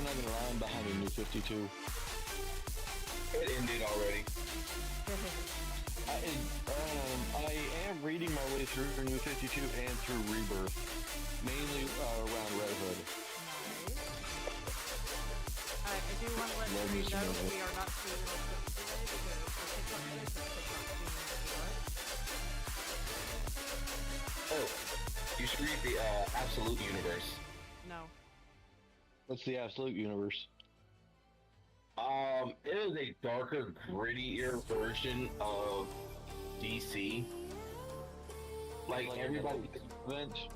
I'm not gonna lie, I'm behind a new 52. It ended already. I am reading my way through New 52 and through Rebirth, mainly around Red Hood. Nice. I do want to let you know we are not seeing the clips today because the TikTok Oh, you should read the Absolute Universe. No. What's the Absolute Universe? It is a darker, grittier version of DC. Like everybody event.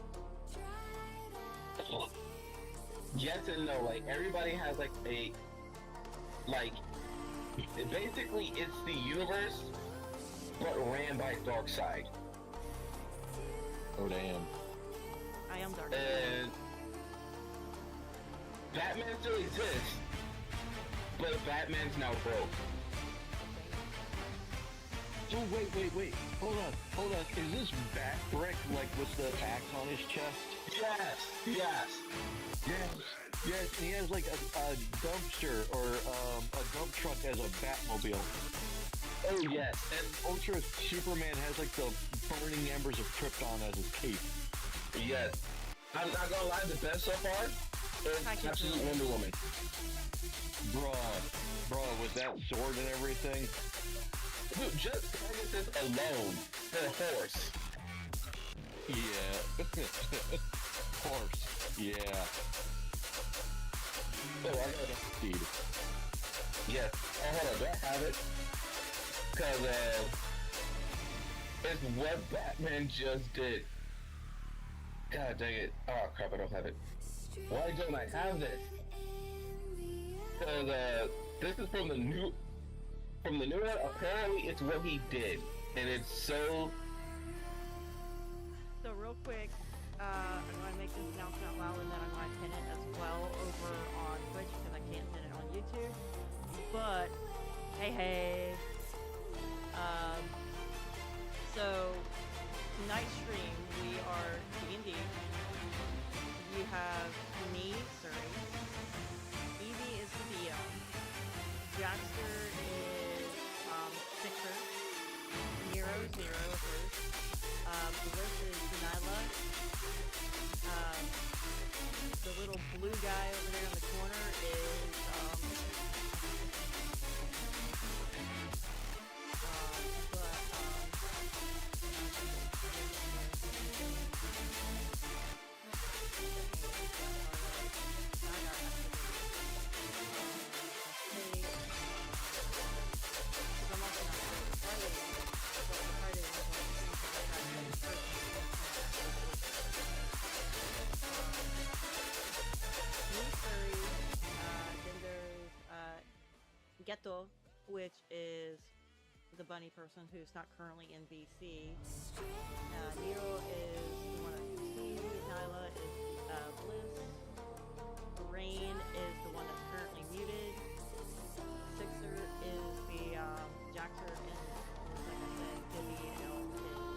Yes and no. Like everybody has like a basically it's the universe, but ran by Darkseid. Oh damn. I am dark. And Batman still exists, but Batman's now broke. So wait. Hold on. Is this Bat-Brick like with the axe on his chest? Yes. Yes, he has like a dumpster or a dump truck as a Batmobile. Oh yes, And Ultra Superman has like the burning embers of Krypton as his cape. yes. I'm not gonna lie, the best so far is Absolute Wonder Woman. Bruh, with that sword and everything. Dude, just Pegasus alone for a horse. Yeah. Horse. Yeah. Oh, I got it. Indeed. Yes. Oh, hold on, do I have it? Cause it's what Batman just did. God dang it. Oh crap, I don't have it. Why don't I have this? Cause this is from the new one. Apparently it's what he did. And it's so real quick, I'm going to make this announcement out loud and then I'm going to pin it as well over on Twitch because I can't pin it on YouTube. But, hey. So, tonight's stream, we are D&D. You have me, Suri. Evie is the DM. Jackster is, Sixer. Nero, Zero, of course. Bliss is Nyla. The little blue guy over there in the corner is, Ghetto, which is the bunny person who's not currently in VC. Nero is the one that you see. Nyla is Bliss. Rain is the one that's currently muted. Sixer is the Jaxer, and like I said, Gibby and El is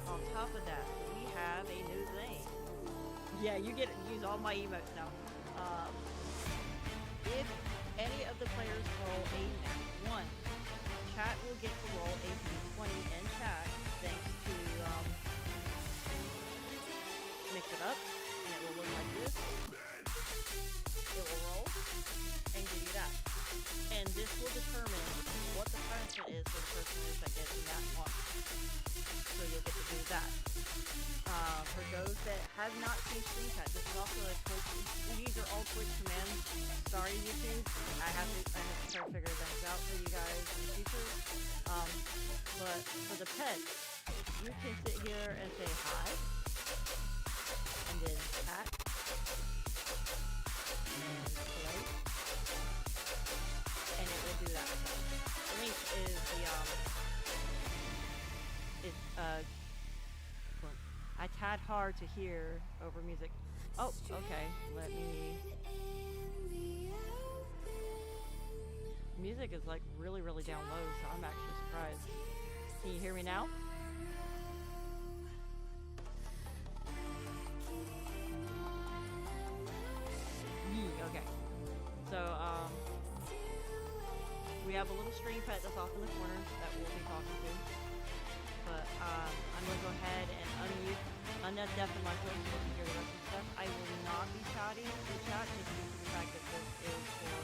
on top of that, we have a new thing. Yeah, you get to use all my emotes now. If any of the players roll a nat 1, chat will get to roll a d20 in chat thanks to mix it up, and it will look like this. It will roll and give you that. And this will determine what the punishment is for the person that gets in that one. So you'll get to do that. For those that have not seen screenshot, this is also a Twitch. These are all Twitch commands. Sorry, YouTube. I have to try to figure things out for you guys in the future. But for the pets, you can sit here and say hi, and then pat, and play, and it will do that. The link is I tad hard to hear over music. Oh, okay. Let me. Music is like really, really down low, so I'm actually surprised. Can you hear me now? stream pet that's off in the corner that we'll be talking to. But I'm gonna go ahead and undeafen my phone so you can hear the rest of the stuff. I will not be chatting in chat just due to the fact that this is for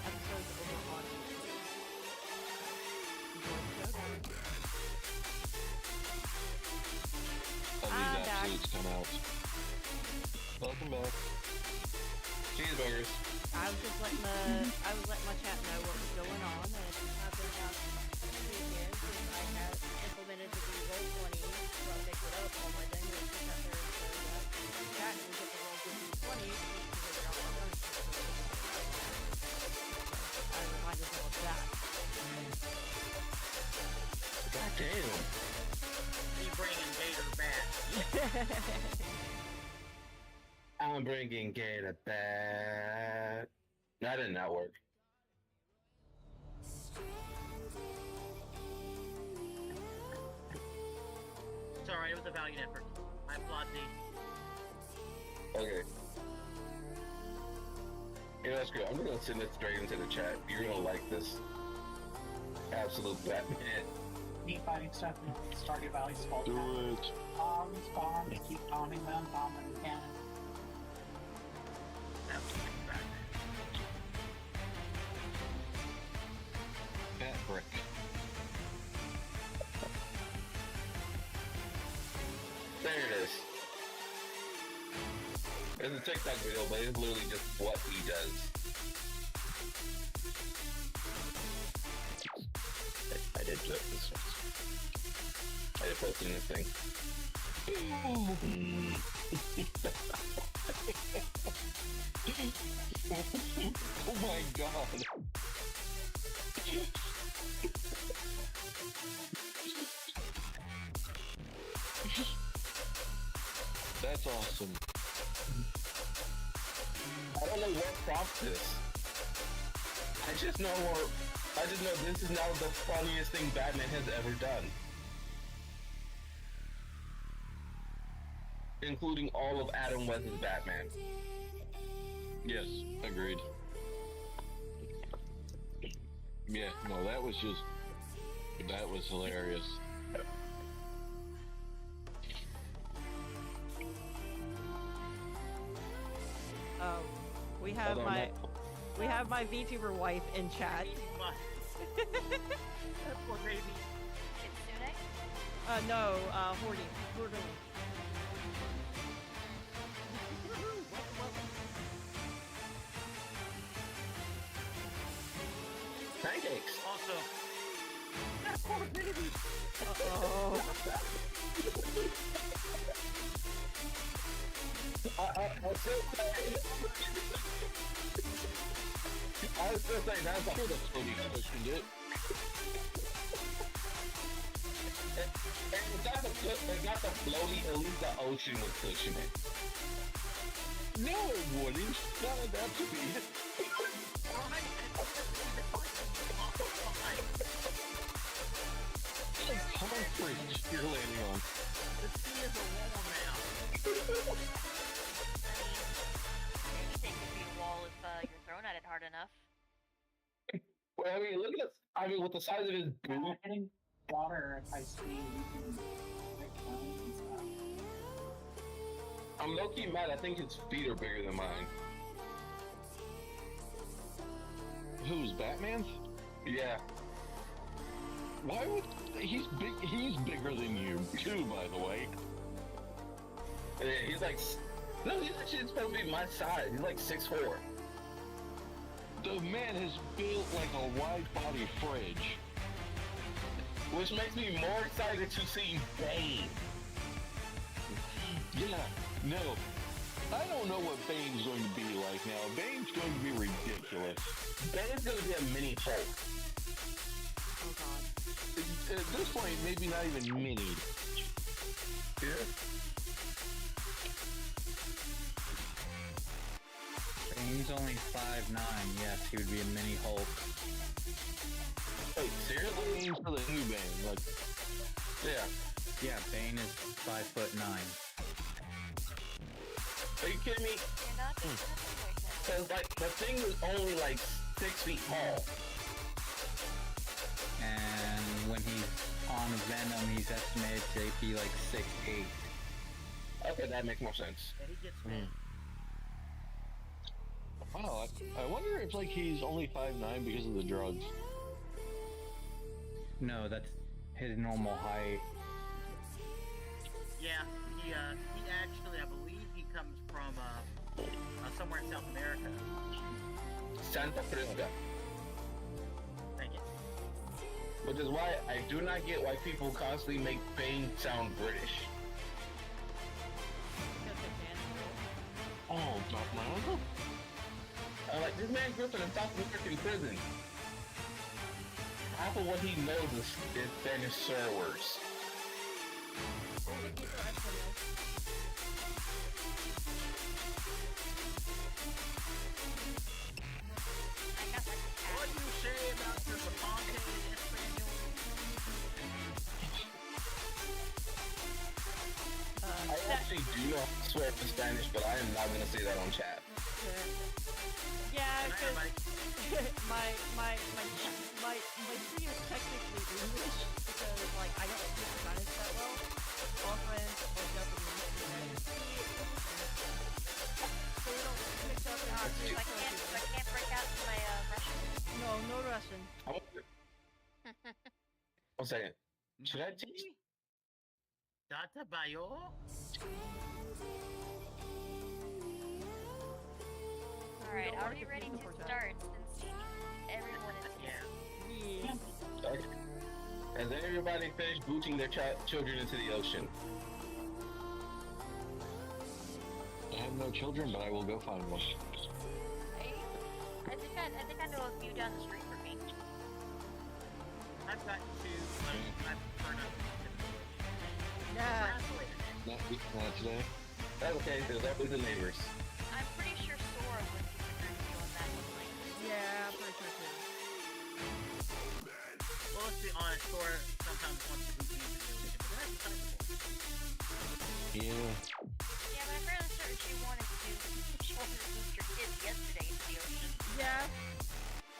episodes over on YouTube. Oh, these absolutes come out. Welcome back. Cheeseburgers. I was letting my chat know what was going on, and I've been out again since I have implemented the roll 20 from Pick It Up on my thing, which is out there so chat and get the roll to D20 because they're all on I reminded them of that. God damn. You bringing Gator back. I'm bringing Gator back. That did not work. It's alright, it was a valiant effort. I applaud thee. Okay. You know, that's good. I'm gonna send it straight into the chat. You're gonna like this. Absolute Batman. Neat fighting stuff in Stardew Valley's fault. Do it. Bombs, keep bombing them, bombing the cannon. Absolutely Batman. Bat brick. There it is. It's a TikTok video, but it's literally just what he does. I did joke this one. I did post it in this thing. Oh my god. That's awesome. I don't know what prompts this. I just know this is now the funniest thing Batman has ever done. Including all of Adam West's Batman. Yes, agreed. Yeah, no, that was hilarious. We have we have my VTuber wife in chat. That poor baby. Kitsune? No, Hordy. Pancakes. Also, that poor baby. Uh-oh. I was still saying that's I'm sure that's what he cushioned it. it's not the floaty, at least the ocean would cushion it. No, it wouldn't. Not at that speed. It's like concrete you're landing on. The sea is a wall now. Anything could be a wall if you're thrown at it hard enough. Well, I mean, look at this. I mean, with the size of his boot. Hitting water at high speed, you can make planes and stuff. I'm low-key mad. I think his feet are bigger than mine. Who's Batman's? Yeah. Why would he's big? He's bigger than you too, by the way. Yeah, he's like, no, he's actually supposed to be my size. He's like 6'4". The man has built like a wide-body fridge. Which makes me more excited to see Bane. Yeah, no. I don't know what Bane's going to be like now. Bane's going to be ridiculous. Bane's gonna be a mini Hulk. Oh god. At this point, maybe not even mini. Yeah. Bane's only 5'9". Yes, he would be a mini Hulk. Wait, seriously? Bane for the new Bane, like, Yeah. Yeah, Bane is 5'9". Are you kidding me? You're not just gonna Cause like the thing was only like 6 feet tall. when he's on Venom, he's estimated to be like 6'8". Okay, that makes more sense. Yeah, he gets fed. Wow, I wonder if like he's only 5'9" because of the drugs. No, that's his normal height. Yeah, he actually, I believe he comes from somewhere in South America. Santa Frisca. Thank you. Which is why I do not get why people constantly make Bane sound British. Because they can. Oh, Doc Miles? I'm like, this man grew up in a South American prison. Half of what he knows is Spanish swear words. What do you say about your Ponte Espanol? I actually do know how to swear in Spanish, but I am not gonna say that on chat. Yeah, Good night, because everybody. my tree is technically English because like I don't speak Spanish that well. All friends or Japanese. So we don't mix up in our So I can't break out my Russian. No Russian. One second. Should I teach? Data Bayo? Alright, are we ready to start since everyone is here? Yeah. Okay. Has everybody finished booting their children into the ocean? I have no children, but I will go find one. I think I know a few down the street from me. I've got two, but I prefer not to. Yeah. Not today. That's okay, because that was the neighbors. I'm pretty sure Sora would disagree with you on that one, like. Yeah, I'm pretty sure too. Well, let's be honest, Thor sometimes wants to boot me into the ocean, but that's acceptable. Yeah. Yeah, but I'm fairly certain she wanted to boot your kids yesterday into the ocean. Yeah.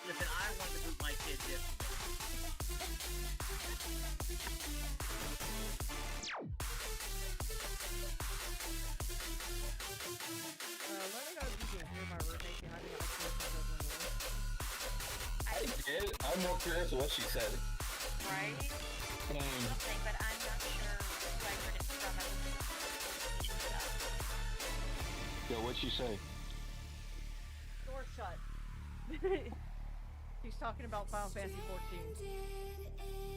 Listen, I wanted to boot my kids yesterday. Let me know if you can hear my roommate behind me. I did. I'm more curious what she said. Right? Um, Something, but I'm not sure who I heard it from. I was listening to stuff. yo, what'd she say? Door shut. He's talking about Final Fantasy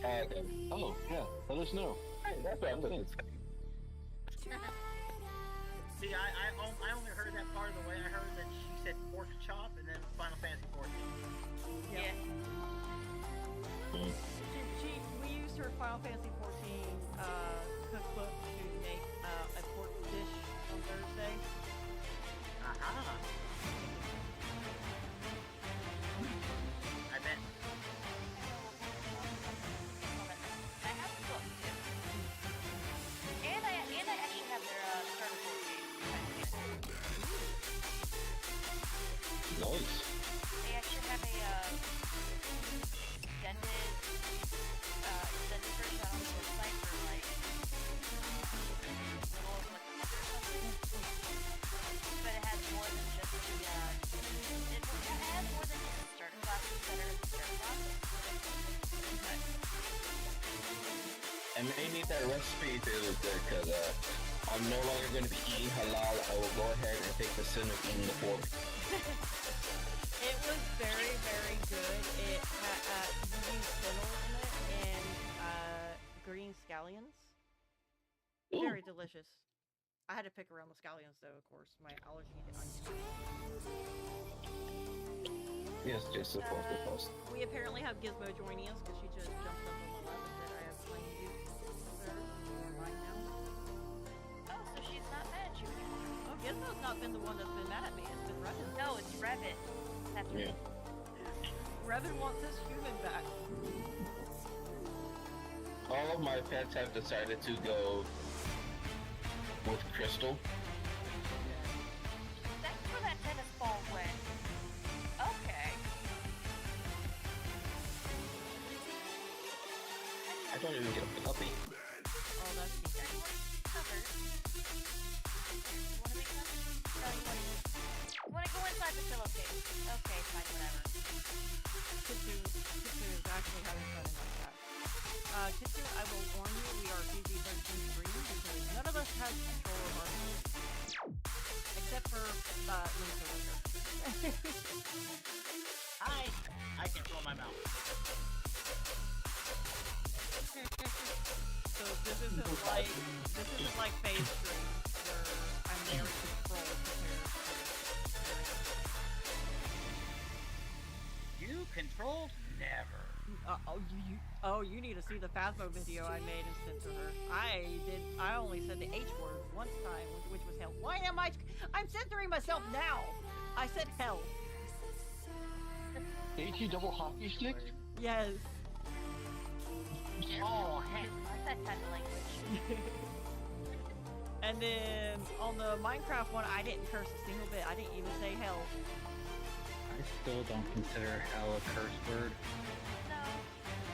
14. Oh, yeah. Let us know. Hey, that's what I'm saying. See, I only heard that part of the way. I heard that she said pork chop and then Final Fantasy 14. Yeah. We used her Final Fantasy 14 cookbook to make a pork dish on Thursday. Aha! I bet. I have the book too. And I actually have their starter board game. Nice. They actually have a extended version on the website for like little over like $100 or something. But it has more than just the it has more than just the starter classes that are in the starter class. But I may need that recipe if it was good, because I'm no longer going to be eating halal. I will go ahead and take the sin of eating the pork. It was very, very good. It had you used fennel in it and green scallions. Ooh. Very delicious. I had to pick around the scallions though, of course. My allergy to onions. Yes, just a post. We apparently have Gizmo joining us because she just jumped up on my lap and said I have playing you with her right now. oh, so she's not mad at you anymore. Oh, Gizmo's not been the one that's been mad at me. It's been Revan. No, it's Revit. That's Yeah. Revan wants his human back. All of my pets have decided to go with Crystal. That's where that tennis ball went. Okay. I I don't even get a puppy. Oh, that's You decent. want to be covered? No, you want to go inside the pillowcase. Okay, fine, whatever. Kitsu is actually having fun in my chat. Kitsu, I will warn you, we are PG-13 stream because none of us has control of our minds. Except for, Lisa Wicker. I control my mouth. So this isn't like phase stream where I'm there to control the You controlled never. you need to see the Phasmo video I made and sent to her. I only said the H word one time, which was hell. Why am I'm censoring myself now! I said hell. HE double hockey stick? Yes. Oh, heck. What's that type of language? And then on the Minecraft one, I didn't curse a single bit. I didn't even say hell. I still don't consider hell a curse word. No.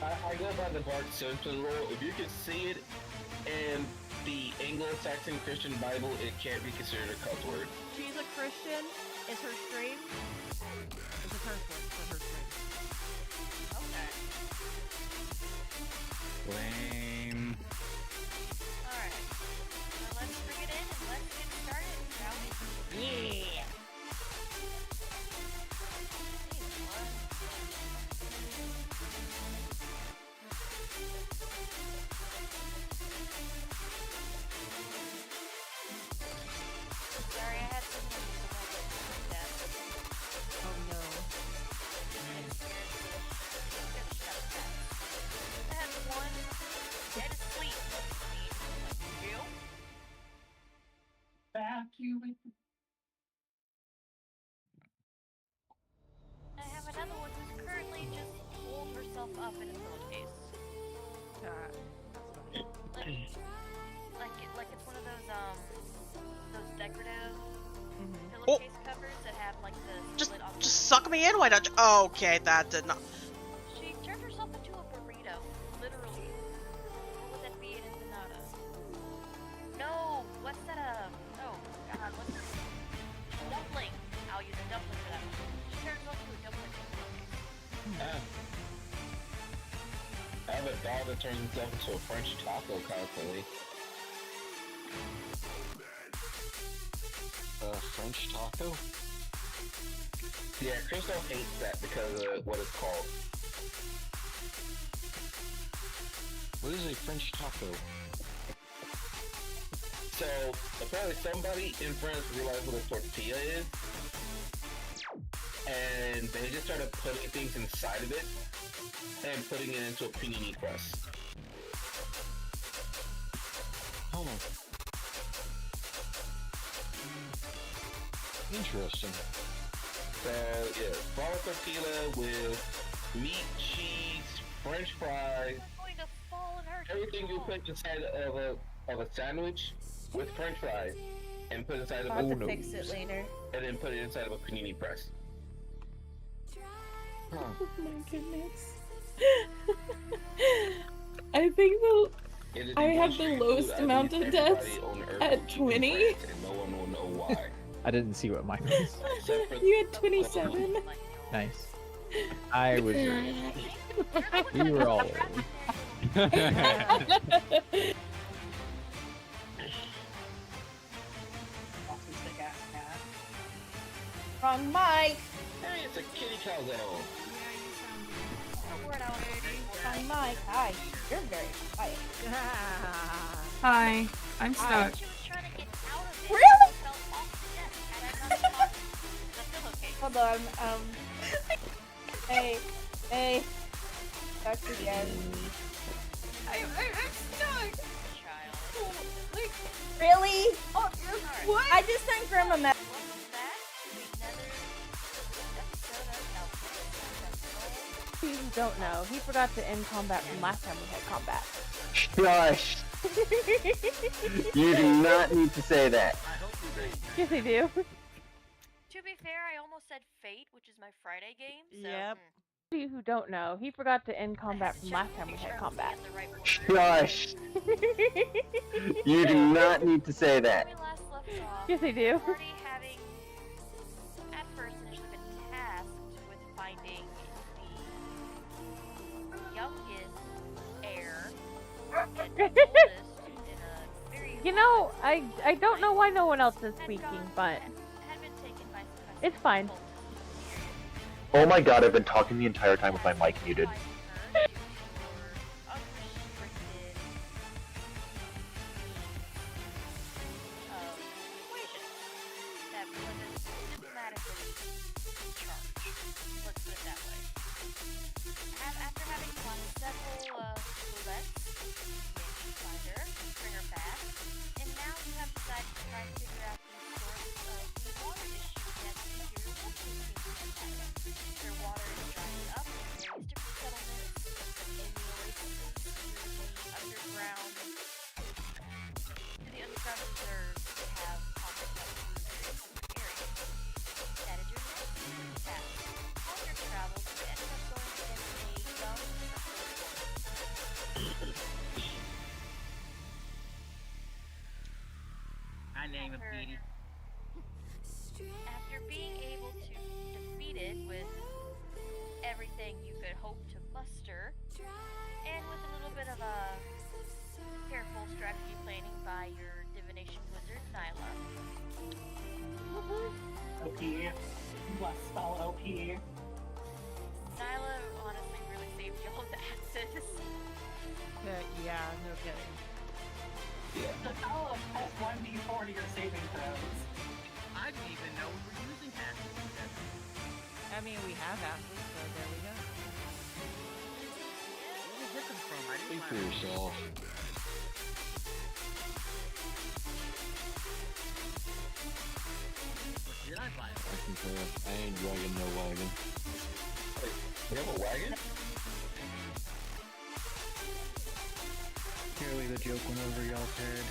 I go by the Bart Simpson rule. If you can see it in the Anglo-Saxon Christian Bible, it can't be considered a cuss word. She's a Christian. Is her stream? It's a curse word for her stream. Okay. Lame. Alright. Well, let's bring it in and let's get started, shall we? Yeah. Sorry, I had some news about my death. Oh no. I'm scared to shut that. I had one dead asleep next to me. You? Evacuate. I have another one who's currently just holed herself up in a pillowcase. Like it's one of those decorative pillowcase covers that have like the split off. Just suck me in, why don't you? Oh, okay, that did not. She turned herself into a burrito, literally. What would that be in empanada? No, what's that? Oh God, what's that? Dumpling. I'll use a dumpling for that one. She turned herself into a dumpling in a pillowcase. I have a dog that turns himself into a French taco constantly. French taco? Yeah, Crystal hates that because of what it's called. What is a French taco? So, apparently somebody in France realized what a tortilla is, and they just started putting things inside of it, and putting it into a panini press. Oh. Interesting. So, yeah, flour tortilla with meat, cheese, French fries, I'm going to fall in her everything you put inside of a sandwich with French fries, and put inside of I'll have a to fix it later. and then put it inside of a panini press. Huh. Oh my goodness. I think It is I have one the street lowest food I amount believe of deaths everybody on Earth at will eat in 20. France, and no one will know why. I didn't see what mine was. Except for You had 27? Nice. I was right. We were all Autistic ass cat. Wrong mic! Hey, it's a kitty calzone. Wrong mic. Hi. You're very quiet. Hi. I'm stuck. She was trying to get out of it. Really? And fell off the desk, and I got caught in the pillowcase. Hold on. Hey. Back again. I'm stuck! Child. Like, really? Oh, Alright. what? I just sent Grandma a message. Welcome back to another episode of Elpis. You don't know. He forgot to end combat from last time we had combat. Shush! You do not need to say that. I hope you do. Yes, I do. To be fair, I almost said Fate, which is my Friday game. So, Yep. you who don't know, he forgot to end combat from last time we had combat. Shush! You do not need to say that. When we last left off, Yes, I do. the party having at first initially been tasked with finding the youngest heir and the oldest in a very You know, I don't know why no one else is speaking, but had been taken by some it's fine. Oh my god, I've been talking the entire time with my mic muted. After having won several boulettes, you find her, bring her back, and now you have decided to try to figure out the source of the water issue that your local seems to have had. Their water is drying up in various different settlements, in the oases, to the underground reserves that have popped up in various different areas. That is your next task. On your travels, you end up going against a young I name him Petey. After being able to defeat it with everything you could hope to muster, and with a little bit of a careful strategy planning by your divination wizard, Nyla. OP. Let's spell OP. Nyla honestly really saved y'all the asses. Yeah, no kidding. The spell of plus 1d4 to your saving throws. I didn't even know we were using asses. I mean, we have asses, so there we go. Where did we get them from? I didn't Speak for find them. yourself. What did I buy them? I concur. I ain't dragging no wagon. You have a wagon? Clearly the joke went over y'all's head.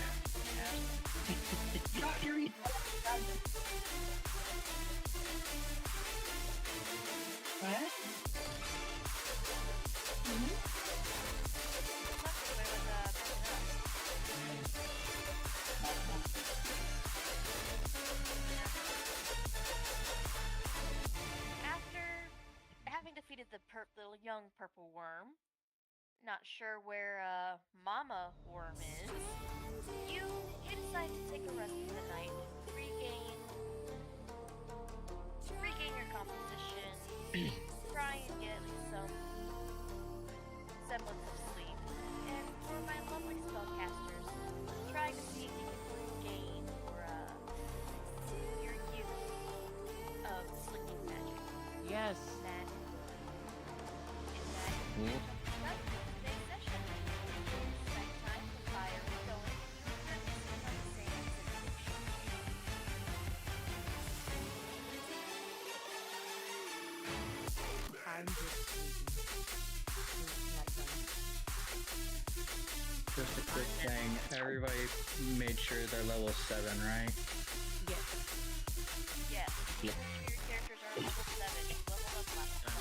What? After having defeated the young purple worm, not sure where Mama Worm is, you decide to take a rest for the night, regain your composition, try and get at least some semblance of sleep, and for my lovely spellcasters, try to see if you can regain your use of slicking magic. Yes. That is that. Yeah. Well, today's session. Next time, the fire is going. You are missing on the same situation. I'm just Just a quick thing, everybody made sure they're level 7, right? Yes. Yes. Make sure your characters are level 7. You leveled up last time.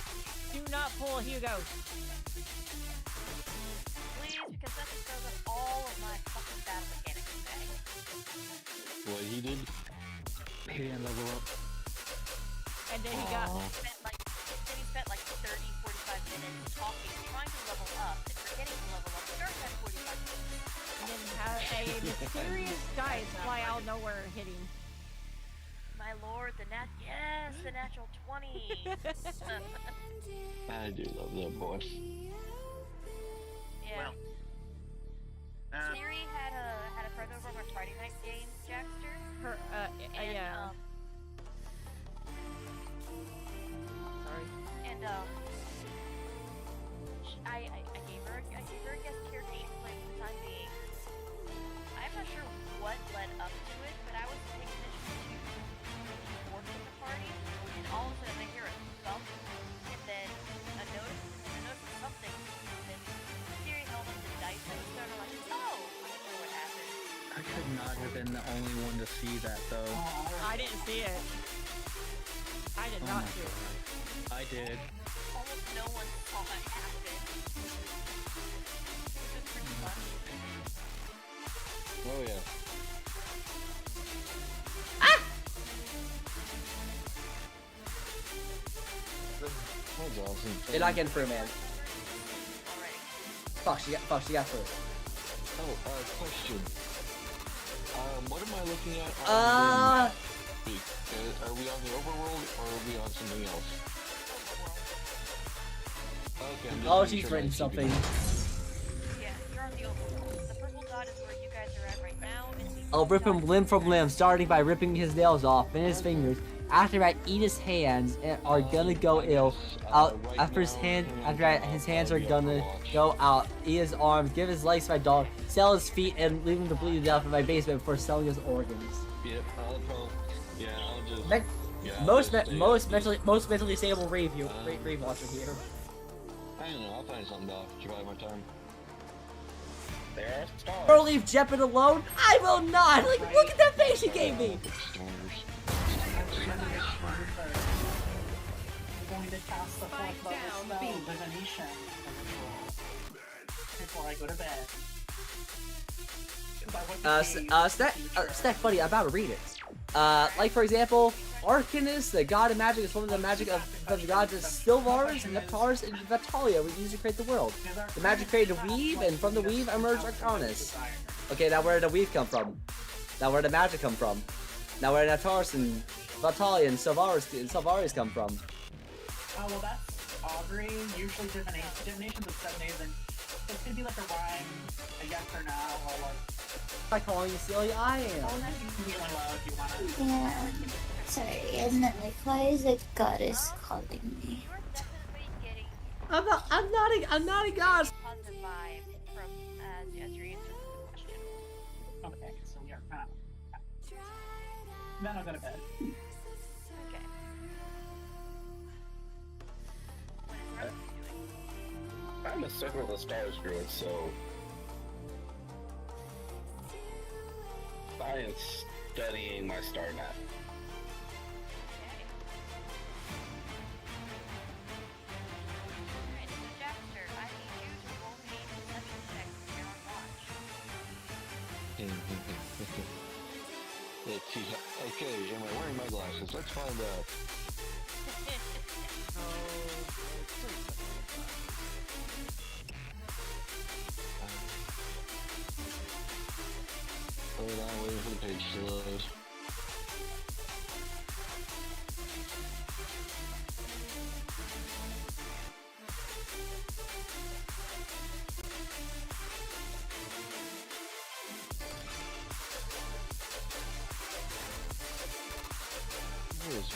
Do not pull Hugo. Please, because that just throws up all of my fucking battle mechanics today. What he did? He didn't level up. And then he got. He spent like 30, 45 minutes talking, trying to level up, and forgetting to level up. Starting at 45 minutes. And then have a mysterious dice fly out of nowhere and hit him. My lord, the natural 20. I do love that boy. Yeah. Well, Siri had a friend over on our Friday night game, Jackster. Her, And, yeah. Sorry. And I gave her a guest character to play for the time being. I'm not sure what led up to it, but I was paying attention to the orc in the party, and all of a sudden I hear a thump, and then a notice of something, and then Siri held up the dice and was sort of like, oh, I don't know what happened. I could not have been the only one to see that though. I didn't see it. I did Oh not my see it. God. I did. Almost no one saw it happen. Which was pretty fun. Oh yeah. That's awesome. You're not getting through, man. Already. Fuck, she got through. Oh, question. What am I looking at on the map? Are we on the overworld or are we on something else? Okay, I'm just Oh, making she's sure written my TV something. Yeah, you're on the overworld. The purple dot is where you guys are at right now, and the I'll rip blue him dot limb is from where- limb, starting by ripping his nails off and his fingers. After I eat his hands and are gonna go ill. After his hands are gonna go out. Eat his arms, give his legs to my dog, sell his feet, and leave him to bleed to death in my basement for selling his organs. Yep, I'll just... Me- yeah, most mentally stable rave watcher here. I don't know, I'll find something to occupy my time. There are stars. Or leave Jeppin alone? I will not! Like, look at that face he gave me! Stars. I'm going to cast the fourth level spell, Divination, before I go to bed. Stack buddy, I'm about to read it. Like for example, Arcanus, the god of magic, is one of the magic of the gods of Sylvars, Neptars, and Vitalia we use to create the world. The magic created a weave, and from the weave emerged Arcanus. Okay, now where did the weave come from? Now where did the magic come from? Now where did Neptars and Vitalia and Sylvaris come from? Oh, well, that's Augury. Usually divination's at 7 days, and it could be like a rhyme, a yes or no, or like... By calling you silly, I am. Oh, and then you can be one low if you want to. Yeah. Sorry, isn't it like, why is the goddess calling me? You're definitely getting I'm not a god. positive vibe from as your answer to the question. Okay, so we are kind of... Then I'll go to bed. Okay. What is Rose doing? I'm a Circle of the Stars druid, so I am studying my star map. Okay. Alright, so Jackster, I need you to roll me a deception check when you're on watch. Let's see. Okay, am I wearing my glasses? Let's find out. Hold on, waiting for the page to load. Where is he?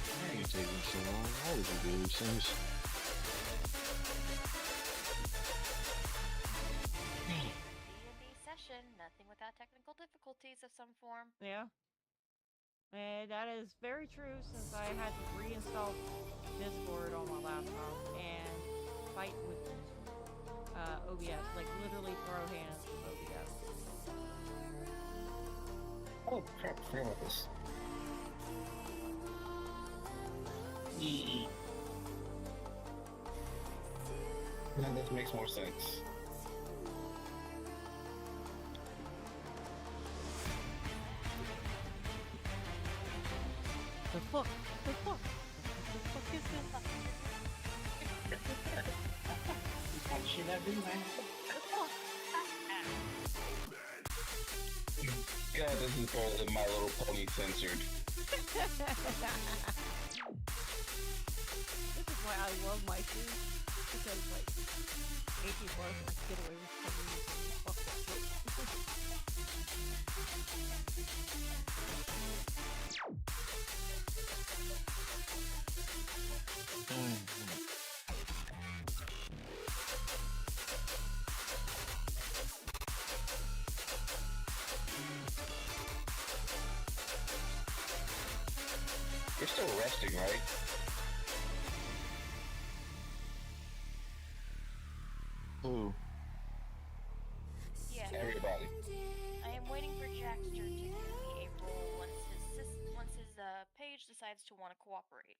Why are you taking so long? Why would you do these things? D&D session, nothing without technical difficulties of some form. Yeah. And that is very true since I had to reinstall Discord on my laptop and fight with OBS. Like literally throw hands with OBS. Oh crap, I forgot about this. Yeah, that makes more sense. The fuck? The fuck? The fuck is this? That shit everywhere. God, this is better than My Little Pony censored. This is why I love my shoes. Because like 18 plus I can get away with some fuck that shit. You're still resting, right? Who? Yeah. Everybody. I am waiting for Jackster to give me a roll once his page decides to want to cooperate.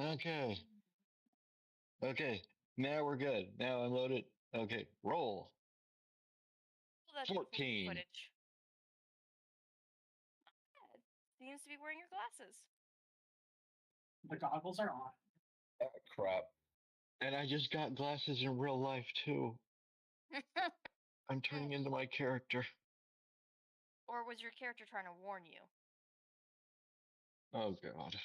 Okay. Okay. Now we're good. Now I'm loaded. Okay. Roll. Well, that's 14. footage. Seems to be wearing your glasses. The goggles are on. Oh, crap. And I just got glasses in real life too. I'm turning into my character. Or was your character trying to warn you? Oh god.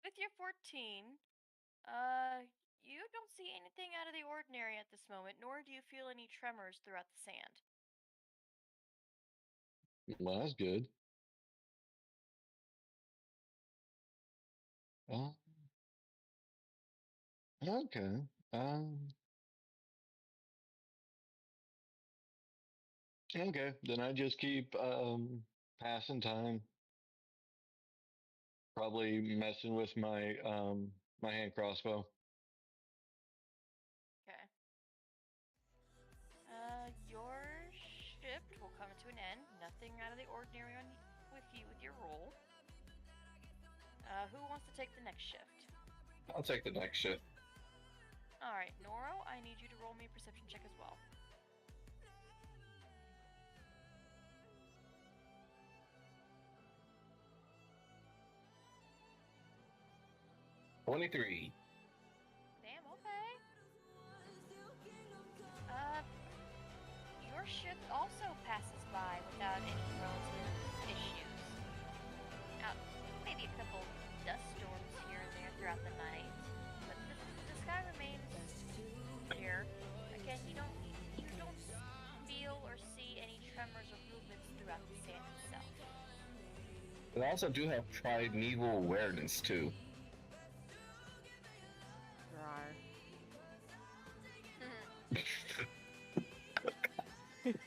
With your 14, you don't see anything out of the ordinary at this moment, nor do you feel any tremors throughout the sand. Well, that's good. Uh, okay. Um. Okay. Then I just keep passing time. Probably messing with my hand crossbow. Okay. Your shift will come to an end. Nothing out of the ordinary with you with your roll. Who wants to take the next shift? I'll take the next shift. Alright, Noro, I need you to roll me a perception check as well. $23. Damn, okay. Your shift also passes by without any relative issues. Maybe a couple dust storms here and there throughout the night, but the sky remains clear. Again, you don't feel or see any tremors or movements throughout the sand itself. But I also do have primeval awareness too.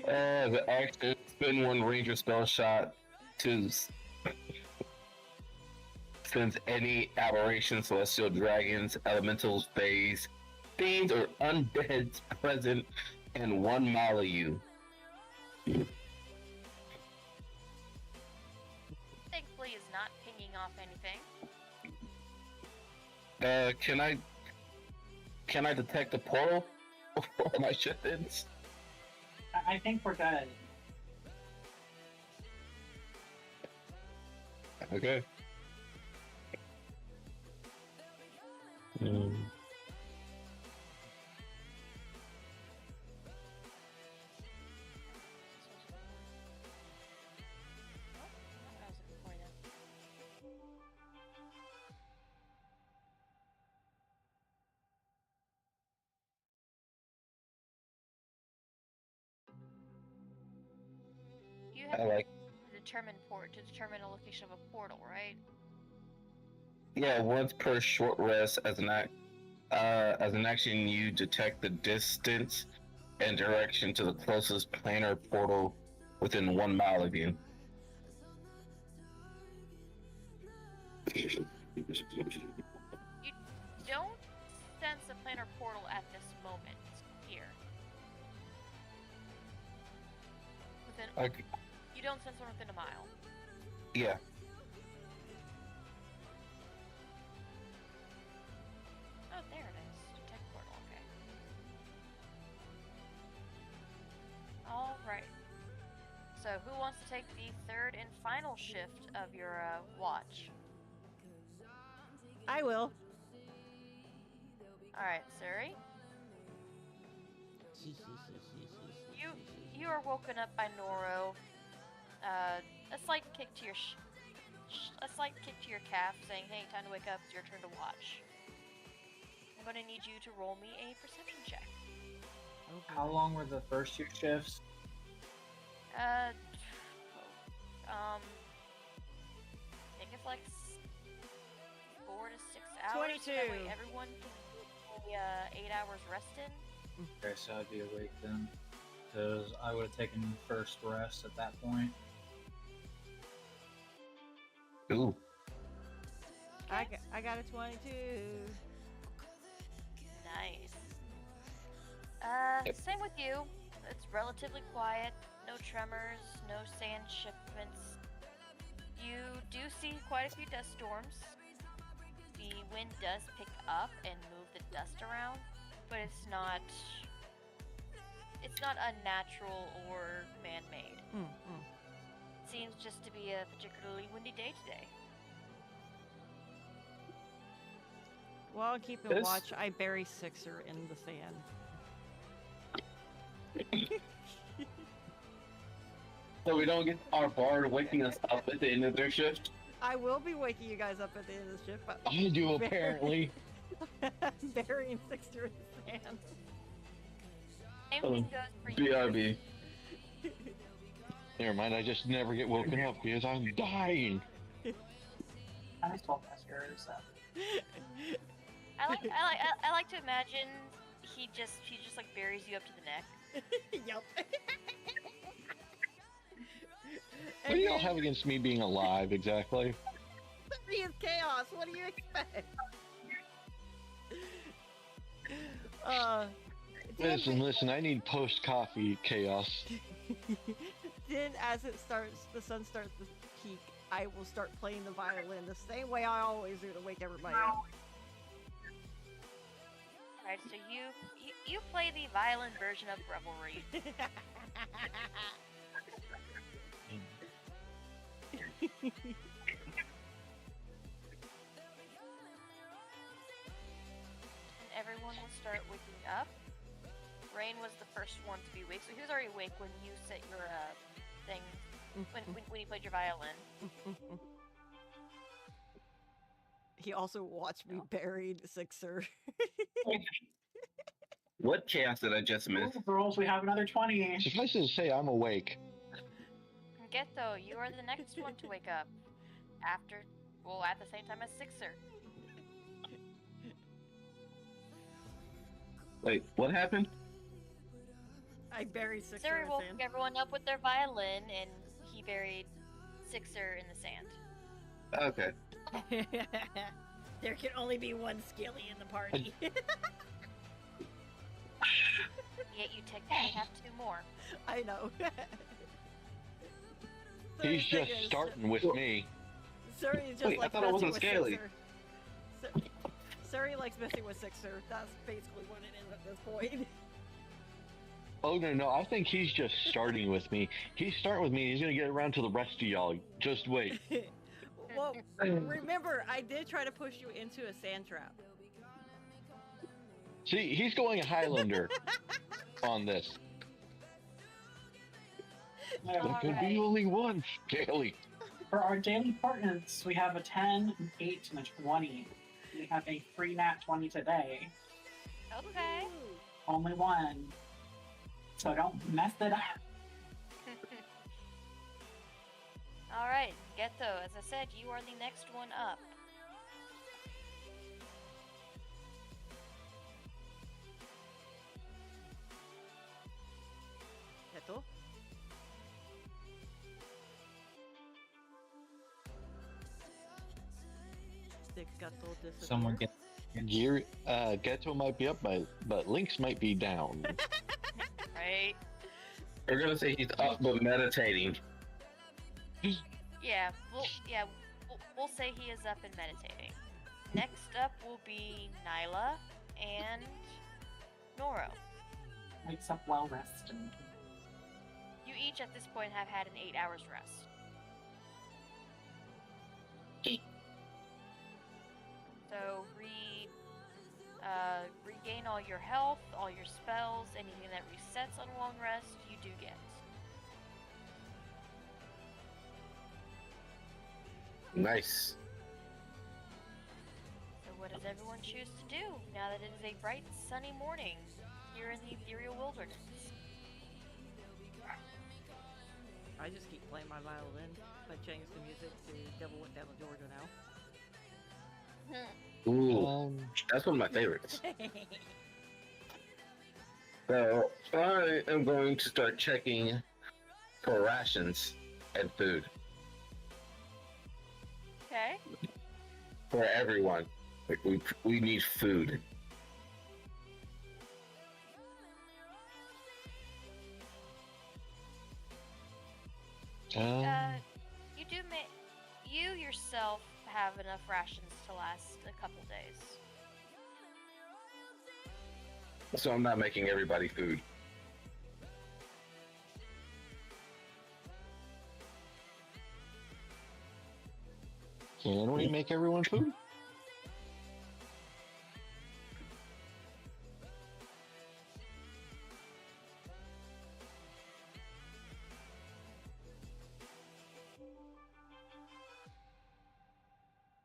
The action spend one ranger spell shot to since any aberration, celestial dragons, elementals, fays, fiends, or undeads present in 1 mile of you. Thankfully, is not pinging off anything. Can I detect the portal before my shift ends? I think we're good. Okay. You have to determine a location of a portal, right? Yeah, once per short rest as an action, you detect the distance and direction to the closest planar portal within 1 mile of you. You don't sense a planar portal at this moment here. You don't sense one within a mile. Yeah. Oh, there it is. Detect portal, okay. Alright. So, who wants to take the third and final shift of your watch? I will. Alright, Suri. You are woken up by Noro. A slight kick to your calf, saying, "Hey, time to wake up. It's your turn to watch." I'm gonna need you to roll me a perception check. How long were the first 2 shifts? I think it's like 4 to 6 hours. 22. That way everyone can get 8 hours rest in. Okay, so I'd be awake then. Because I would have taken first rest at that point. Ooh. I got a 22. Nice. Same with you. It's relatively quiet. no tremors, no sand shipments. You do see quite a few dust storms. The wind does pick up and move the dust around, but it's not unnatural or man-made. Seems just to be a particularly windy day today. While keeping This- watch, I bury Sixer in the sand. So we don't get our bard waking us up at the end of their shift. I will be waking you guys up at the end of the shift, but I do, apparently. burying Sixer in the sand. Same thing goes for you. BRB. Never mind, I just never get woken up because I'm dying. I still miss yours. I like to imagine he just like buries you up to the neck. Yep. What do y'all have against me being alive, exactly? He is chaos. What do you expect? Listen, I need post-coffee chaos. Then as the sun starts to peak, I will start playing the violin the same way I always do to wake everybody up. Right, so you play the violin version of Revelry. And everyone will start waking up. Rain was the first one to be awake, so he was already awake when you set your thing when you played your violin. He also watched me buried Sixer. What chaos did I just miss? Ooh, girls, we have another 20. Suffice it to say, I'm awake. Ghetto, you are the next one to wake up. At the same time as Sixer. Wait, what happened? I buried Sixer Siri in the woke sand. everyone up with their violin, and he buried Sixer in the sand. Okay. There can only be one Skilly in the party. Yet you technically have two more. I know. He's just starting with me. Suri is just Wait, I like thought it wasn't messing Scaly. with Sixer. Suri likes messing with Sixer. That's basically what it is at this point. Oh, no, I think he's just starting with me. He's starting with me, he's gonna get around to the rest of y'all. Just wait. Well, remember, I did try to push you into a sand trap. See, he's going Highlander on this. There could be only one Scaly. For our daily partners, we have a 10, an 8, and a 20. We have a free nat 20 today. Okay. Only one. So don't mess it up. Alright, Ghetto, as I said, you are the next one up. Ghetto? Did Ghetto disappear? Someone get Ghetto might be up, but Lynx might be down. Right? We're gonna say he's up but meditating. Yeah, we'll say he is up and meditating. Next up will be Nyla and Noro. Wakes up well rested. You each at this point have had an 8 hours rest. So regain all your health, all your spells, anything that resets on a long rest, you do get. Nice. So what does everyone choose to do now that it is a bright, sunny morning here in the ethereal wilderness? I just keep playing my violin, but change the music to Devil Went Down to Georgia now. Ooh, that's one of my favorites. So I am going to start checking for rations and food Okay. for everyone. Like we need food. You do you yourself have enough rations to last a couple days. So I'm not making everybody food. Can we make everyone food?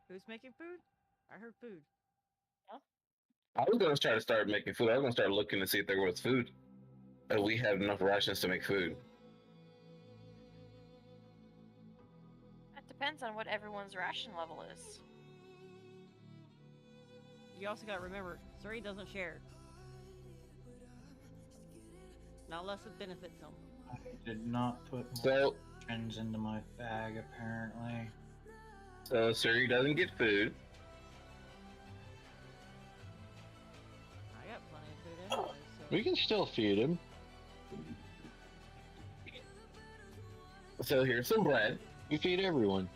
Who's making food? I heard food. I was gonna try to start making food. I was gonna start looking to see if there was food. And we had enough rations to make food. That depends on what everyone's ration level is. You also gotta remember, Suri doesn't share. Not unless it benefits him. I did not put So rations into my bag, apparently. So Suri doesn't get food. I got plenty of food anyway, so. We can still feed him. So here's some bread. We feed everyone.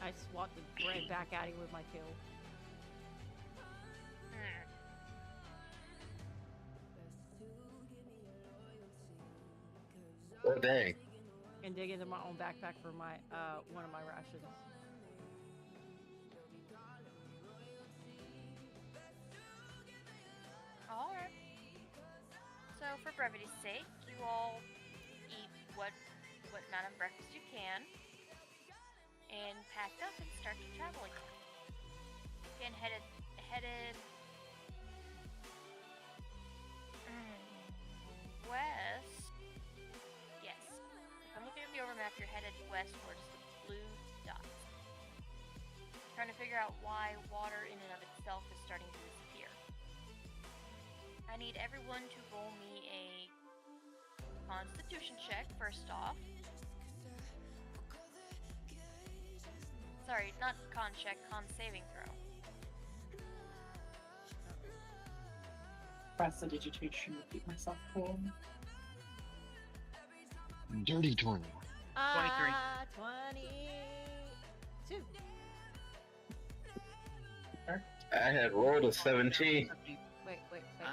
I swat the bread back at him with my kill. Oh dang. And dig into my own backpack for my one of my rations. Alright. So for brevity's sake, you all eat what amount of breakfast you can and packed up and start your traveling. Again, headed west. Yes. If I'm looking at the overmap, you're headed west towards the blue dots. Trying to figure out why water in and of itself is starting to disappear. I need everyone to roll me a Constitution check first off. Sorry, not con check, con saving throw. Prestidigitation, repeat myself form. Dirty 20. 22. I had rolled a 17. Wait.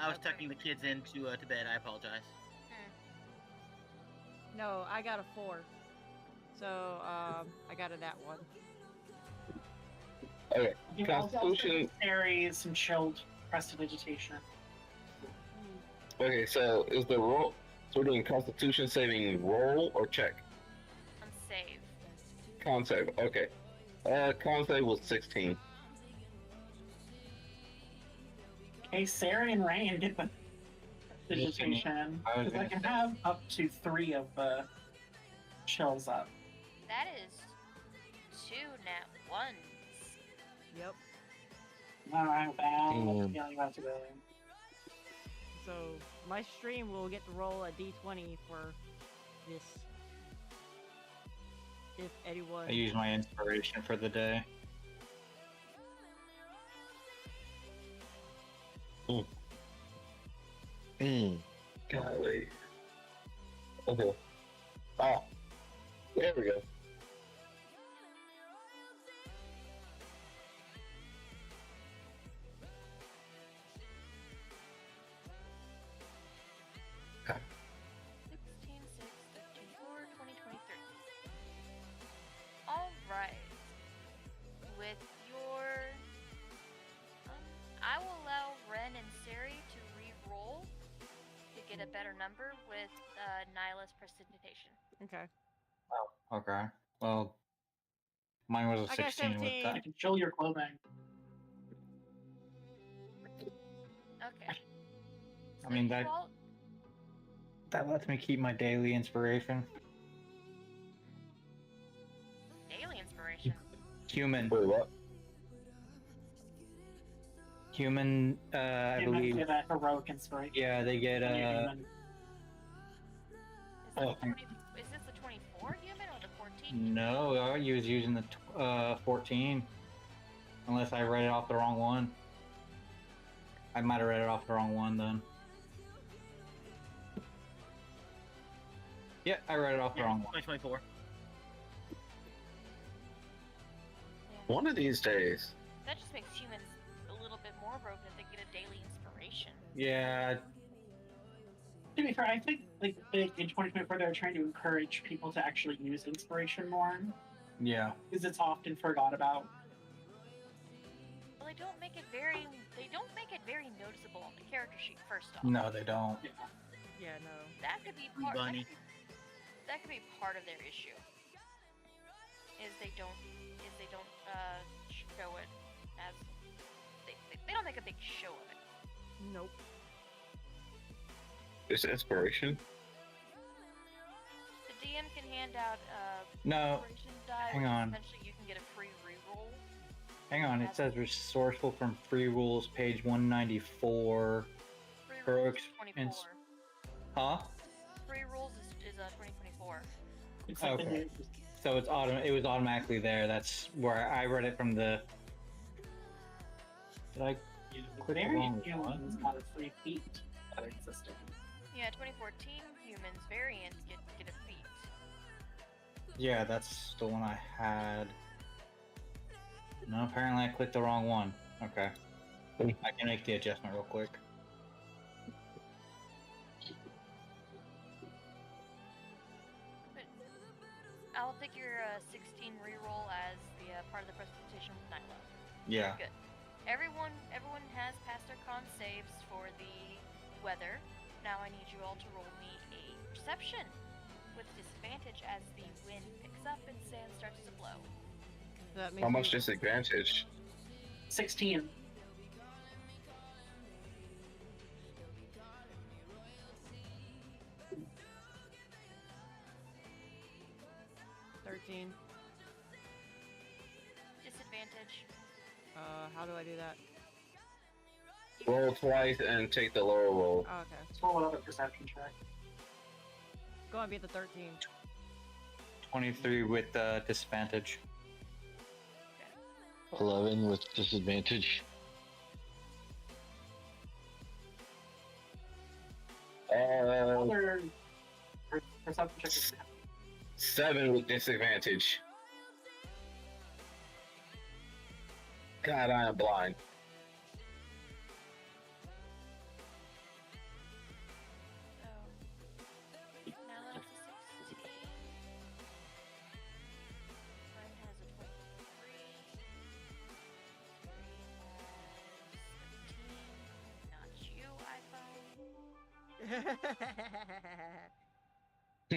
I was tucking the kids into to bed. I apologize. No, I got a 4. So, I got a nat 1. Okay. You Constitution. Aries, some chilled prestidigitation. Okay, so is the roll? So we're doing Constitution saving roll or check? On save. Con save. Okay. Con save was 16. Okay, Sarah and Rain get the prestidigitation. Because I can have up to 3 of the chills up. That is 2 nat 1s. Yep. Alright, bad. Damn. Feeling about to go. So, my stream will get to roll a d20 for this. If anyone... I use my inspiration for the day. Golly. Okay. Ah. There we go. Ah. 16/6/2023. Alright. With your... I will allow Ren and Sari to re-roll to get a better number with Nyla's prestidigitation. Okay. Oh, okay. Well, mine was a I got 16 with 17. that. I can chill your clothing. Okay. I mean, So you that all- that lets me keep my daily inspiration. daily inspiration. Human. Wait, what? Human, I You might believe. get a heroic inspiration. Yeah, they get when you're human. Is this the 24 human or the 14? No, I was using the 14. Unless I read it off the wrong one. I might have read it off the wrong one then. Yeah, I read it off the wrong one. 2024. One of these days. That just makes humans a little bit more broken if they get a daily inspiration. Yeah. To be fair, I think like in 2024 they're trying to encourage people to actually use inspiration more Yeah. because it's often forgot about. Well, they don't make it very noticeable on the character sheet. First off. No, they don't. Yeah, no. That could be part. Bunny. That could be part of their issue. Is they don't show it as they don't make a big show of it. Nope. It's inspiration. The DM can hand out No. inspiration die, Hang which on. essentially you can get a free reroll. Hang on, it says resourceful from Free Rules, page 194. Free rules Heroic is 24. Huh? Free rules is 2024. Okay. So it's it was automatically there. That's where I read it from the. Did I click the wrong Humans one? got a free feat that existed. Yeah, 2014 humans variant get a feat. Yeah, that's the one I had. No, apparently I clicked the wrong one. Okay. I can make the adjustment real quick. But I'll take your 16 reroll as the part of the presentation with Nyla. Yeah. Good. Everyone has passed their con saves for the weather. Now I need you all to roll me a perception with disadvantage as the wind picks up and sand starts to blow. That How much disadvantage? 16. Disadvantage. How do I do that? Roll twice and take the lower roll. Oh, okay. Let's roll another perception check. Go on, be at the 13. 23 with disadvantage. 11 with disadvantage. Another perception check. 7 with disadvantage. God, I am blind.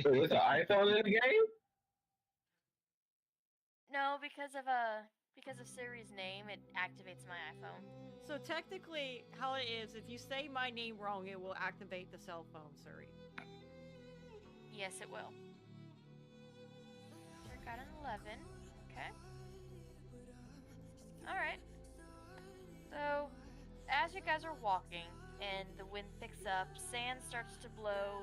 So is the iPhone in the game? No, because of Siri's name, it activates my iPhone. So technically, how it is, if you say my name wrong, it will activate the cell phone, Siri. Yes, it will. I got an 11. Okay. Alright. So, as you guys are walking, and the wind picks up, sand starts to blow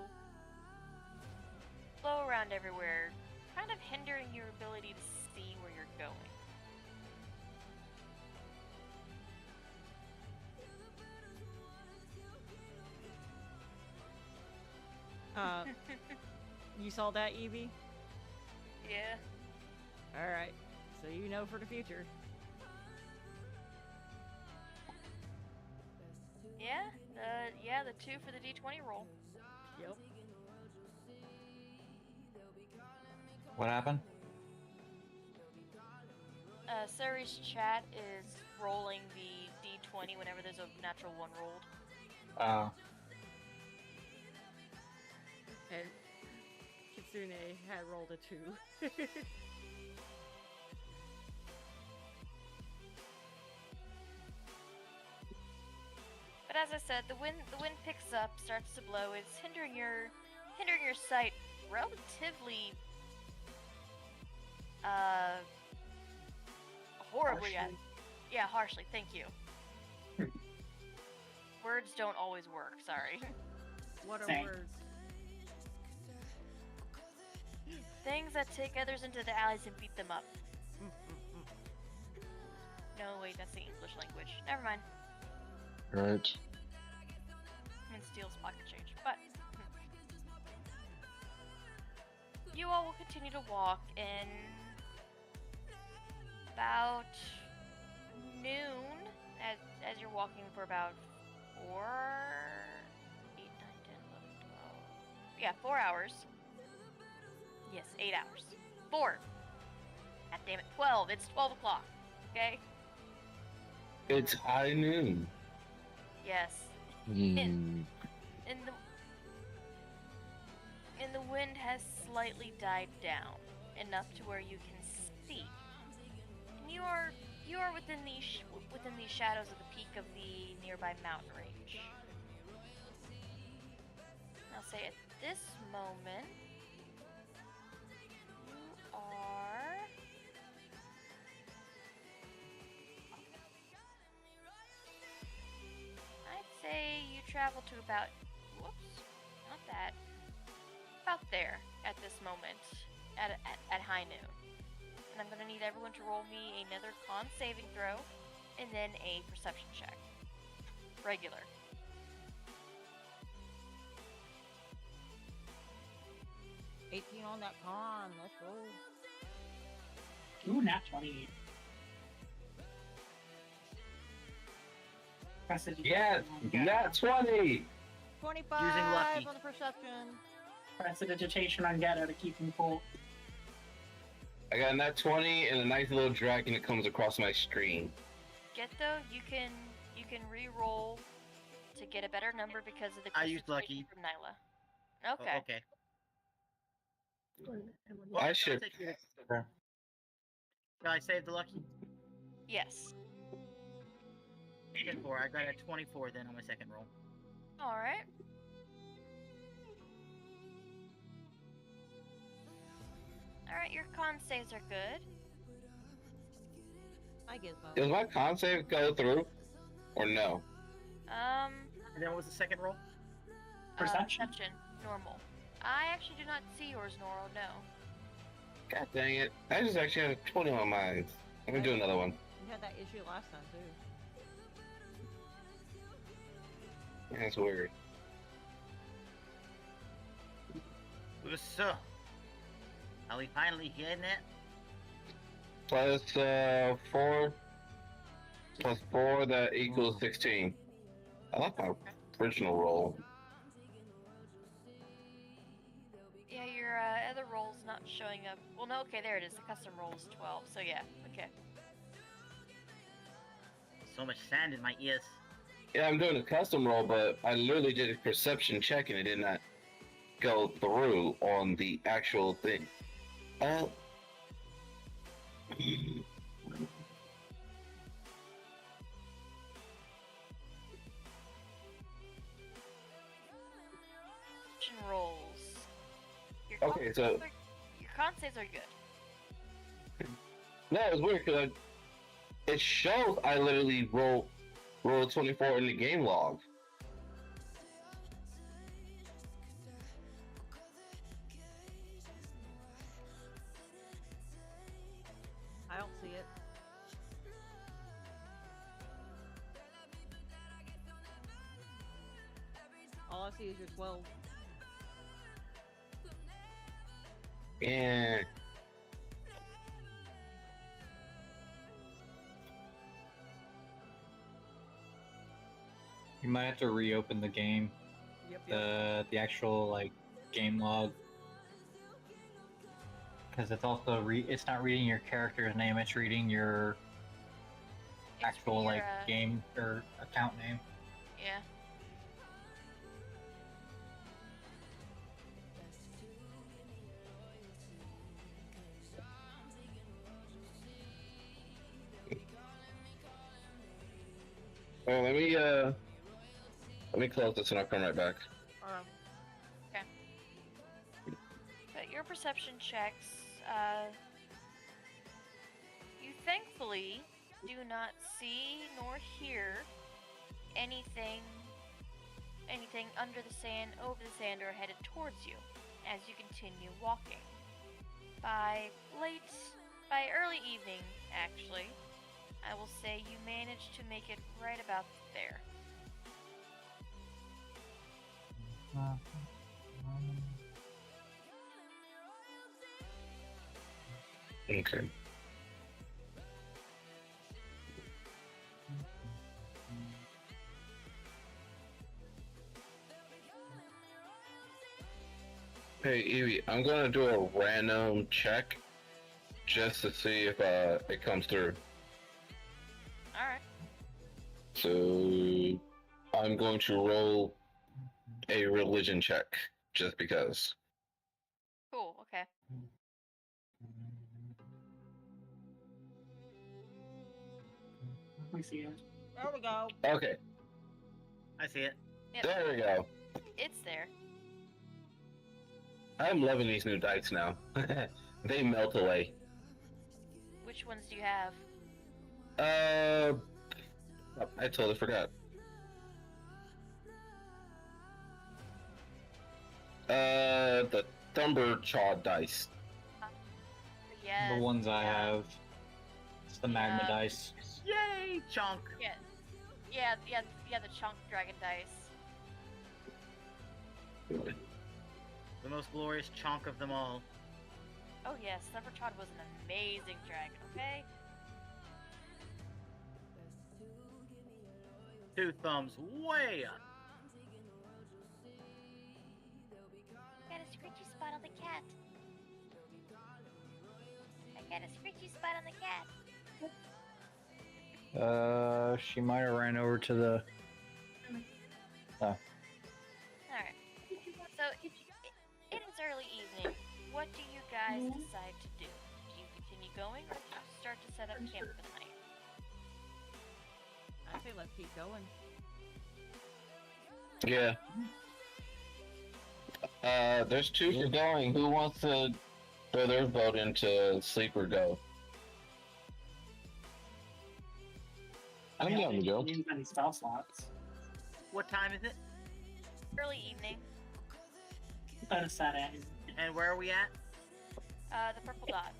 around everywhere, kind of hindering your ability to see where you're going. You saw that, Evie? Yeah. Alright. So you know for the future. Yeah, the 2 for the D20 roll. Yep. What happened? Suri's chat is rolling the D20 whenever there's a natural 1 rolled. And Kitsune had rolled a 2. But as I said, the wind picks up, starts to blow. It's hindering your sight relatively horribly. Harshly. Yeah, harshly. Thank you. Words don't always work. Sorry. What are Same. words? Things that take others into the alleys and beat them up. No, wait, that's the English language. Never mind. Right. And steals pocket change, but you all will continue to walk in about noon as you're walking for about 4, 8, 9, 10, 11, 12. Yeah, 4 hours. Yes, 8 hours. 4. God damn it, 12. It's 12 o'clock. Okay? It's high noon. Yes. Hmm. And the wind has slightly died down enough to where you can see. And you are within the shadows of the peak of the nearby mountain range. I'll say at this moment you are I'd say you travel to about not that. About there at this moment at high noon. And I'm gonna need everyone to roll me another con saving throw and then a perception check. Regular. 18 on that con. Let's go. Ooh, nat 20. Yeah, nat 20! 25 Using lucky. on the perception. Prestidigitation on Ghetto to keep him cool. I got a nat 20 and a nice little dragon that comes across my screen. Getto, you can re-roll to get a better number because of the I used lucky. from Nyla. Oh, Okay. okay. I should. Can I save the lucky? Yes. 4. I got a 24 then on my second roll. Alright. Alright, your con saves are good. I guess so. Does my con save go through? Or no? And then what was the second roll? Perception? Normal. I actually do not see yours, Noro, no. God dang it. I just actually had a 20 on mine. I'm gonna do another one. You had that issue last time too. That's weird. So, are we finally getting it? Plus 4. Plus 4, that equals 16. I like my original roll. Yeah, your other roll's not showing up. Well, no, okay, there it is. The custom roll is 12, so yeah, okay. So much sand in my ears. Yeah, I'm doing a custom roll, but I literally did a perception check and it did not go through on the actual thing. Rolls. Okay, so your con saves are good. no, it was weird because it shows I literally rolled 24 in the game log. I don't see it. All I see is your 12. Yeah. You might have to reopen the game. Yep. The actual like game log. Because it's also it's not reading your character's name, it's reading your actual like game or account name. Yeah. Well, let me close this and I'll come right back. Okay. But your perception checks, you thankfully do not see nor hear anything under the sand, over the sand, or headed towards you as you continue walking. By early evening, actually, I will say you managed to make it right about there. Okay. Hey Evie, I'm gonna do a random check just to see if it comes through. Alright. So I'm going to roll a religion check just because. Cool, okay. We see it. There we go. Okay, I see it. Yep. there we go. It's there. I'm loving these new dice now. They melt away. Which ones do you have? I totally forgot. The Thumber Chaw dice. Yeah. The ones I have. It's the magma dice. Yay, chunk! Yeah, the chunk dragon dice. The most glorious chunk of them all. Oh yes, Thunderchod was an amazing dragon, okay? 2 thumbs way up. I got a scritchy spot on the cat. I got a scritchy spot on the cat. She might have ran over to the. Oh. Alright. So, it is early evening. What do you guys decide to do? Do you continue going, or do you start to set up camp for the night? I say let's keep going. Yeah. There's 2 for going. Who wants to throw their vote into sleep or go? I'm down to go. Use any spell slots. What time is it? Early evening. Better set in. And where are we at? The purple dot.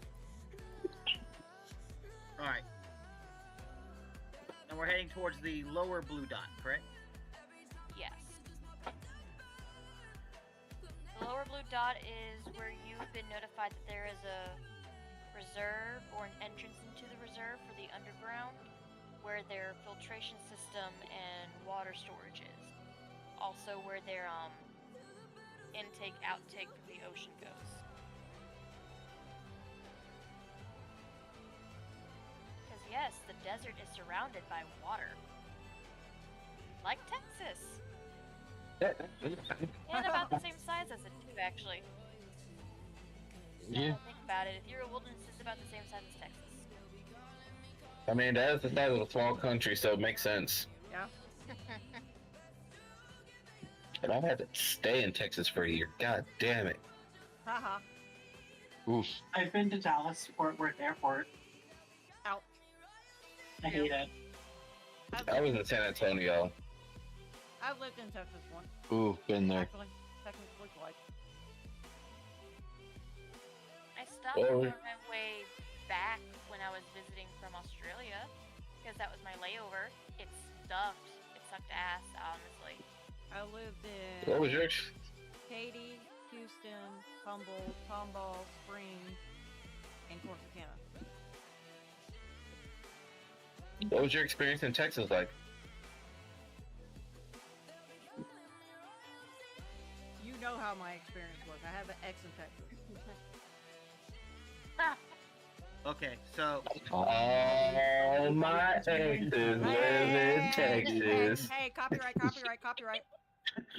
Alright. And we're heading towards the lower blue dot, correct? Yes. The lower blue dot is where you've been notified that there is a reserve or an entrance into the reserve for the underground, where their filtration system and water storage is. Also where their intake outtake from the ocean goes. Because yes, the desert is surrounded by water. Like Texas. And about the same size as it too, actually. Yeah. Think about it. If you're a wilderness, it's about the same size as Texas. I mean, that is the size of a small country, so it makes sense. Yeah. But I've had to stay in Texas for a year. God damn it. Haha. Oof. I've been to Dallas Fort Worth Airport. Out. I hate it. I was in San Antonio. I've lived in Texas once. Ooh, been there. Actually, technically twice. I stopped on my way back when I was visiting from Australia, because that was my layover. It sucked. It sucked ass, honestly. I lived in What was your Katy, Houston, Humboldt, Tomball, Springs, and Corsicana. What was your experience in Texas like? You know how my experience was. I have an ex in Texas. Okay, so... All my exes live in Texas. Hey, copyright, copyright, copyright.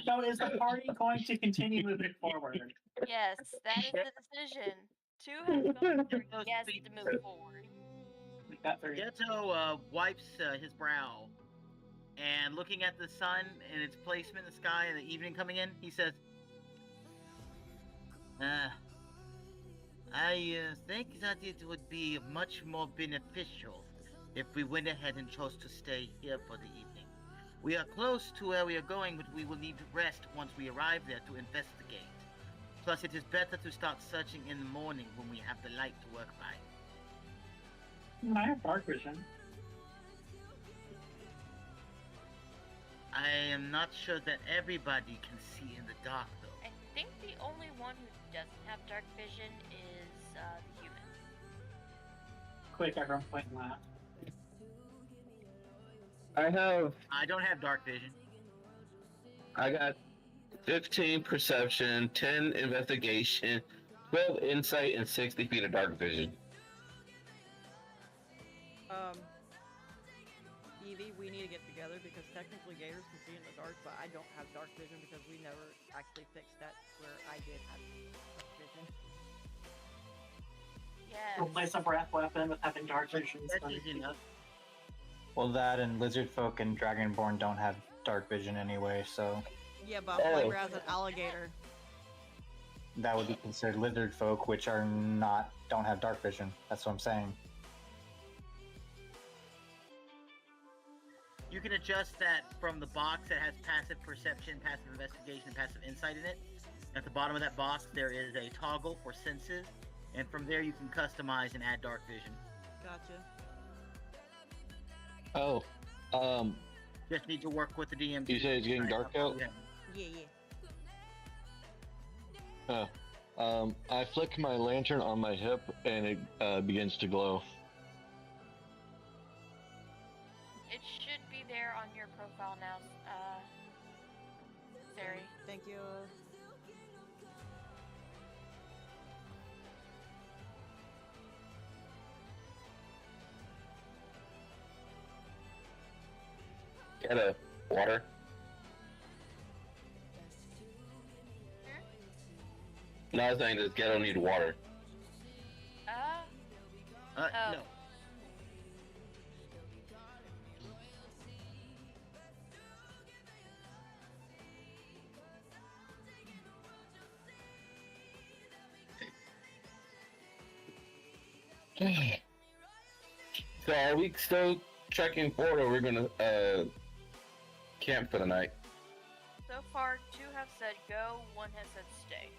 So is the party going to continue moving forward? Yes, that is the decision. 2 has gone through yes to move forward. We got 3. Geto wipes his brow, and looking at the sun and its placement in the sky and the evening coming in, he says, I think that it would be much more beneficial if we went ahead and chose to stay here for the evening. We are close to where we are going, but we will need to rest once we arrive there to investigate. Plus, it is better to start searching in the morning when we have the light to work by. I have dark vision. I am not sure that everybody can see in the dark, though. I think the only one who doesn't have dark vision is the human. quick, everyone point and laugh. I don't have dark vision. I got 15 perception, 10 investigation, 12 insight, and 60 feet of dark vision. Evie, we need to get together because technically gators can see in the dark, but I don't have dark vision because we never actually fixed that where I did have dark vision. Yes. Replace a breath weapon with having dark vision. That's easy enough. Well, that and lizard folk and dragonborn don't have dark vision anyway, so Yeah, but Flavor has an alligator. that would be considered lizard folk, which don't have dark vision. That's what I'm saying. You can adjust that from the box that has passive perception, passive investigation, and passive insight in it. At the bottom of that box, there is a toggle for senses, and from there you can customize and add dark vision. Gotcha. Just need to work with the DM. You say it's getting dark out? Yeah. I flick my lantern on my hip and it begins to glow. It should be there on your profile now, Sari. Thank you. Get a water. No, I was saying this ghetto need water. Oh. No. So are we still trekking forward, or we're gonna camp for the night? So far, 2 have said go, 1 has said stay.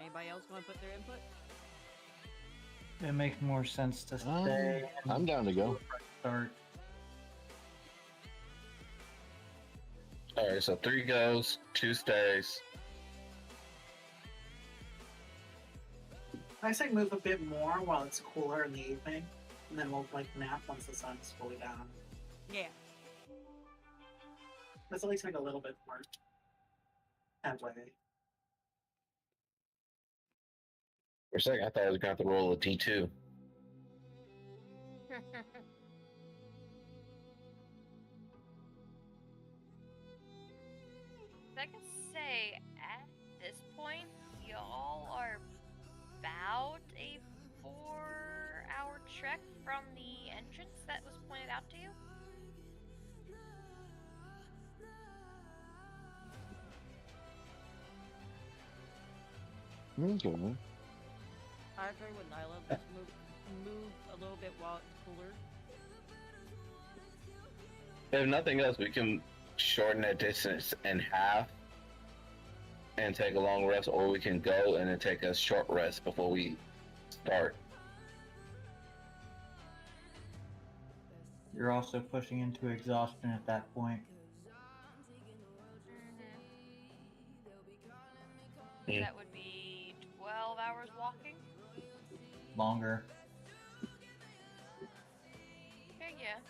Anybody else want to put their input? It makes more sense to stay. I'm down to go. Start. Alright, so 3 goes, 2 stays. I say move a bit more while it's cooler in the evening, and then we'll like nap once the sun's fully down. Yeah. Let's at least make a little bit more headway. For a second, I thought I was going to have to roll a D2. I can say, at this point, y'all are about a 4-hour trek from the entrance that was pointed out to you. Okay. I agree with Nyla. Just move a little bit while it's cooler. If nothing else, we can shorten that distance in half and take a long rest, or we can go and then take a short rest before we start. You're also pushing into exhaustion at that point. Mm. That would be 12 hours walking. Longer. Okay, yeah.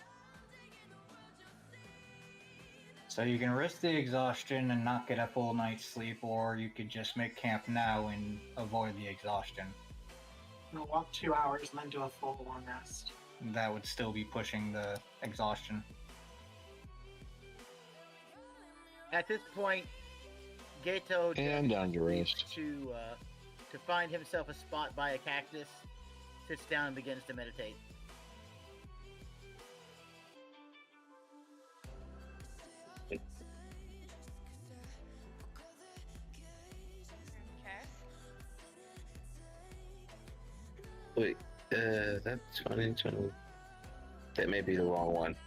So you can risk the exhaustion and not get a full night's sleep, or you could just make camp now and avoid the exhaustion. We'll walk 2 hours and then do a full long rest. That would still be pushing the exhaustion. At this point, Gato And down to rest. to find himself a spot by a cactus, sits down and begins to meditate. Okay. Wait, that's 2020. That may be the wrong one.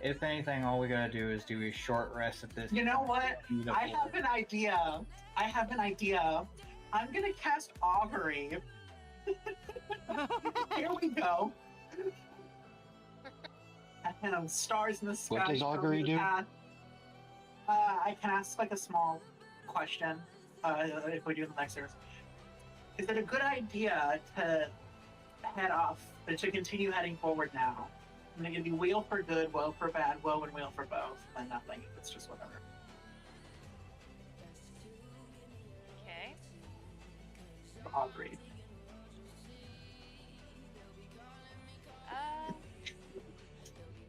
If anything, all we gotta do is do a short rest at this. You know what? I have an idea. I'm gonna cast Augury. Here we go. stars in the sky. What does show augury me the do? path. I can ask like a small question. If we do the next service, is it a good idea to head off, to continue heading forward now? And it can be wheel for good, wheel for bad, wheel and wheel for both, and nothing. It's just whatever. Okay. Augury.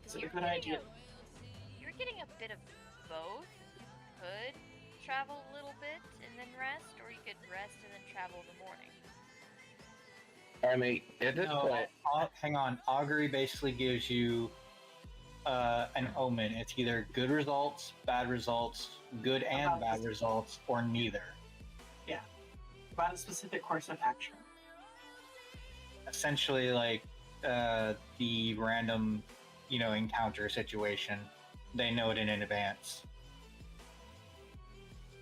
Is it a good idea? You're getting a bit of both. You could travel a little bit and then rest, or you could rest and then travel in the morning. I mean, at this point, hang on. Augury basically gives you an omen. It's either good results, bad results, good and bad results, or neither. Yeah. About a specific course of action. Essentially, like the random, encounter situation. They know it in advance.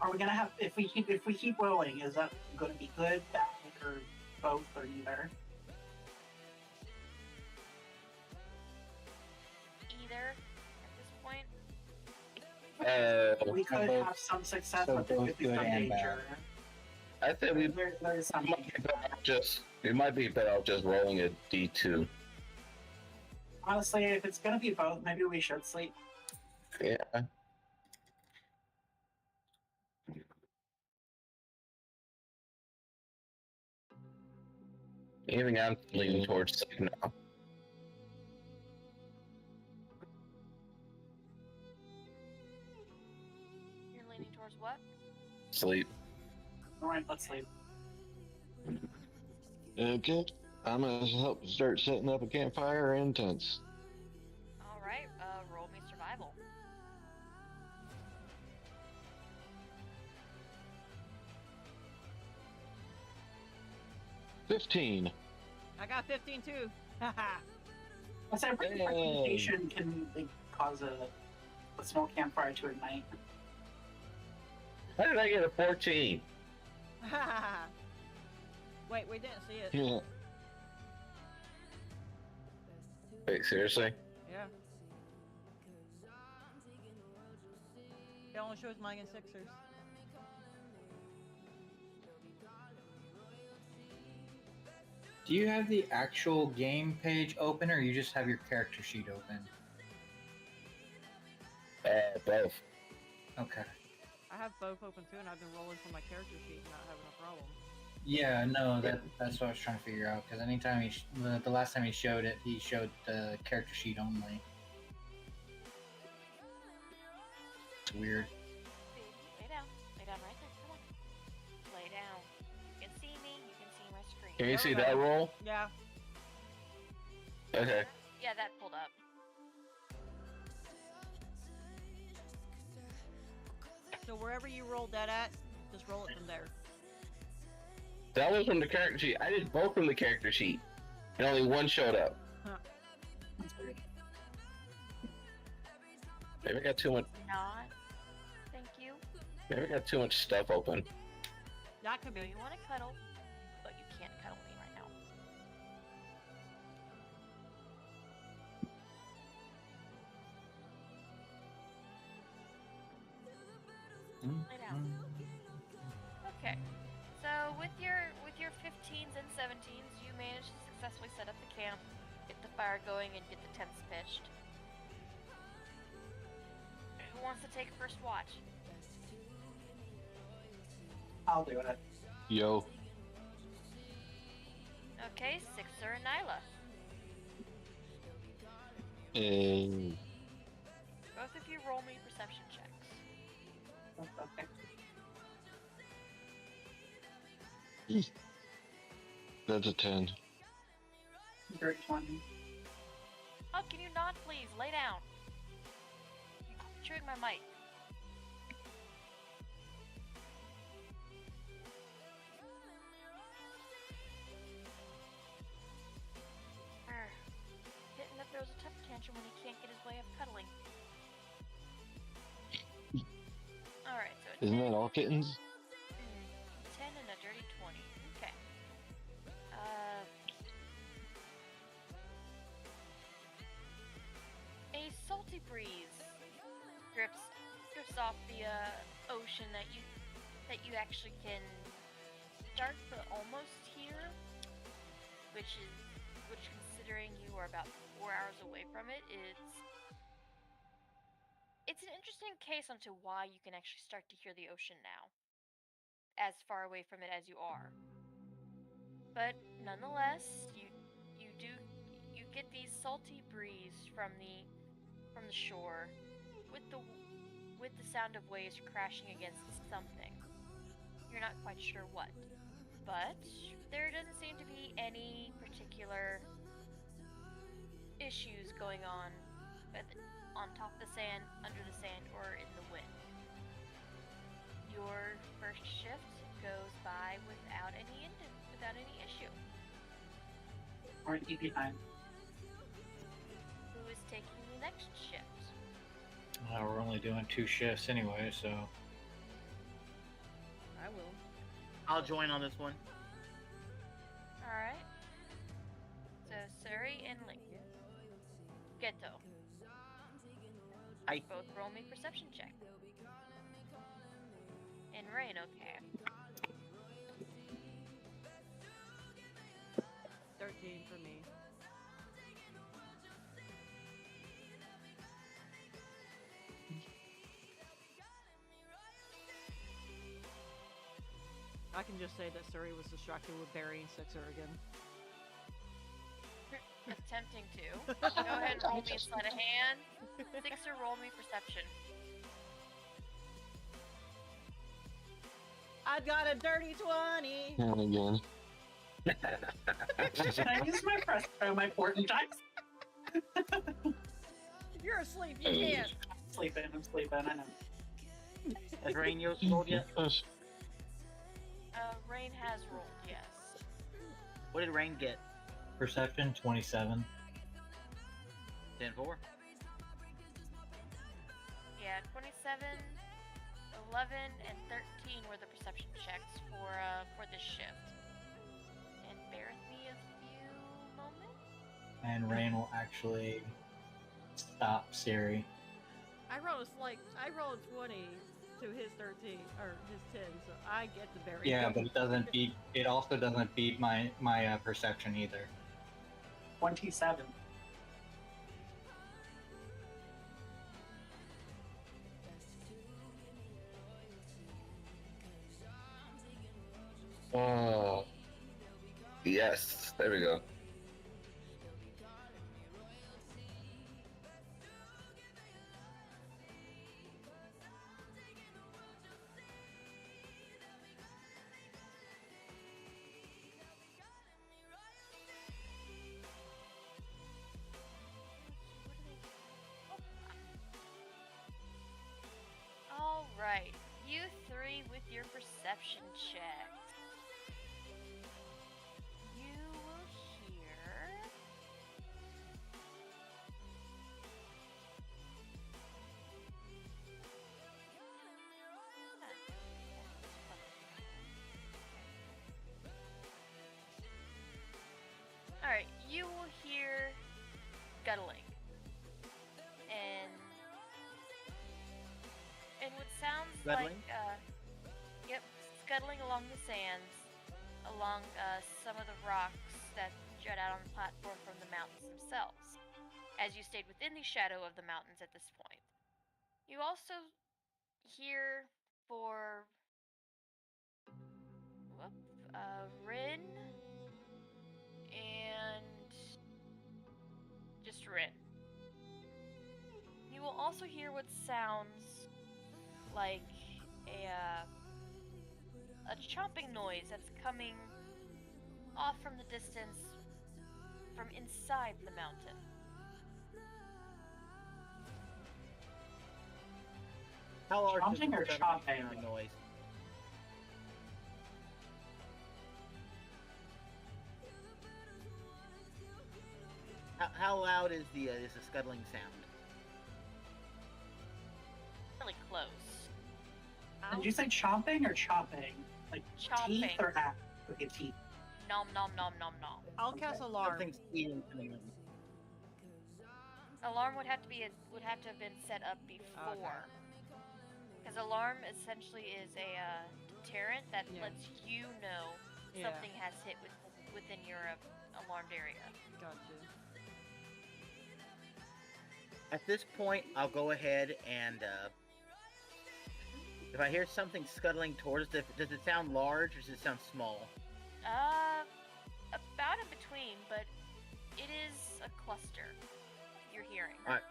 Are we gonna have if we keep rolling? Is that going to be good, bad, or both, or neither? Either at this point. We could have some success so with it both if we good some and danger. I think we There is some might be better off it might be better off just rolling a D2. Honestly, if it's gonna be both, maybe we should sleep. Yeah. Even I'm leaning towards sleep now. You're leaning towards what? Sleep. Alright, let's sleep. Okay. I'm gonna help start setting up a campfire and tents. Alright, roll me survival. $15. I got 15 too. Haha. I said fragmentation can cause a small campfire to ignite. How did I get a 14? Wait, we didn't see it. Yeah. Wait, seriously? Yeah. It only shows mine and Sixers. Do you have the actual game page open, or you just have your character sheet open? Both. Okay. I have both open too, and I've been rolling from my character sheet and not having a problem. Yeah, no, that's what I was trying to figure out. Because anytime the last time he showed it, he showed the character sheet only. It's weird. Lay down. Lay down right there. Come on. Lay down. You can see me. You can see my screen. Can you see that roll? Yeah. Okay. Yeah, that pulled up. So wherever you rolled that at, just roll it from there. That was from the character sheet. I did both from the character sheet, and only one showed up. Huh. Maybe I got too much. Not. Thank you. Maybe I got too much stuff open. That could No, be. you want to cuddle, but you can't cuddle me right now. Lay down. Okay. So with your 15s and 17s, you managed to successfully set up the camp, get the fire going, and get the tents pitched. Who wants to take first watch? I'll do it. Yo. Okay, Sixer and Nyla. And Both of you roll me perception checks. Okay. that's a 10. Dirty 20. Oh, can you not please? Lay down. You're chewing my mic. Hitting that throws a temper tantrum when he can't get his way of cuddling. Alright, so a Isn't 10, that all kittens? 10 and a dirty 20. Okay. salty breeze drifts off the ocean that you actually can start to almost hear, which considering you are about 4 hours away from it, it's an interesting case onto why you can actually start to hear the ocean now, as far away from it as you are. But nonetheless, you get these salty breeze from the shore, with the sound of waves crashing against something. You're not quite sure what, but there doesn't seem to be any particular issues going on top of the sand, under the sand, or in the wind. Your first shift goes by without any issue. Or EP time. Who is taking the next shift? We're only doing 2 shifts anyway, so. I will. I'll join on this one. Alright. So, Suri and Link. Geto. I both roll me perception check. And Rain, okay. 13 for me. I can just say that Suri was distracted with burying Sixer again. Attempting to. Go ahead and roll me a sleight of hand. Sixer, roll me perception. I got a dirty 20! And again. Can I use my portent dice? You're asleep, you can't! I'm sleeping, I know. Has Rain rolled yet? Rain has rolled, yes. What did Rain get? Perception 27. 10-4. Yeah, 27, 11, and 13 were the perception checks for this shift. And bear with me a few moments. And Rain will actually stop Siri. I rolled a 20 to his 13, or his 10, so I get the berry. Yeah, but it also doesn't beat my perception either. 27. Oh. Yes. There we go. Alright, you three with your perception checks. You will hear... Alright, you will hear scuttling. And what sounds Scuttling? like, scuttling along the sands, along some of the rocks that jut out on the platform from the mountains themselves, as you stayed within the shadow of the mountains at this point. You also hear for Rin and just Rin. You will also hear what sounds like a chomping noise that's coming off from the distance from inside the mountain. How large Chomping or is the chopping? noise? How loud is the scuttling sound? Really close. Did you say chomping or chopping? Like Chomping. teeth or act? Okay, teeth. Nom nom nom nom nom. I'll cast alarm. Something's eating in the room. Alarm would have to have been set up before. Because alarm essentially is a deterrent that lets you know something has hit within your alarmed area. Gotcha. At this point, I'll go ahead and if I hear something scuttling towards us, does it sound large or does it sound small? About in between, but it is a cluster you're hearing. Alright.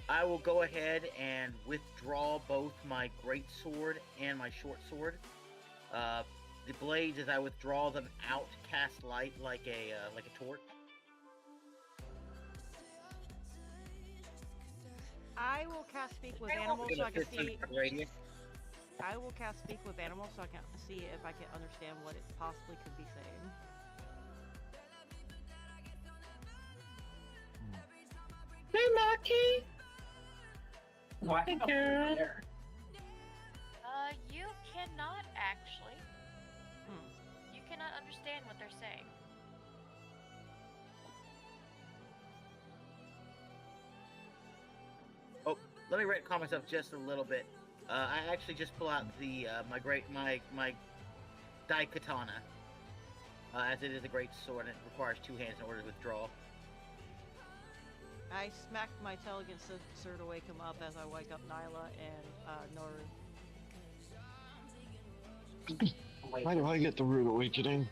I will go ahead and withdraw both my great sword and my short sword. The blades, as I withdraw them out, cast light like a torch. I will cast speak with animals so I can see. I will cast speak with animals so I can see if I can understand what it possibly could be saying. Hey, Maki! Why Hey, girl. there? You cannot actually. You cannot understand what they're saying. Oh, let me retcon myself just a little bit. I actually just pull out the my Daikatana, as it is a great sword and it requires 2 hands in order to withdraw. I smacked my tail against the sir to wake him up as I wake up Nyla and Noru. Why do I get the rude awakening?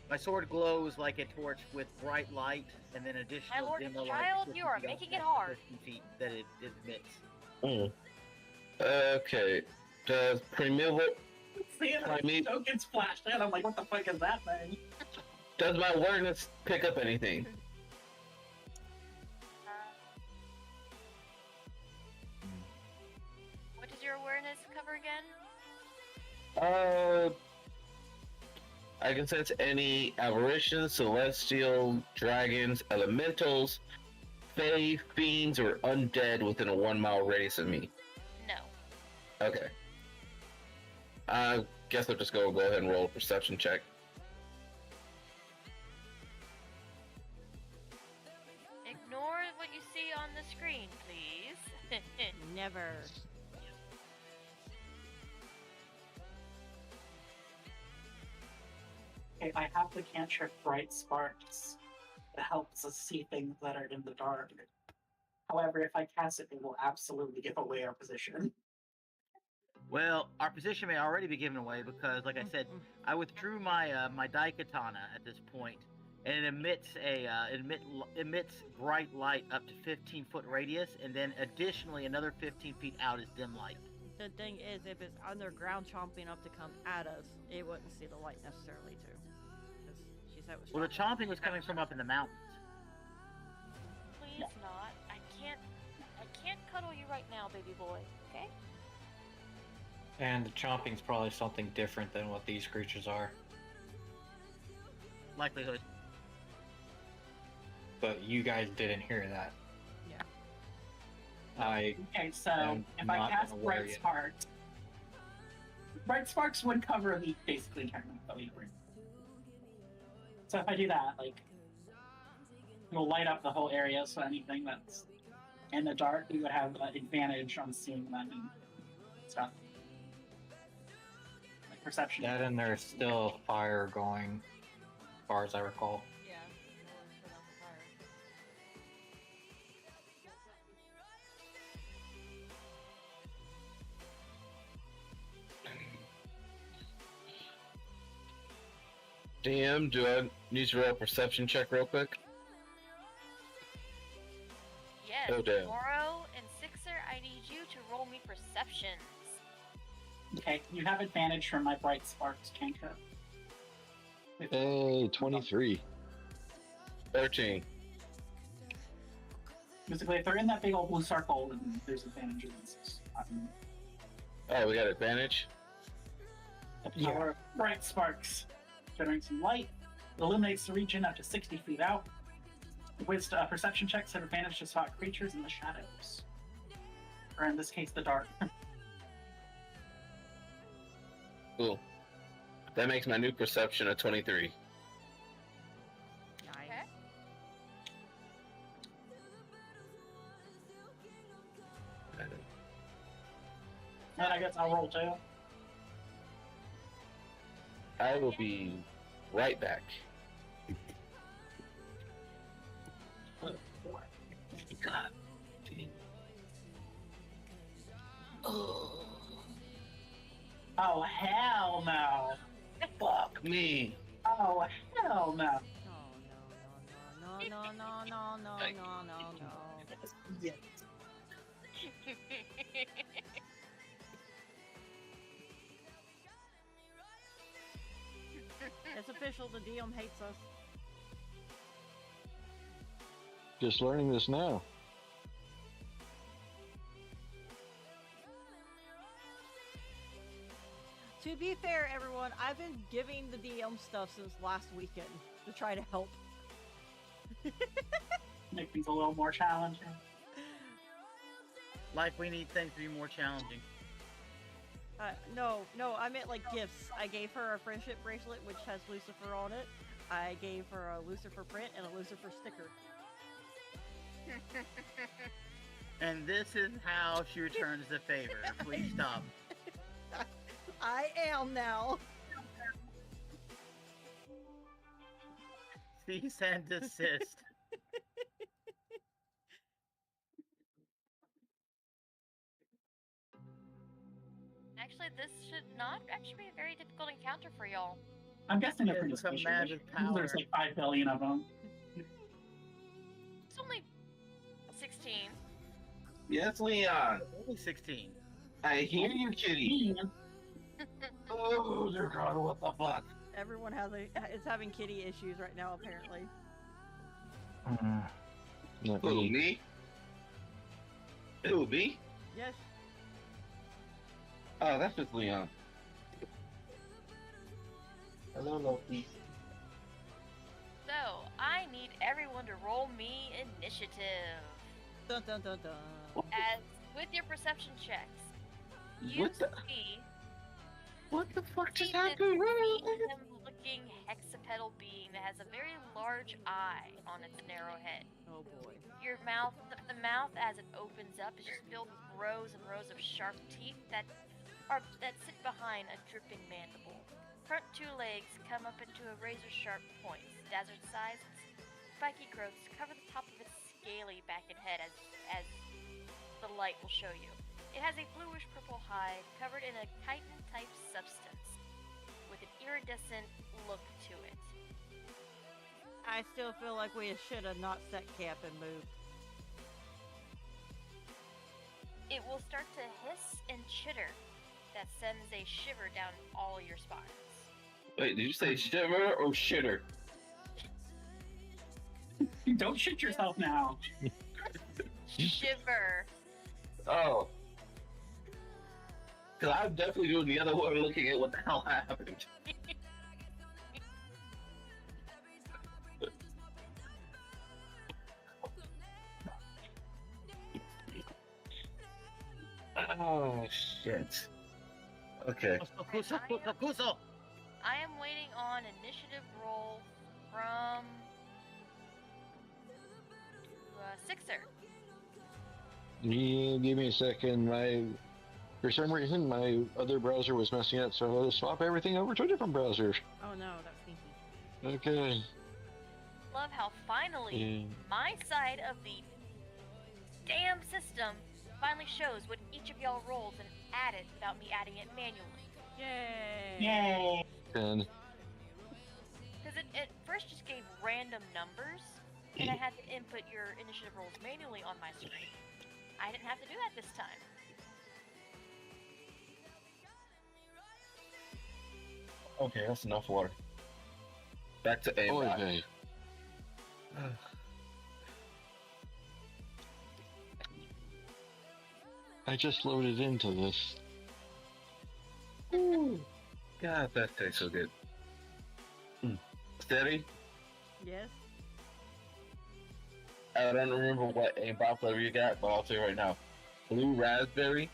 My sword glows like a torch with bright light, and then additional My lord dim and light child, 50 you are feet making it out, hard. 50 feet that it emits. Okay. Does primeval... See, the tokens flashed in. I'm like, what the fuck is that thing? Does my awareness pick up anything? What does your awareness cover again? I can sense any aberrations, celestial, dragons, elementals, fae, fiends, or undead within a 1 mile radius of me. No. Okay. I guess I'll just go ahead and roll a perception check. Ignore what you see on the screen, please. Never. Okay, I have the cantrip Bright Sparks. It helps us see things that are in the dark. However, if I cast it, it will absolutely give away our position. Well, our position may already be given away because, like I said, I withdrew my my Daikatana at this point, and it emits bright light up to 15-foot radius, and then additionally another 15 feet out is dim light. The thing is, if it's underground chomping up to come at us, it wouldn't see the light necessarily too. Because she said it was. Well, the chomping was coming from up in the mountains. Please not. I can't cuddle you right now, baby boy. Okay? And the chomping's probably something different than what these creatures are. Likelihood. But you guys didn't hear that. Yeah. Okay, so if I cast Bright Sparks, Bright Sparks would cover the basically entire map. So if I do that, like, it'll light up the whole area, so anything that's in the dark, we would have advantage on seeing them and stuff. Like perception. That and there's still fire going, as far as I recall. Yeah. DM, do I need to roll a perception check real quick? Yes. Oh, damn. Moro and Sixer, I need you to roll me perceptions. Okay, you have advantage from my Bright Sparks cantrip. Hey, 23. 13. Basically, if they're in that big old blue circle, then there's advantages. Oh, we got advantage? The power of Bright Sparks. Generating some light, it illuminates the region up to 60 feet out. With perception checks have advantage to spot creatures in the shadows. Or in this case, the dark. Cool. That makes my new perception a 23. Nice. Okay. Then I guess I'll roll too. I will be right back. God. Oh hell no! Fuck me. Oh hell no! No, no, no, no, no, no, no, no. Yeah. It's official, the DM hates us. Just learning this now. To be fair, everyone, I've been giving the DM stuff since last weekend to try to help. Make things a little more challenging. Like we need things to be more challenging. No, I meant like gifts. I gave her a friendship bracelet which has Lucifer on it. I gave her a Lucifer print and a Lucifer sticker. And this is how she returns the favor. Please stop. I am now. Cease and desist. Actually, this should not actually be a very difficult encounter for y'all. I'm guessing they're pretty It's a special. magic power. There's like 5 billion of them. It's only 16. Yes, Leon. Only 16. I hear you, kitty. Oh, dear God, what the fuck? Everyone is having kitty issues right now, apparently. Not Who, me. me? Who, me? Yes. Oh, that's just Leon. Hello, Loki. So, I need everyone to roll me initiative. Dun dun dun dun. As with your perception checks, you What the- see What the fuck just this happened? looking hexapedal being that has a very large eye on its narrow head. Oh boy. Your mouth, the mouth as it opens up is just filled with rows and rows of sharp teeth that sit behind a dripping mandible. Front 2 legs come up into a razor-sharp point. Desert-sized, spiky growths cover the top of its scaly back and head as the light will show you. It has a bluish purple hide covered in a chitin-type substance with an iridescent look to it. I still feel like we should have not set camp and moved. It will start to hiss and chitter that sends a shiver down all your spines. Wait, did you say shiver or shitter? Don't shit yourself now. Shiver. Oh. Because I'm definitely doing the other one looking at what the hell happened. Oh, shit. Okay. Kuso! I am waiting on initiative roll from Sixer. Yeah, give me a second. For some reason, my other browser was messing up, so I had to swap everything over to a different browser. Oh no, that's sneaky. Okay. Love how finally my side of the damn system finally shows what each of y'all rolls and add it without me adding it manually. Yay! Yay! 10. Because it first just gave random numbers, and I had to input your initiative rolls manually on my screen. I didn't have to do that this time. Okay, that's enough water. Back to A. Okay. I just loaded into this. Ooh. God, that tastes so good. Steady? Yes? I don't remember what A-Bot flavor you got, but I'll tell you right now. Blue raspberry,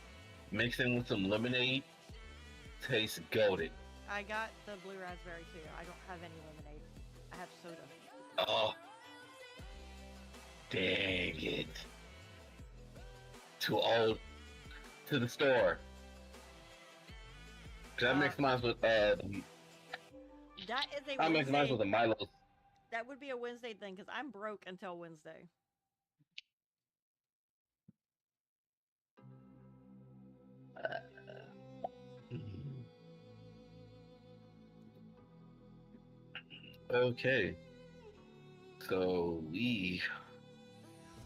mixed in with some lemonade, tastes goated. I got the blue raspberry too. I don't have any lemonade. I have soda. Oh. Dang it. To the store. Cause I mix mine with That is a I mix mine Wednesday. with the Milos. That would be a Wednesday thing because I'm broke until Wednesday. Okay. So we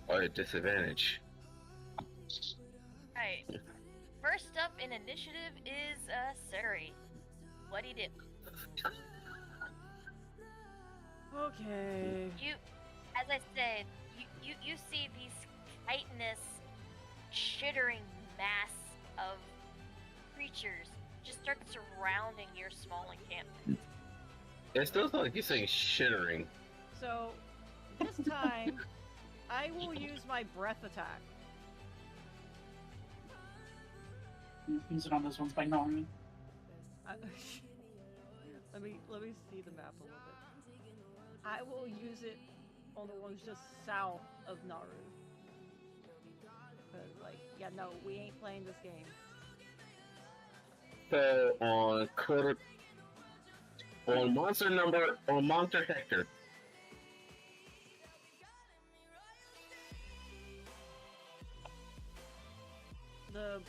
are at disadvantage. Right. First up in initiative is Suri. What'd he do? Okay. You, as I said, you see these chitinous, chittering mass of creatures just start surrounding your small encampment. It still sounds like you're saying shittering. So, this time, I will use my breath attack. Use it on those ones by Norman. Let me see the map a little bit. I will use it on the ones just south of Naru. Cause yeah, no, we ain't playing this game. So on monster Hector. The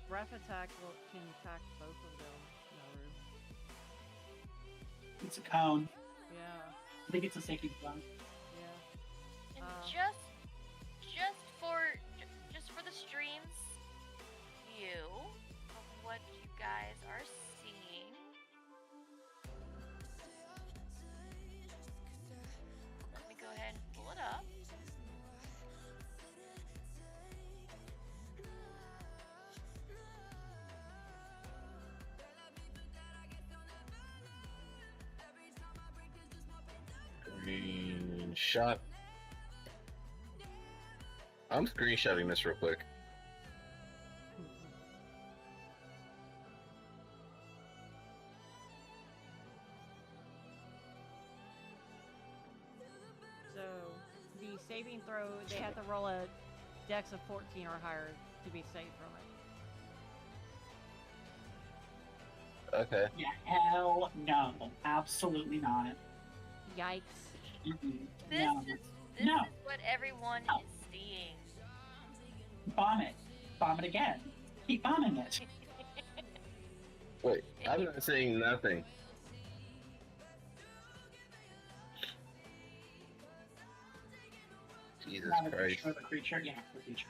breath attack can attack both of them, Naru. It's a cone. Yeah. I think it's a safety cone. Yeah. And just for the stream's view of what you guys are seeing. Let me go ahead and pull it up. Screenshot. I'm screenshotting this real quick. So, the saving throw, they have to roll a dex of 14 or higher to be safe from it. Okay. Yeah, hell no. Absolutely not. Yikes. This No. is No. what everyone No. is seeing. Bomb it. Bomb it again. Keep bombing it. Wait, I'm not saying nothing. Jesus Not a Christ. creature, the creature. Yeah, the creature.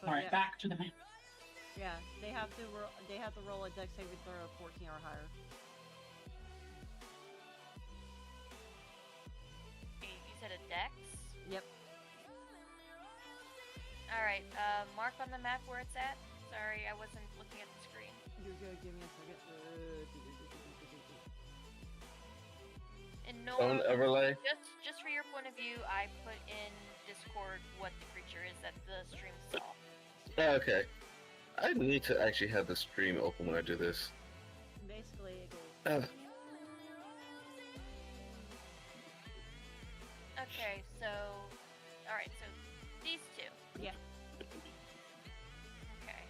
But Alright, yeah, back to the map. yeah, they have to roll a dex saving throw of 14 or higher. Okay, you said a dex? Yep. Alright, mark on the map where it's at. Sorry, I wasn't looking at the screen. You're good. Give me a second. And Don't overlay. just for your point of view, I put in Discord what the creature is that the stream saw. Oh, okay. I need to actually have the stream open when I do this. Basically, it goes. Okay, so alright, so these two. Yeah. Okay.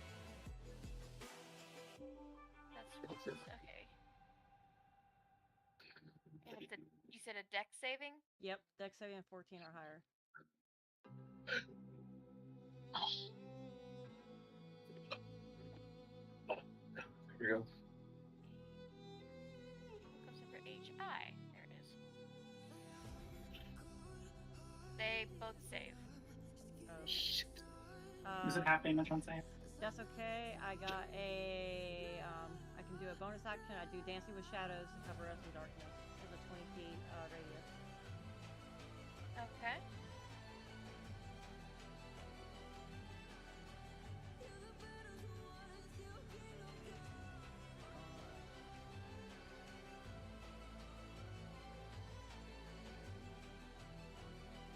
That's okay. And it's you said a dex saving? Yep, dex saving of 14 or higher. Here we go. Comes under HI. There it is. They both save. Is it half damage on save? That's okay. I got a I can do a bonus action. I do Dancing with Shadows to cover us in darkness. It's a 20 feet radius. Okay.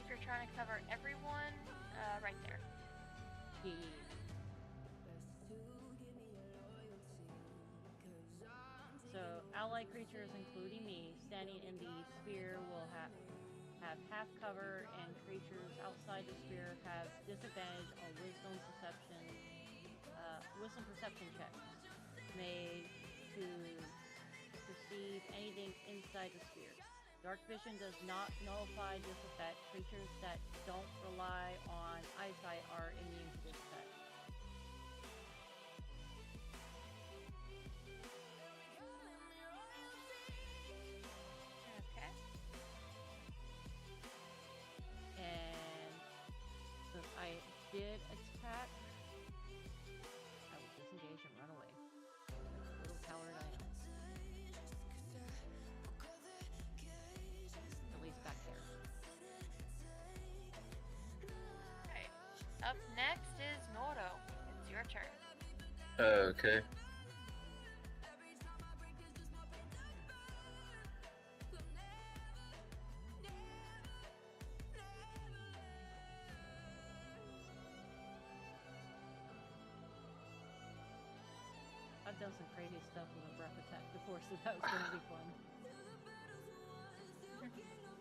If you're trying to cover everyone, right there. Yeah. So, allied creatures, including me, standing in the sphere will have half cover, and creatures outside the sphere have disadvantage on Wisdom, Perception, wisdom perception checks made to perceive anything inside the sphere. Dark vision does not nullify this effect. Creatures that don't rely on eyesight are immune to this effect. Okay. And if I did attack, I would disengage and run away. Like the little coward I am. At least back there. Okay. Up next is Nordo. It's your turn. Okay. I've done some crazy stuff with a breath attack before, so that was gonna be fun.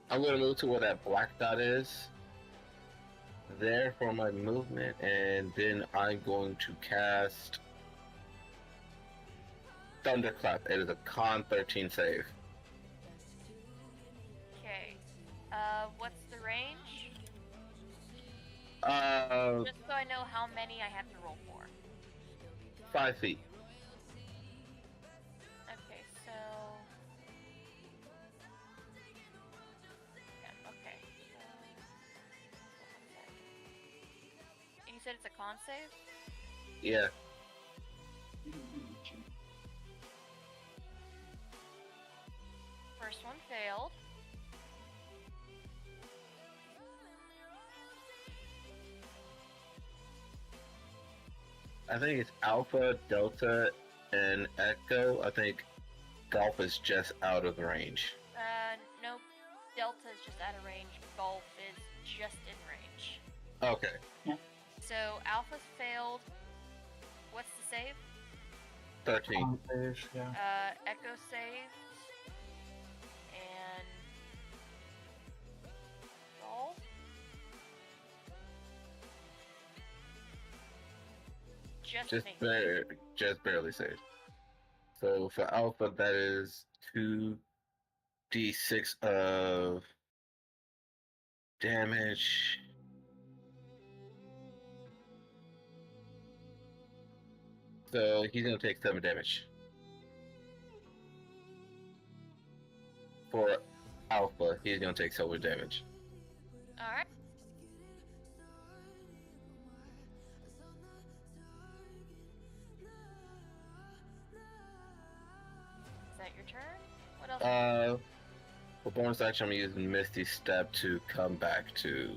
I'm gonna move to where that black dot is. There for my movement, and then I'm going to cast Thunderclap. It is a Con 13 save. Okay. What's the range? Uh, Just so I know how many I have to roll for. 5 feet. Okay, so. Yeah, okay. And you said it's a con save? Yeah. First one failed. I think it's Alpha, Delta, and Echo. I think Golf is just out of range. Nope. Delta is just out of range. Golf is just in range. Okay. So Alpha's failed. What's the save? 13. Yeah. Echo saved. And Golf. Just barely saved. So for Alpha, that is 2d6 of damage. So he's gonna take 7 damage. For Alpha, he's gonna take 7 damage. Alright. Is that your turn? What else? For bonus action, I'm using Misty Step to come back to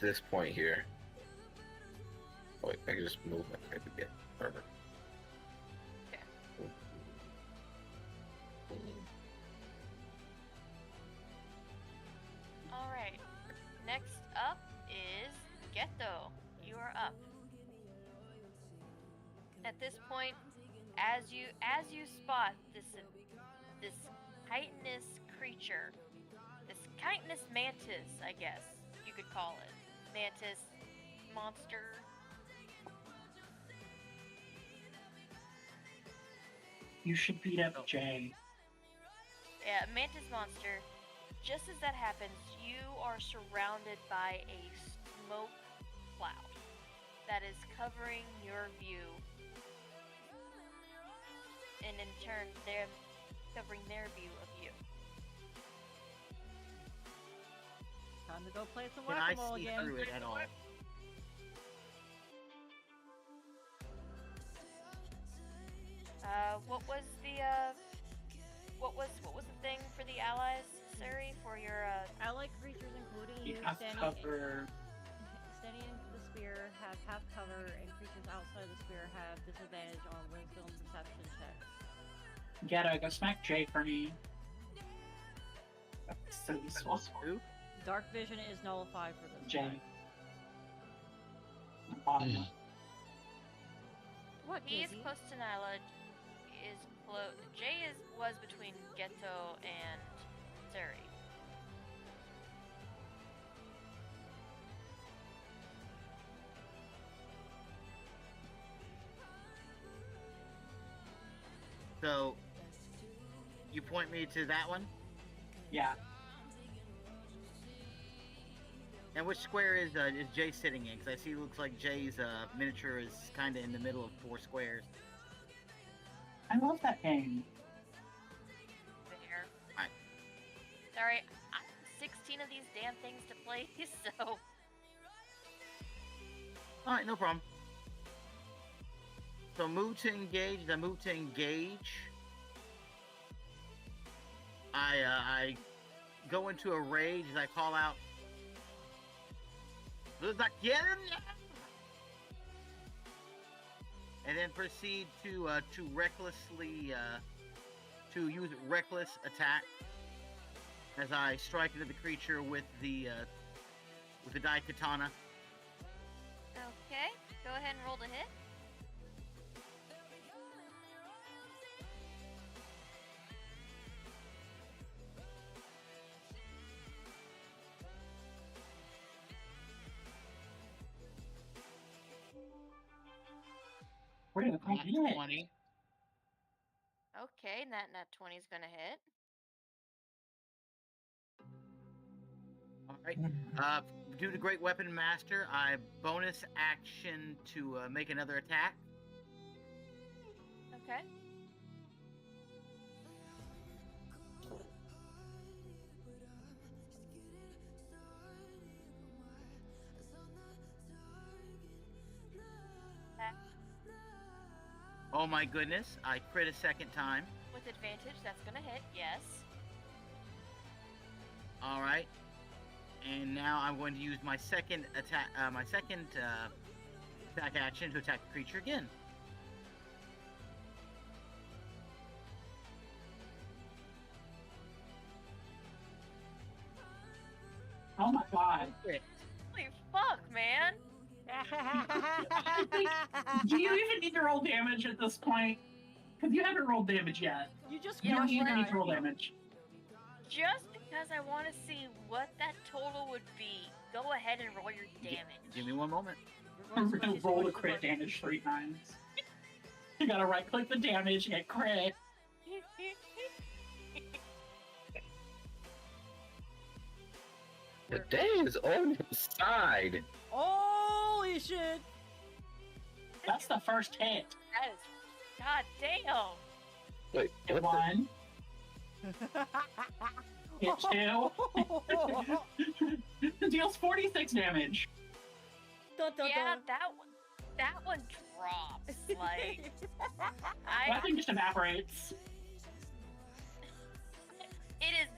this point here. Oh, wait, I can just move it. Maybe get further. Okay. Alright. Next up is Ghetto. You are up. At this point, as you spot this chitinous creature, this chitinous mantis, I guess you could call it, mantis monster. You should beat up Jay. Yeah, mantis monster. Just as that happens, you are surrounded by a smoke cloud that is covering your view, and in turn, they're covering their view of you. Time to go play some Can I whack-a-mole see again. through it at all? What was the thing for the allies, Suri, for your allied creatures, including you, have standing cover. standing in the sphere, have half cover, and creatures outside the sphere have disadvantage on wisdom perception checks. Ghetto, go smack Jay for me. That's so useful. Who? Dark vision is nullified for this. Jay. What, He is Gizzy? close to Nyla. Jay was between Ghetto and Suri. So, you point me to that one? Yeah. And which square is Jay sitting in? Because I see it looks like Jay's miniature is kind of in the middle of 4 squares. I love that game. There. Alright. Sorry, I have 16 of these damn things to play, so. Alright, no problem. So move to engage. I move to engage. I go into a rage as I call out. And then proceed to recklessly to use reckless attack as I strike into the creature with the Daikatana. Okay, go ahead and roll the hit. Where did the Nat hit? 20. Okay, that 20 is gonna hit. Alright. Due to Great Weapon Master, I bonus action to make another attack. Okay. Oh my goodness, I crit a second time. With advantage, that's gonna hit, yes. Alright. And now I'm going to use my second attack, attack action to attack the creature again. Oh my god. Holy fuck, man! Do you even need to roll damage at this point? Because you haven't rolled damage yet. You just You don't crushed even need that. to roll damage. Just because I want to see what that total would be, go ahead and roll your damage. Give me one moment. Roll the crit damage 3 times. You gotta right click the damage, hit crit. The day is on his side. Holy shit! That's the first hit. That is, god damn. Wait, Hit what 1. Hit 2. Deals 46 damage. Yeah, that one drops. Like, That thing just evaporates. it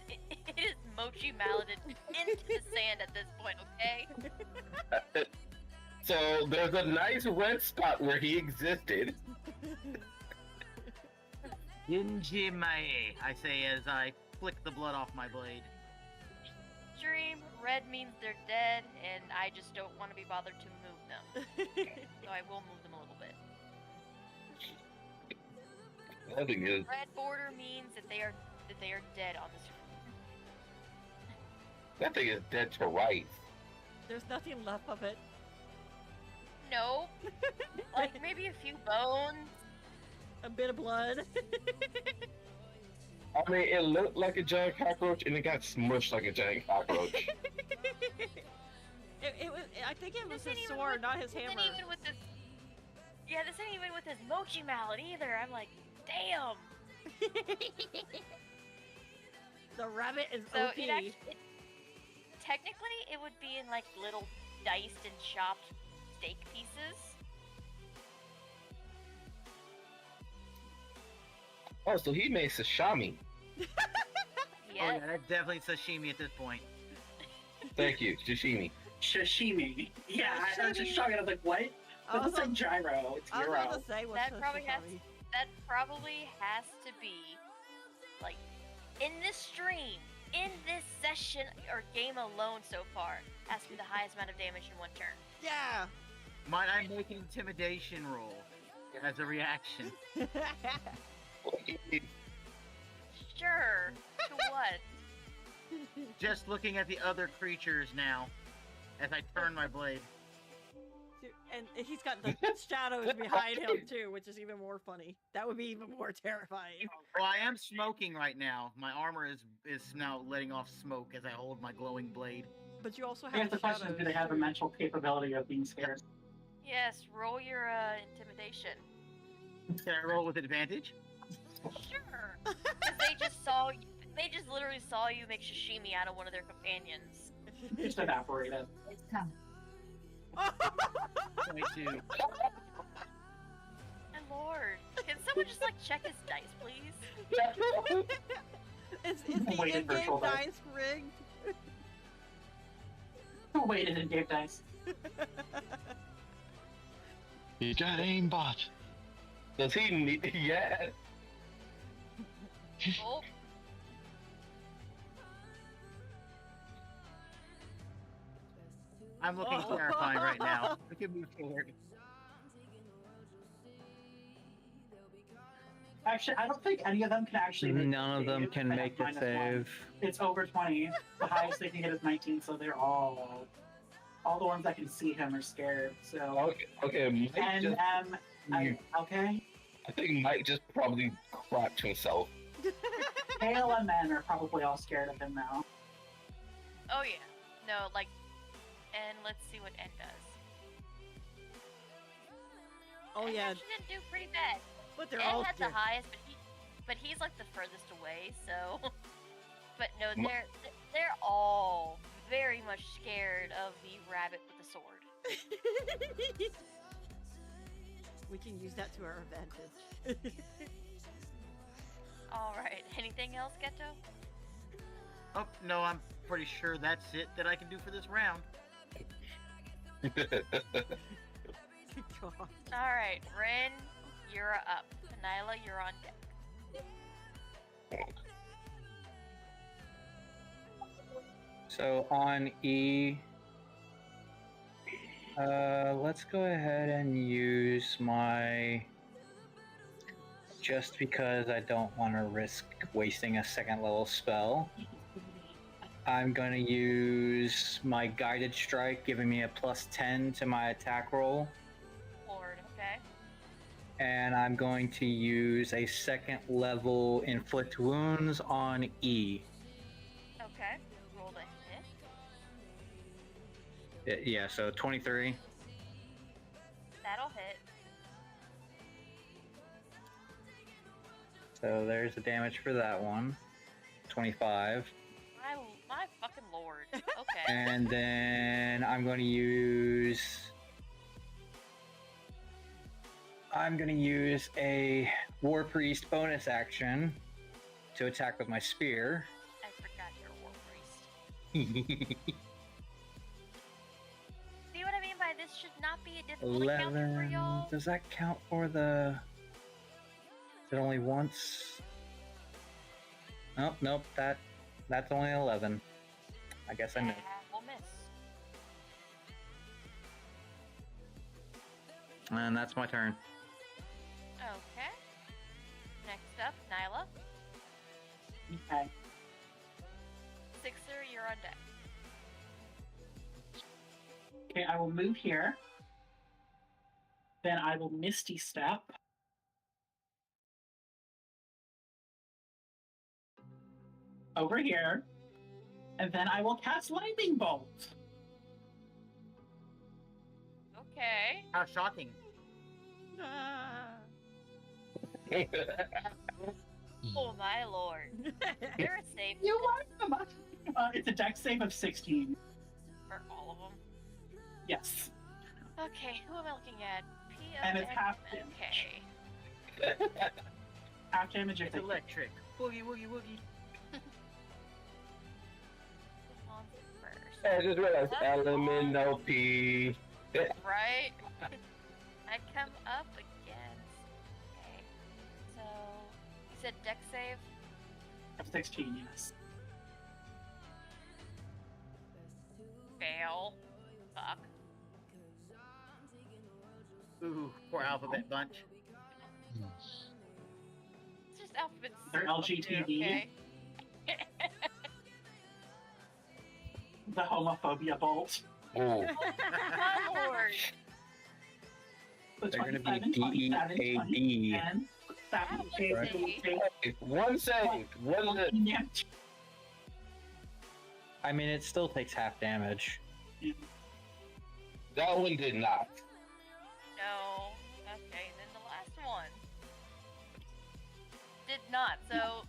is Mochi Maladin into the sand at this point, okay? So there's a nice red spot where he existed. Genji Mae, I say as I flick the blood off my blade. Dream, red means they're dead, and I just don't want to be bothered to move them. So I will move them a little bit. That thing is. Red border means that they are dead on this. That thing is dead to rights. There's nothing left of it. No, like maybe a few bones. A bit of blood. I mean, it looked like a giant cockroach and it got smushed like a giant cockroach. I think it was This his ain't even sword, with- not his this ain't hammer. even with this. Yeah, this ain't even with his mochi mallet either. I'm like, damn. The rabbit is So OP. technically, it would be in like little diced and chopped steak pieces. Oh, so he made sashimi. Yes. Oh yeah, that's definitely sashimi at this point. Thank you, sashimi. Sashimi. Yeah, I was just shocking. I was like, what? I was This is like gyro. It's I was gyro. about to say, what's That the probably has to be like in this stream, in this session or game alone so far, has to be the highest amount of damage in one turn. Yeah. Might I make an intimidation roll as a reaction? Sure. To what? Just looking at the other creatures now, as I turn my blade. And he's got the shadows behind him too, which is even more funny. That would be even more terrifying. Well, I am smoking right now. My armor is now letting off smoke as I hold my glowing blade. But you also I guess the question is, do they have the mental capability of being scared? Yes, roll your intimidation. Can I roll with advantage? Sure. Because they just saw you. They just literally saw you make sashimi out of one of their companions. Just evaporated. It's coming. 22. My lord. Can someone just like check his dice, please? Is the Waited for in-game full dice. dice rigged? Who waited and gave dice? You got aimbot. Does he need? Yeah. Oh. I'm looking terrifying right now. We can move forward. Actually, I don't think any of them can actually make None of them save. can They have make the -1. save. It's over 20. The highest they can get is 19, so they're all the ones that can see him are scared. So Okay, Mike and okay. I think Mike just probably crapped himself. Hale and Men are probably all scared of him now. Oh yeah. No, like, and let's see what N does. Oh N yeah. actually didn't do pretty bad. But they're Ed all had the scared. highest, but he's like the furthest away. So, but no, they're all very much scared of the rabbit with the sword. We can use that to our advantage. All right. Anything else, Ghetto? Oh, no, I'm pretty sure that's it that I can do for this round. God. All right, Ren, you're up. Nyla, you're on deck. So on E, let's go ahead and use my, just because I don't want to risk wasting a second level spell, I'm going to use my guided strike, giving me a +10 to my attack roll. Lord, okay. And I'm going to use a second level inflict wounds on E. Okay. Roll the hit. Yeah, so 23. That'll hit. So there's the damage for that one. 25. My fucking lord. Okay. And then I'm going to use a War Priest bonus action to attack with my spear. I forgot you're a war priest. See what I mean by this should not be a difficult encounter for 11. y'all? Does that count for the? Is it only once? Nope. That's only 11. I guess I missed. We'll miss. And that's my turn. Okay. Next up, Nyla. Okay. Sixer, you're on deck. Okay, I will move here. Then I will Misty Step. Over here. And then I will cast Lightning Bolt. Okay. How shocking. Oh my lord. You're a safe You are it's a dex save of 16. for all of them. Yes. Okay, who am I looking at? And it's half Okay. Half damage if It's they electric. Woogie, woogie, woogie. On first. I just realized elemental P. Right? I come up against. Okay. So, you said deck save? of 16, yes. Fail. Fuck. Ooh, poor alphabet bunch. It's just alphabet They're soup up LGTB. here, okay? The homophobia bolt. Oh. My lord. So They're gonna 27, be 27, DEAD. 10, That was a- One save. One hit. damage. I mean, it still takes half damage. That one did not. No. Okay, then the last one did not. So,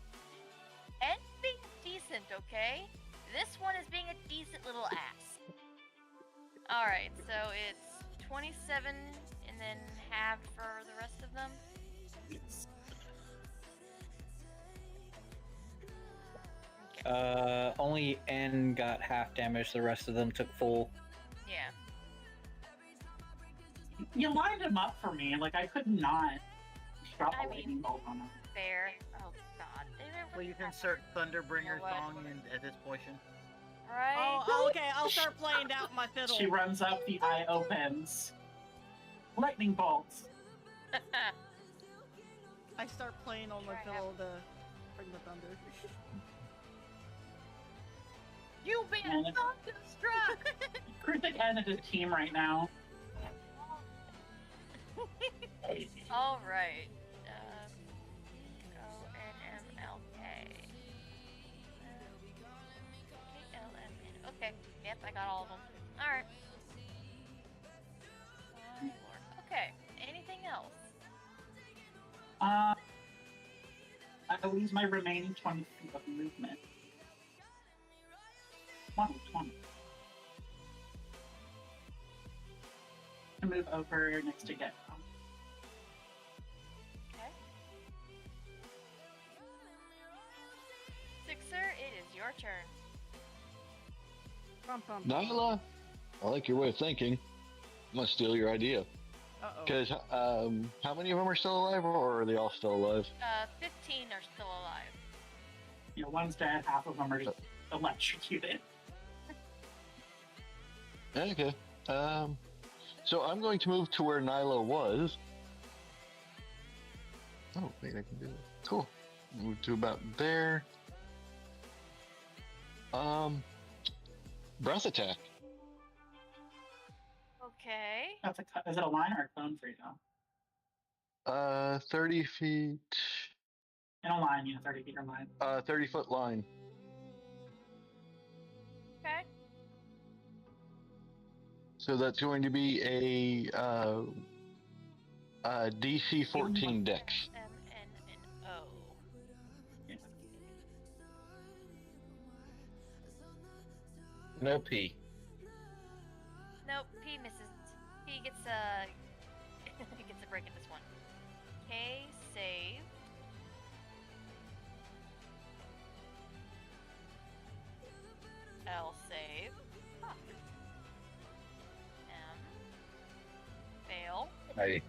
and being decent, okay? This one is being a decent little ass. Alright, so it's 27 and then halved for the rest of them? Yes. Only N got half damage. The rest of them took full. Yeah. You lined him up for me. Like, I could not drop I a lightning bolt on him. Fair. Oh god. They don't Please really have insert Thunderbringer's What? song at this portion. Right? Oh, okay. I'll start playing out my fiddle. She runs up, the eye opens. Lightning bolts. I start playing on my Sure, I fiddle to bring the thunder. You've been And- thunderstruck! Critic N is his team right now. Alright. O-N-M-L-K. K-L-M-N. Okay. Yep, I got all of them. Alright. My lord. Okay. Anything else? I will use my remaining 20 feet of movement. 20. To move over next to Get. Okay. Sixer, it is your turn. Bum, bum, bum. Nyla, I like your way of thinking. I'm gonna steal your idea. Uh-oh. Because how many of them are still alive, or are they all still alive? 15 are still alive. You know, one's dead, half of them are just electrocuted. Okay. So I'm going to move to where Nyla was. Oh, wait, I can do it. Cool. Move to about there. Breath attack. Okay. That's is it a line or a cone for you now? 30 feet. In a line, yeah, 30 feet or line. 30-foot line. Okay. So that's going to be a DC 14 dex. M-N-N-O. Yeah. No P. Nope, P misses. P gets a he gets a break in this one. K save. L save. Fuck. M. Fail. Hey.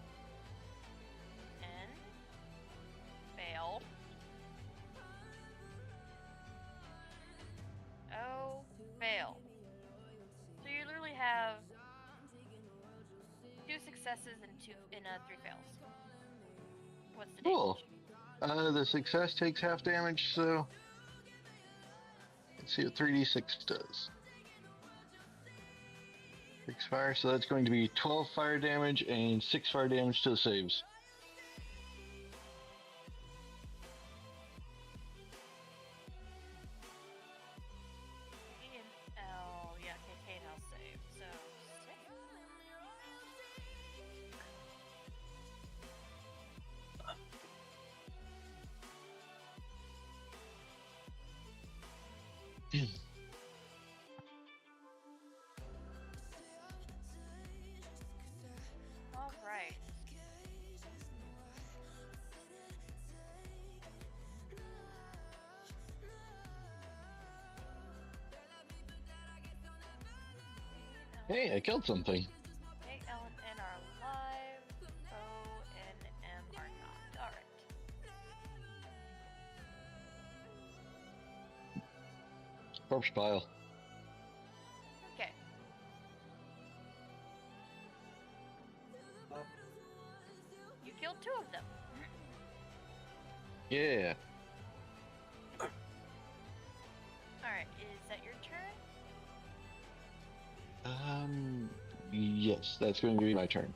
N. Fail. O. Fail. So you literally have 2 successes and 3 fails. What's the Cool. The success takes half damage, so let's see what 3d6 does. 6 fire, so that's going to be 12 fire damage and 6 fire damage to the saves. K and L, yeah, K and L save. So 6. All right. Hey, I killed something. A, L, and N are alive. O and M are not. All right. Corpse pile. Okay. You killed 2 of them. Yeah. Alright, is that your turn? Yes, that's going to be my turn.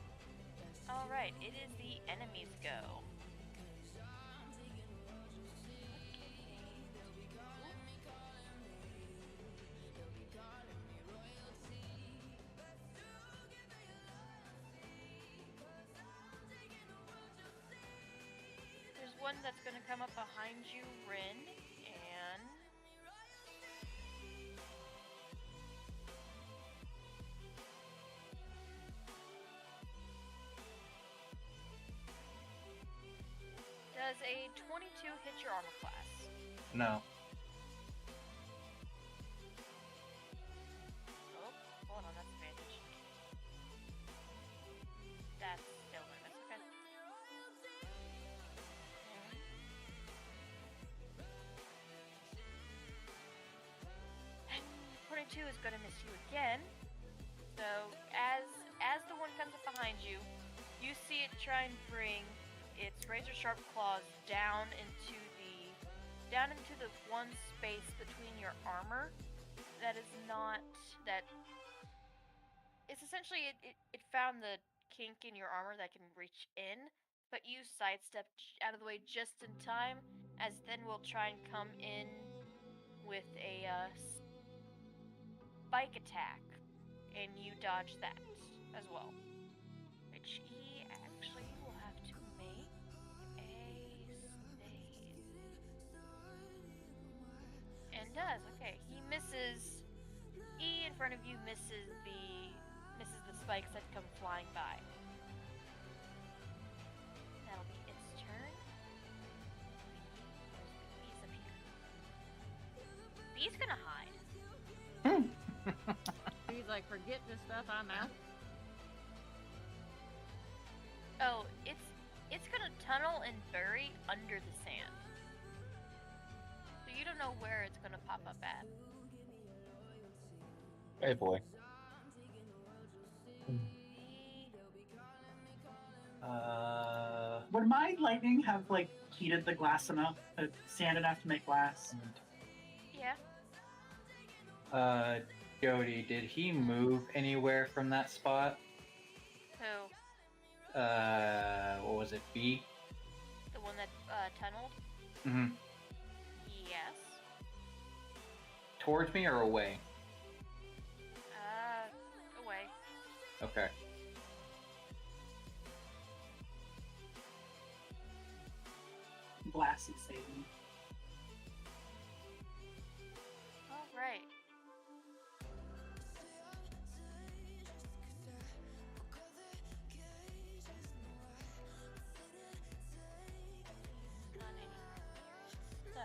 Alright. one that's gonna come up behind you, Rin, and does a 22 hit your armor class? No. Oh, hold on, that's advantage. That's still gonna miss, okay. And 22 is gonna miss you again. So as the one comes up behind you, you see it try and bring its razor sharp claws down into the one space between your armor that is not that it's essentially it found the kink in your armor that can reach in, but you sidestep out of the way just in time, as then will try and come in with a spike attack, and you dodge that as well. Which he actually will have to make a save. And does, okay. He misses. E in front of you misses the spikes that come flying by. That'll be its turn. Bee's up here. Bee's gonna hide. He's like, forget this stuff, I'm out. Oh, it's gonna tunnel and bury under the sand. So you don't know where it's gonna pop up at. Hey boy. Would my lightning have like heated the glass enough, sand enough to make glass? Yeah. Jody, did he move anywhere from that spot? Who? What was it, B? The one that tunneled? Mm-hmm. Yes. Towards me or away? Away. Okay. Glass is saving. Alright. So,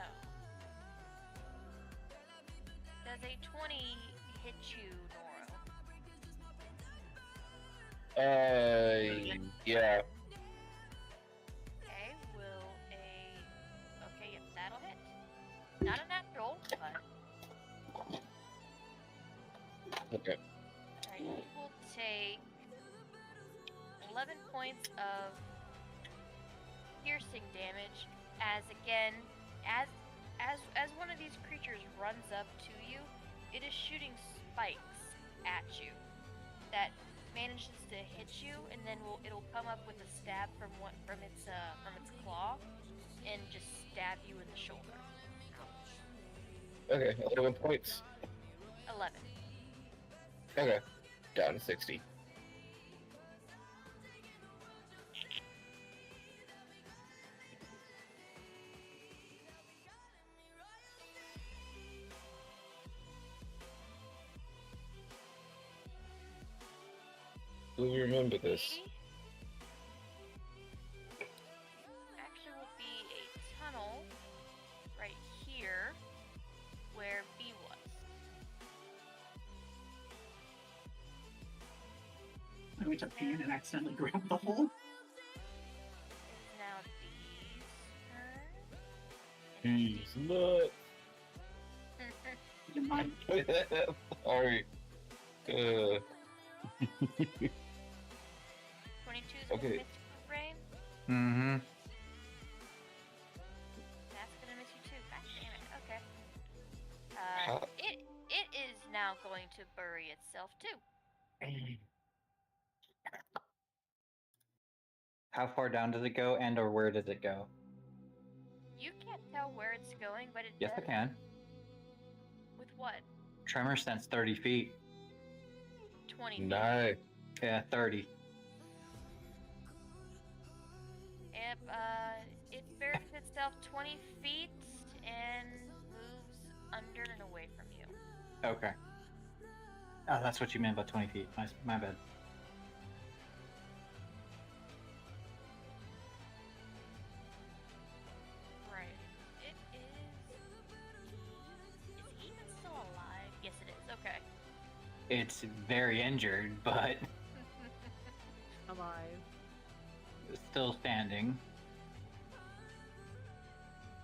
does a 20 hit you, Noro? Yeah. Okay, okay, yep, that'll hit. Not a natural, but... Okay. Alright, you will take 11 points of piercing damage as again, as one of these creatures runs up to you, it is shooting spikes at you that manages to hit you, and then it'll come up with a stab from its claw and just stab you in the shoulder. Okay, 11 points. 11. Okay, down to 60. Who remember this? Actually will be a tunnel right here where B was. I went to pee and accidentally grabbed the hole. It's now D's turn. He's nuts. You mind? Sorry. 22 is Okay. gonna miss you, Rain. Mm-hmm. That's gonna miss you too. God damn it. Okay. It is now going to bury itself too. How far down does it go, and or where does it go? You can't tell where it's going, but it Yes, I does. can. With what? Tremor sense 30 feet. 20 feet. Nice. Yeah, 30. Yep, It barricades itself 20 feet and moves under and away from you. Okay. Oh, that's what you meant by 20 feet. My bad. Right. It is. Is he even still alive? Yes, it is. Okay. It's very injured, but Alive. still standing.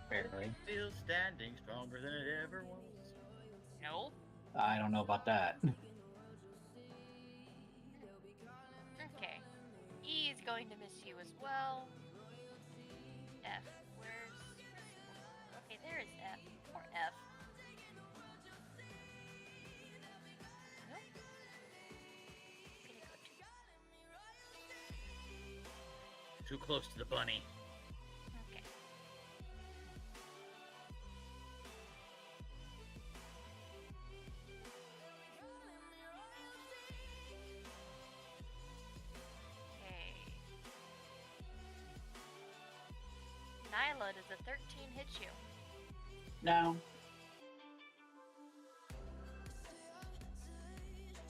Barely. Still standing, stronger than it ever was. No. I don't know about that. Okay. He's going to miss you as well. F. Where's. Okay, there is F. Or F. Nope. Gonna go to. Too close to the bunny. Okay. Okay. Nyla, does a 13 hit you? No.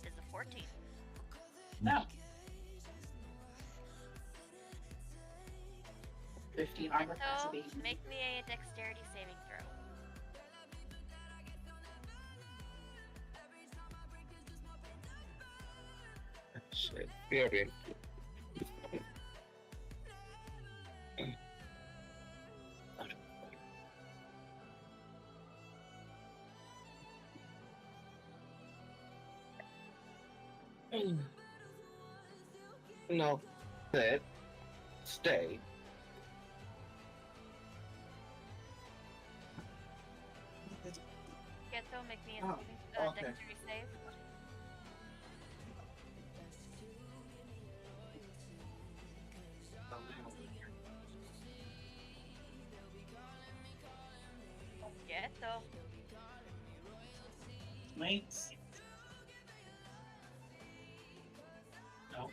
Does a 14? No. 15 armor class So, of 8. make me a dexterity saving throw. Shit. Yeah, okay. No. Sit. Stay. Ghetto, make me a Oh, okay. dexterity save. Ghetto. Mates. No,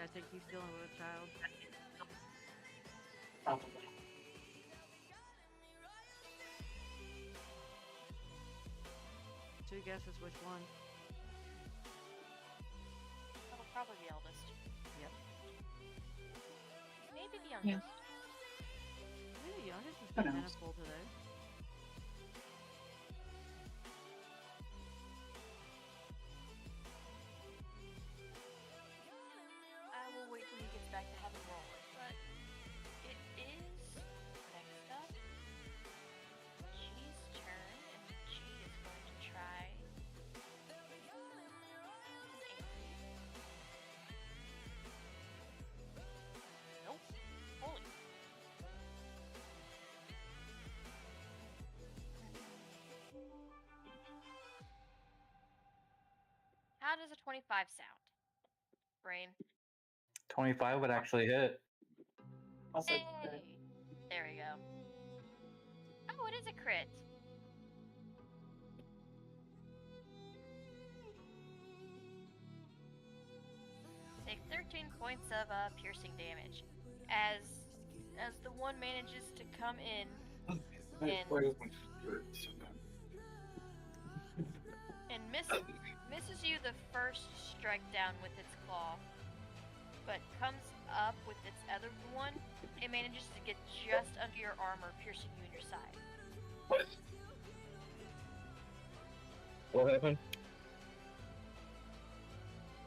I think he's dealing with a child. probably. Two guesses which one. That'll probably be eldest. Yep. Maybe the youngest. Maybe the youngest is Who being knows? menaceful today. I will wait till he gets back to having rollers, but it is next up. She's turn, and she is going to try. Nope. Holy. How does a 25 sound? Brain. 25 would actually hit. Also, Hey! There we go. Oh, it is a crit. Take 13 points of piercing damage, as the one manages to come in and misses you the first strike down with its claw, but comes up with its other one. It manages to get just under your armor, piercing you in your side. What? What happened?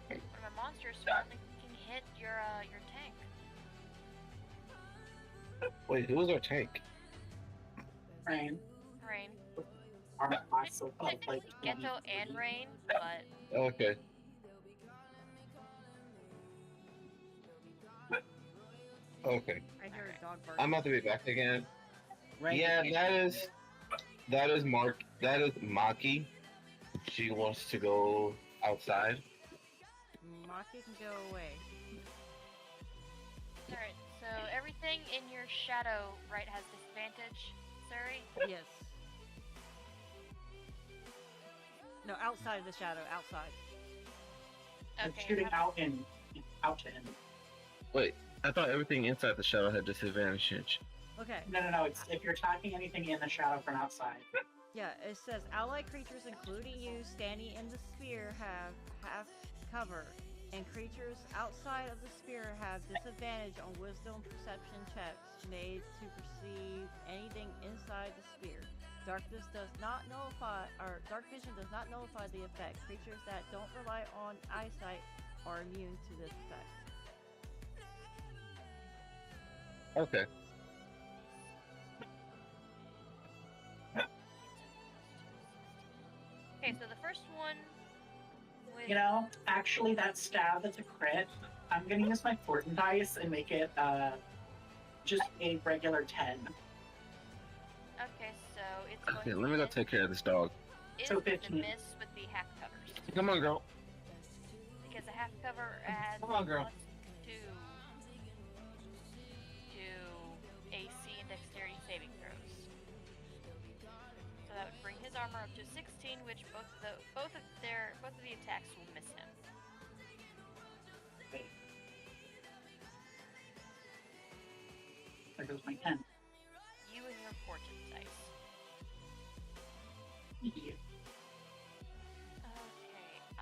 One of my monsters finally can hit your tank. Wait, who was our tank? Rain. Rain. Armor class of like Technically 20. Ghetto and Rain, but Okay. Okay. I hear a dog bark. I'm about to be back again. Right. Yeah, that is Maki. She wants to go outside. Maki can go away. alright, so everything in your shadow right has disadvantage, Suri? Yes. No, outside of the shadow, outside. I'm Okay. shooting out to him. Wait, I thought everything inside the shadow had disadvantage. Okay. No. It's if you're attacking anything in the shadow from outside. Yeah, it says allied creatures, including you, standing in the sphere have half cover, and creatures outside of the sphere have disadvantage on wisdom perception checks made to perceive anything inside the sphere. Darkness does not nullify, or dark vision does not nullify the effect. Creatures that don't rely on eyesight are immune to this effect. Okay. Okay, so the first one with... You know, actually, that stab that's a crit. I'm gonna use my fortune dice and make it just a regular 10. Okay, so it's Okay, going let me go take care of this dog. So the 15. miss with the half covers. Come on, girl. Because the half cover adds Come on, girl. +2 to AC and dexterity saving throws. So that would bring his armor up to 16, which both of the attacks will miss him. Wait. There goes my 10. You and your fortune dice. Yeah. Okay, I.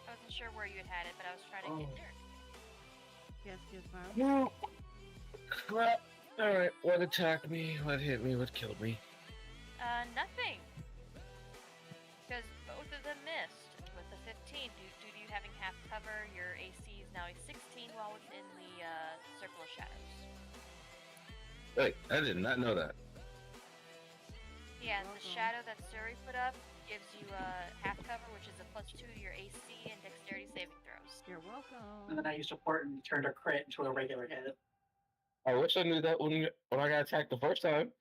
I wasn't sure where you had it, but I was trying to get Derek. Yes, ma'am. No. Crap. Alright, what attacked me? What hit me? What killed me? Nothing. Because both of them missed with the 15. Due to you having half cover, your AC is now a 16 while within the circle of shadows. Wait, I did not know that. Yeah, and the shadow that Suri put up gives you half cover, which is a +2 to your AC and dexterity saving throws. You're welcome. And then I used a port and turned a crit into a regular hit. I wish I knew that when I got attacked the first time.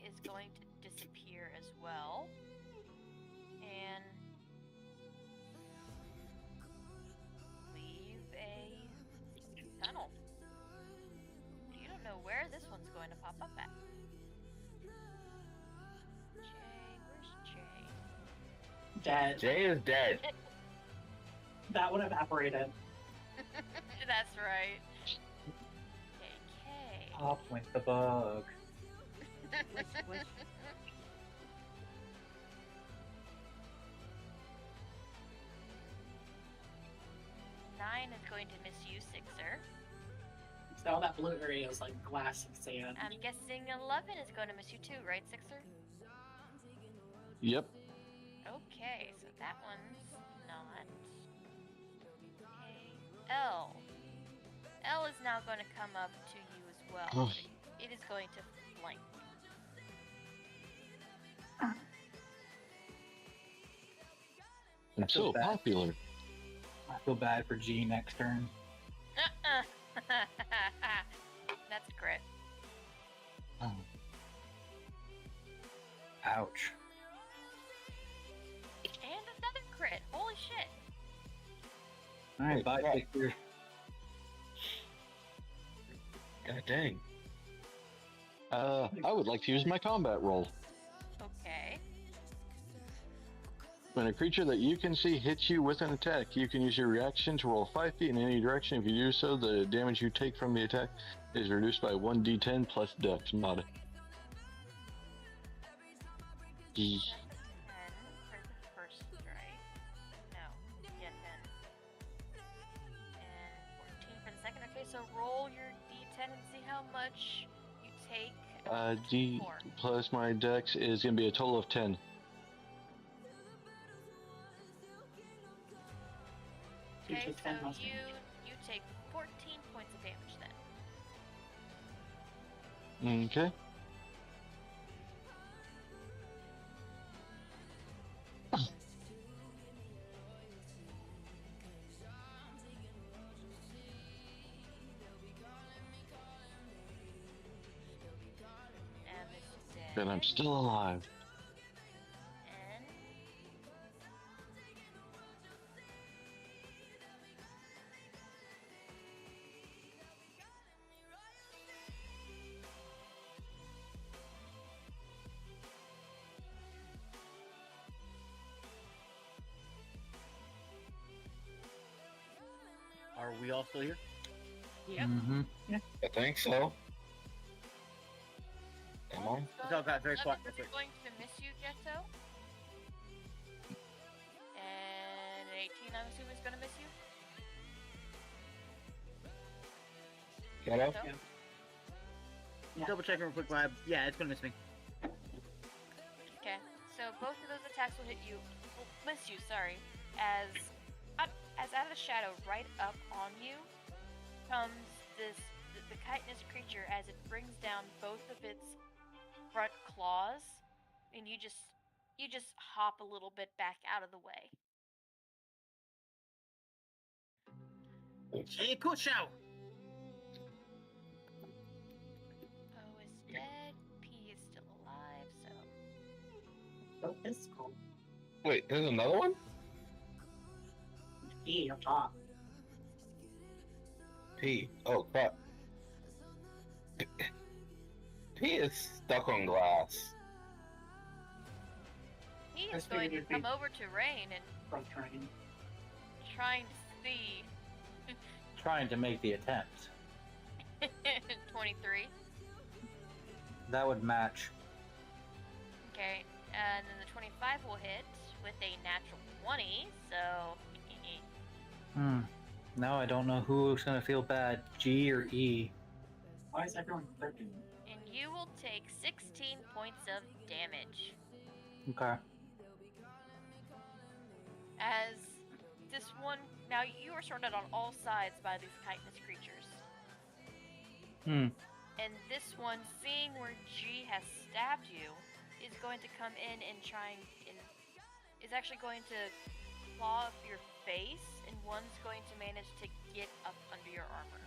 Is going to disappear as well. And leave a tunnel. You don't know where this one's going to pop up at. Jay, where's Jay? Dead. Jay is dead. That would evaporated. That's right. KK. Up went the bug. Which 9 is going to miss you, Sixer. So all that blue area is like glass and sand. I'm guessing 11 is going to miss you too, right, Sixer? Yep. Okay, so that one's not. Okay. L. L is now going to come up to you as well. It is going to flank. I'm so popular. I feel bad for G next turn. That's a crit. Ouch. And another crit. Holy shit. Alright, bye, Victor. God dang. I would like to use my combat roll. Okay. When a creature that you can see hits you with an attack, you can use your reaction to roll 5 feet in any direction. If you do so, the damage you take from the attack is reduced by 1d10 plus dex mod. 10 for the first strike. No. Yeah, 10. And 14 for the second. Okay, so roll your d10 and see how much you take. D plus my dex is going to be a total of 10. Okay, so you take 14 points of damage then. Okay. And this is dead. And I'm still alive. And we all still here? Yep. I think so. Am I? It's all got very quiet. We're going to miss you, Ghetto. And an 18, I'm assuming, is going to miss you. Ghetto? Double checking real quick, Vibe. Yeah, it's gonna miss me. Okay, so both of those attacks will hit you, will miss you, sorry, as out of the shadow, right up on you, comes the chitinous creature as it brings down both of its front claws, and you just hop a little bit back out of the way. Hey, push out! O is dead, P is still alive, so... Oh, it's cool. Wait, there's another one? E up top. P. Oh, crap. P is stuck on glass. He I is going to figured it'd come be- over to Rain and From train. trying to see... Trying to make the attempt. 23. That would match. Okay, and then the 25 will hit with a natural 20, so... Now I don't know who's gonna feel bad, G or E. Why is everyone 13? And you will take 16 points of damage. Okay. As this one... Now, you are surrounded on all sides by these chitinous creatures. And this one, seeing where G has stabbed you, is going to come in and is actually going to claw up your face, and one's going to manage to get up under your armor.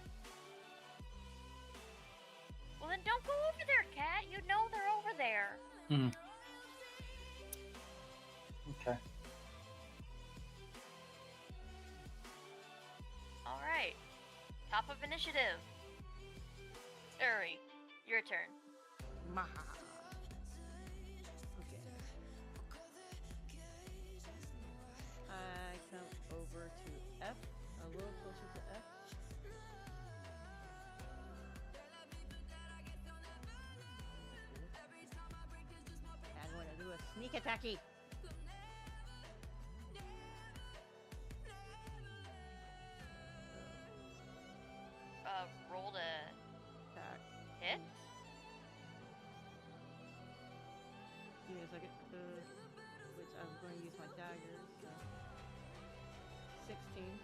Well then don't go over there, Cat! You know they're over there! Okay. Alright. Top of initiative. Uri, your turn. Okay. I come over to F, a little closer to F. I'm going to do a sneak attacky. Roll to Attack. hit. Give me a second. Which I'm going to use my daggers. So. 16.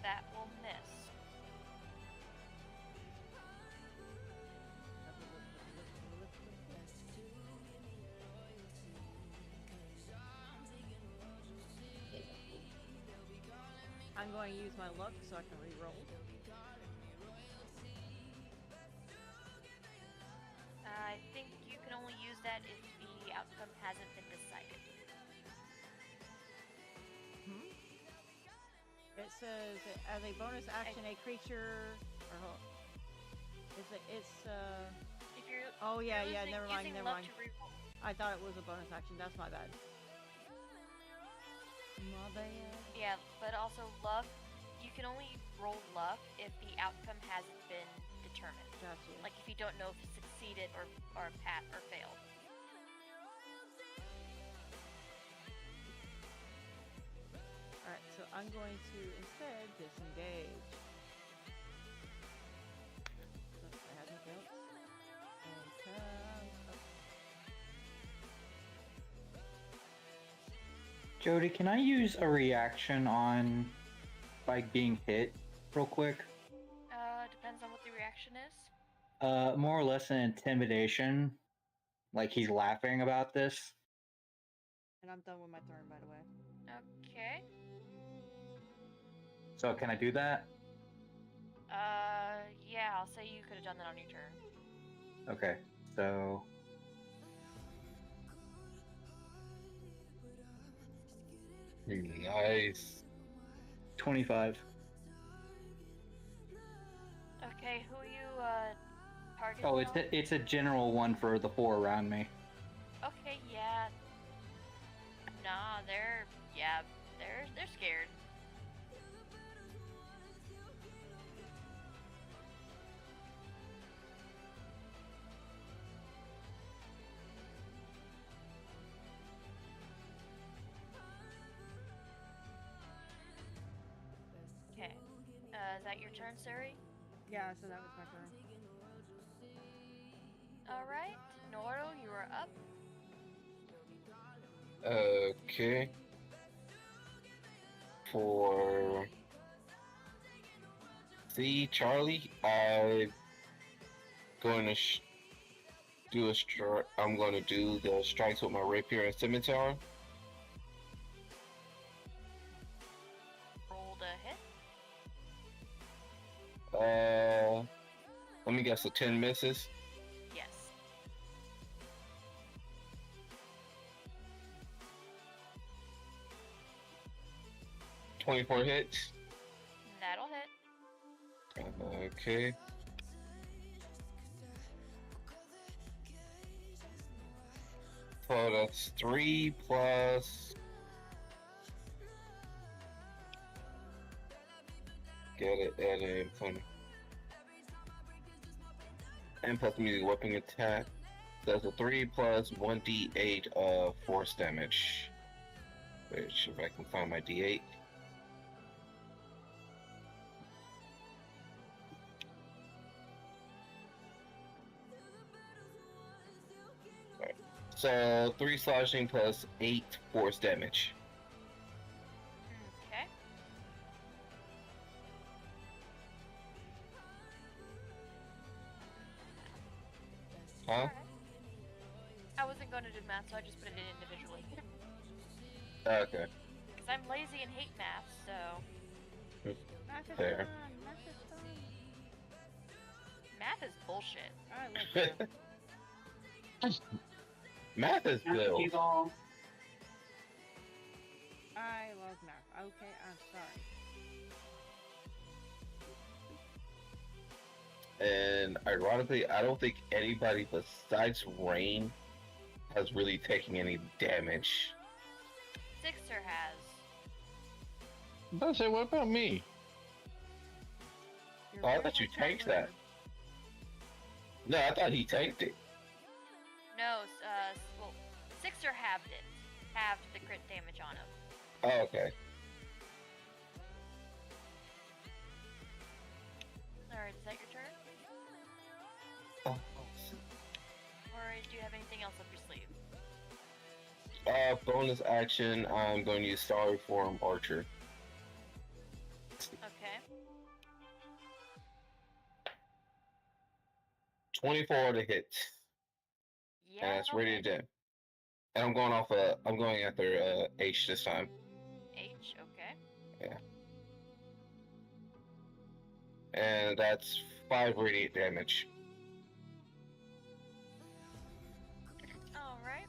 That will miss. I'm going to use my luck so I can re-roll. I think you can only use that if the outcome hasn't been decided. It says that as a bonus action, a creature. If you're. Oh yeah, you're never mind, using never luck mind. to re-roll. I thought it was a bonus action. That's my bad. My bad. Yeah, but also luck. You can only roll luck if the outcome hasn't been determined. Gotcha. Like if you don't know if it succeeded or passed or failed. Alright, so I'm going to instead disengage. So I have nothing else. And come up. Jody, can I use a reaction on like being hit real quick? Depends on what the reaction is. More or less an intimidation. Like he's laughing about this. And I'm done with my turn, by the way. Okay. So can I do that? Yeah, I'll say you could have done that on your turn. Okay, so Nice. 25. Okay, who are you, targeting? Oh, it's a general one for the 4 around me. Okay, yeah. Nah, they're They're scared. Okay. Is that your turn, Suri? Yeah, so that was my turn. Alright. Noro, you are up. Okay. For C, Charlie, I'm going to do a strike. I'm going to do the strikes with my rapier and scimitar. Roll to hit. Let me guess, a 10 misses. Yes. $24 hits. That'll hit. Okay. So that's 3 plus. Get it, add a fun. And plus music weapon attack. That's a 3 plus 1d8 of force damage. Which, if I can find my d8. Alright. So 3 slashing plus 8 force damage. Okay. Huh? Alright. I wasn't going to do math, so I just put it in individually. Okay. Because I'm lazy and hate math, so... Math is Fair. fun. Math is fun. Math is bullshit. I like math. Math is Bill. I love math. Okay, I'm sorry. And ironically, I don't think anybody besides Rain has really taken any damage. Sixer has. I was about to say, what about me? You're Oh, I very thought you much tanked right. that. No, I thought he tanked it. No, well, Sixer halved it. Halved the crit damage on him. Oh, okay. Alright, is that your turn? Oh. Or do you have anything else up your sleeve? Bonus action, I'm going to use Starry Form Archer. Okay. 24 to hit. Yeah. And it's ready to dim. And I'm going after H this time. H, okay. Yeah. And that's 5 radiant damage. Alright.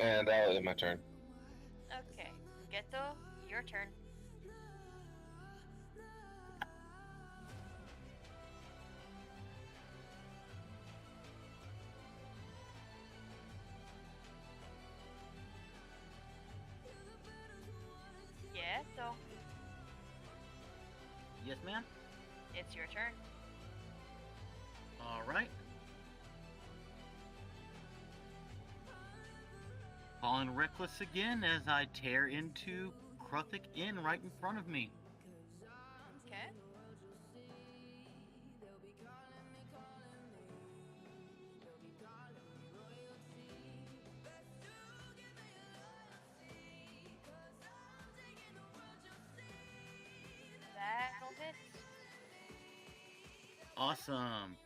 And that was my turn. Okay. Geto, your turn. Geto, Yes, ma'am? it's your turn. Alright. Falling reckless again as I tear into Kruthic Inn right in front of me. Okay. That'll hit. Awesome.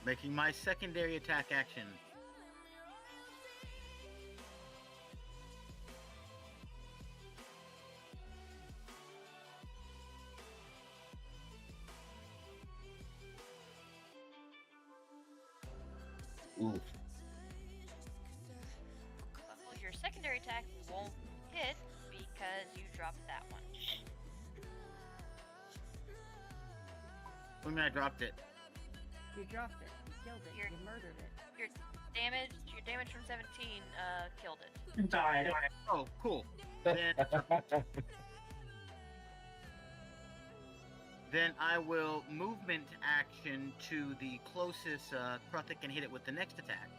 Making my secondary attack action. Oof. Well, your secondary attack won't hit because you dropped that one. When I dropped it. You dropped it. You killed it. Your- You murdered it. Your damage from 17 killed it. Died. Oh, cool. Then I will movement action to the closest Kruthic and hit it with the next attack.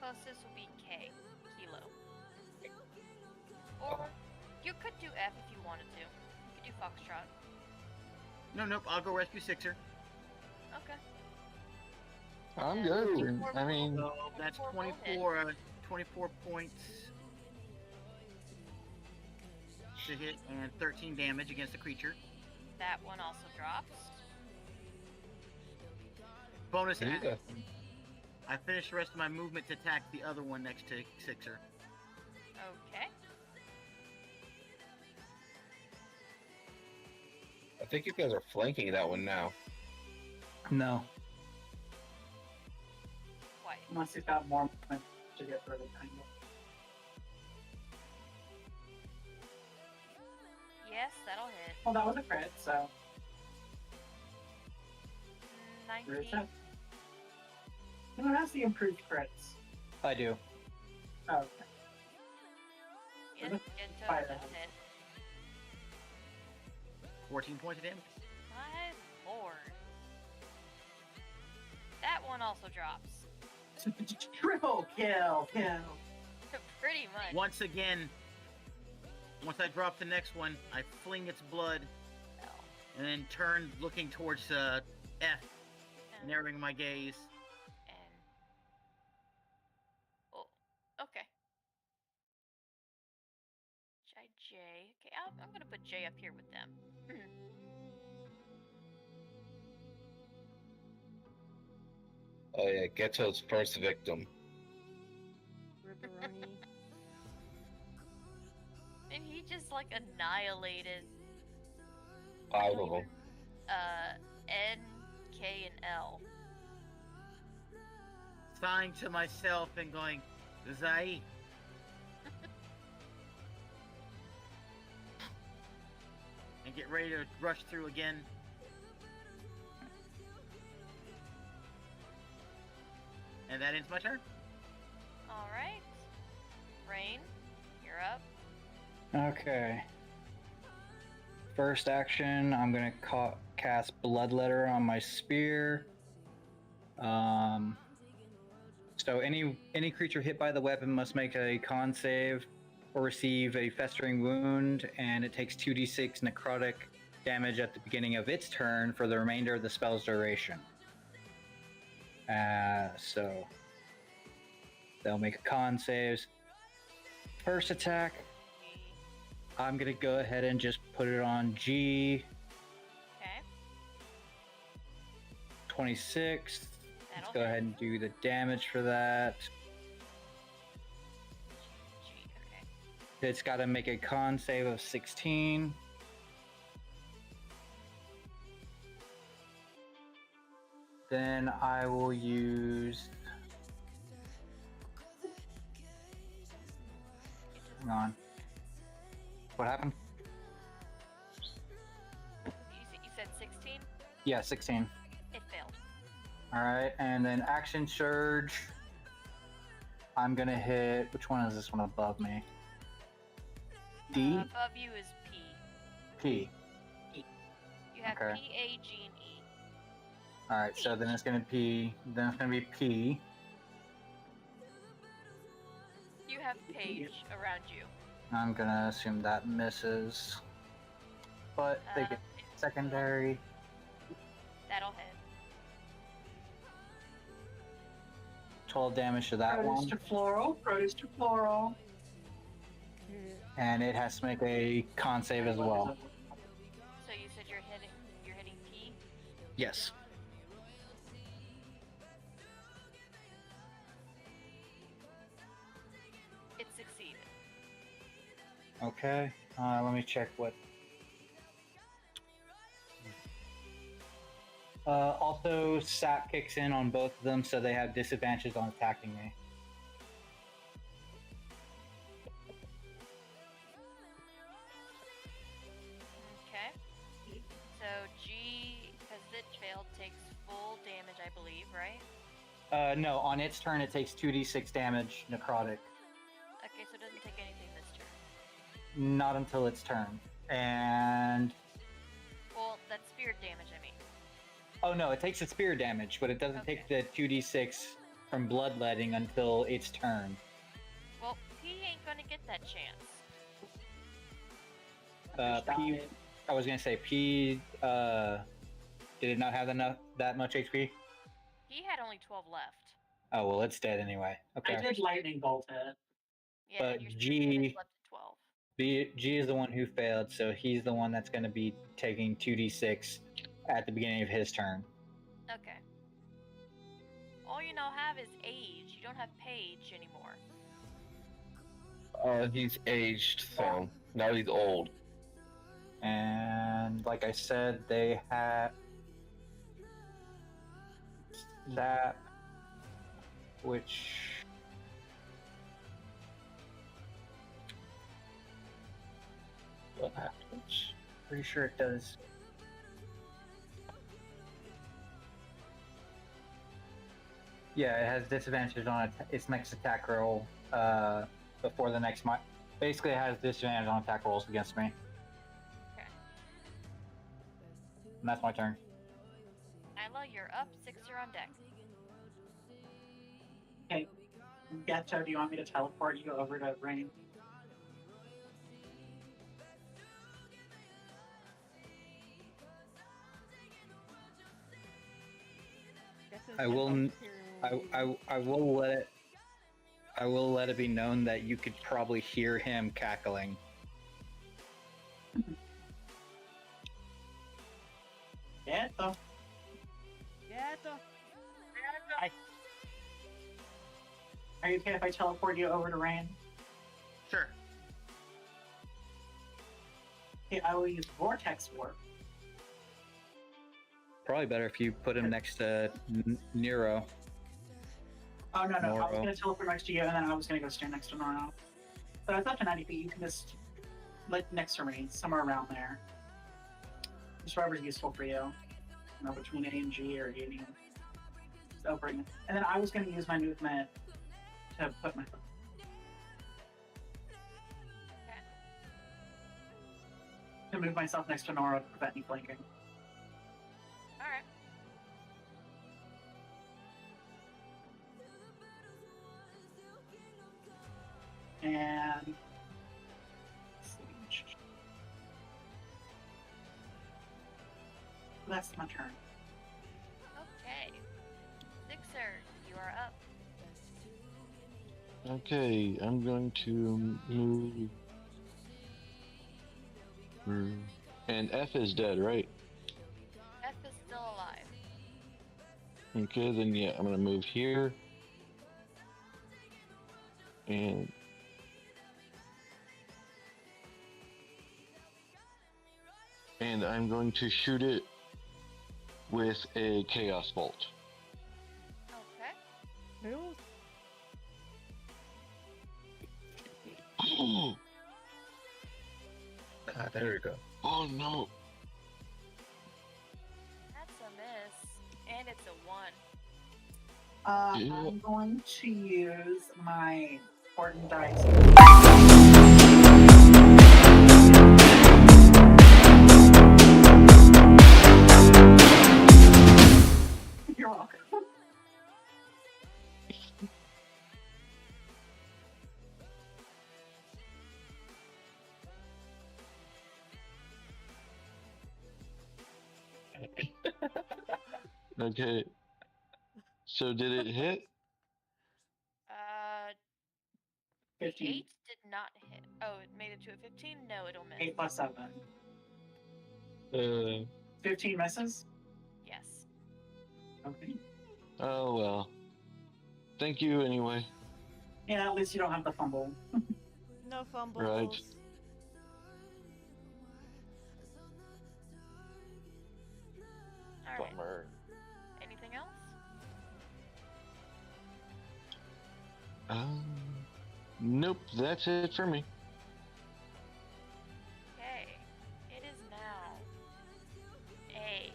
Closest will be Kilo. Or you could do F if you wanted to. You could do Foxtrot. Nope, I'll go rescue Sixer. Okay. I'm good. I mean, So that's 24 points to hit and 13 damage against the creature. That one also drops. Bonus Yeah. action. I finished the rest of my movement to attack the other one next to Sixer. Okay. I think you guys are flanking that one now. No. Quite. Unless he's got more movement to get further behind you. Yes, that'll hit. Well, that was a crit, so. 19. Who has the improved crits? I do. Oh, okay. Into Fire the that. hit. 14 points of damage. My lord. That one also drops. Triple kill. Pretty much. Once again, once I drop the next one, I fling its blood and then turn looking towards F, narrowing my gaze. And oh, okay. J. Okay, I'm gonna put J up here with them. Oh yeah, Ghetto's first victim. Ripperoni. And he just like annihilated 5 of them. N, K, and L. Sighing to myself and going, Zai. And get ready to rush through again. And that ends my turn. Alright. Rain, you're up. Okay. First action, I'm gonna cast Bloodletter on my spear. So any creature hit by the weapon must make a con save or receive a festering wound, and it takes 2d6 necrotic damage at the beginning of its turn for the remainder of the spell's duration. So they'll make a con saves. First attack, I'm gonna go ahead and just put it on G. Okay. 26. That'll Let's go ahead and do the damage for that. G, okay. It's got to make a con save of 16. Then I will use. Hang on. What happened? You said 16? Yeah, 16. It failed. Alright, and then action surge. I'm gonna hit. Which one is this one above me? D? Above you is P. P. You have Okay. P, A, G, and E. Alright, so then it's gonna be P. You have Page around you. I'm gonna assume that misses. But they get secondary. That'll hit. 12 damage to that Produce one. to floral. Produce to floral. And it has to make a con save as well. So you said you're hitting P? Yes. It succeeded. Okay. Let me check what. Also, sap kicks in on both of them, so they have disadvantages on attacking me. Okay. So G, because it No, on its turn it takes 2d6 damage necrotic. Okay, so it doesn't take anything this turn. Not until its turn. And Well, that's spirit damage, I mean. oh no, it takes a spear damage, but it doesn't take the 2d6 from bloodletting until its turn. Well, he ain't gonna get that chance. P, I was gonna say P. Did it not have that much HP? He had only 12 left. Oh well, it's dead anyway. Okay. I did lightning bolt it. Yeah, But and your spirit damage G, left at 12. G is the one who failed, so he's the one that's going to be taking 2d6 at the beginning of his turn. Okay. All you now have is age. You don't have page anymore. He's aged, so now he's old. And like I said, they have that, which What happens? pretty sure it does. Yeah, it has disadvantage on its next attack roll before the next month. Basically, it has disadvantage on attack rolls against me. Okay. And that's my turn. Isla, you're up. 6 are on deck. Okay. Getto, do you want me to teleport you over to Rain? I will let it be known that you could probably hear him cackling. Getto. Getto. Are you okay if I teleport you over to Rain? Sure. Okay, I will use Vortex Warp. Probably better if you put him next to Nero. Oh, no, I was Noro. going to teleport next to you, and then I was going to go stand next to Noro. But I thought to 90 feet, you can just, like, next to Rain, somewhere around there. Just wherever's useful for you. You know, between A and G or A and E. Just operating it. And then I was going to use my movement to put my... to move myself next to Nora to prevent me flanking. Alright. And... that's my turn. Okay. Sixer, you are up. Okay, I'm going to move. And F is dead, right? F is still alive. Okay, then yeah, I'm gonna move here. And I'm going to shoot it with a Chaos Bolt. Okay. There we go. Oh no! That's a miss. And it's a 1. I'm going to use my important dice. You're welcome. Okay. So did it hit? 15. 8 did not hit. Oh, it made it to a 15? No, it'll miss. 8 plus 7. 15 misses? Yes. Okay. Oh well. Thank you anyway. Yeah, at least you don't have the fumble. No fumbles. Right. Alright. Bummer. Anything else? Nope, that's it for me. Okay. It is now A.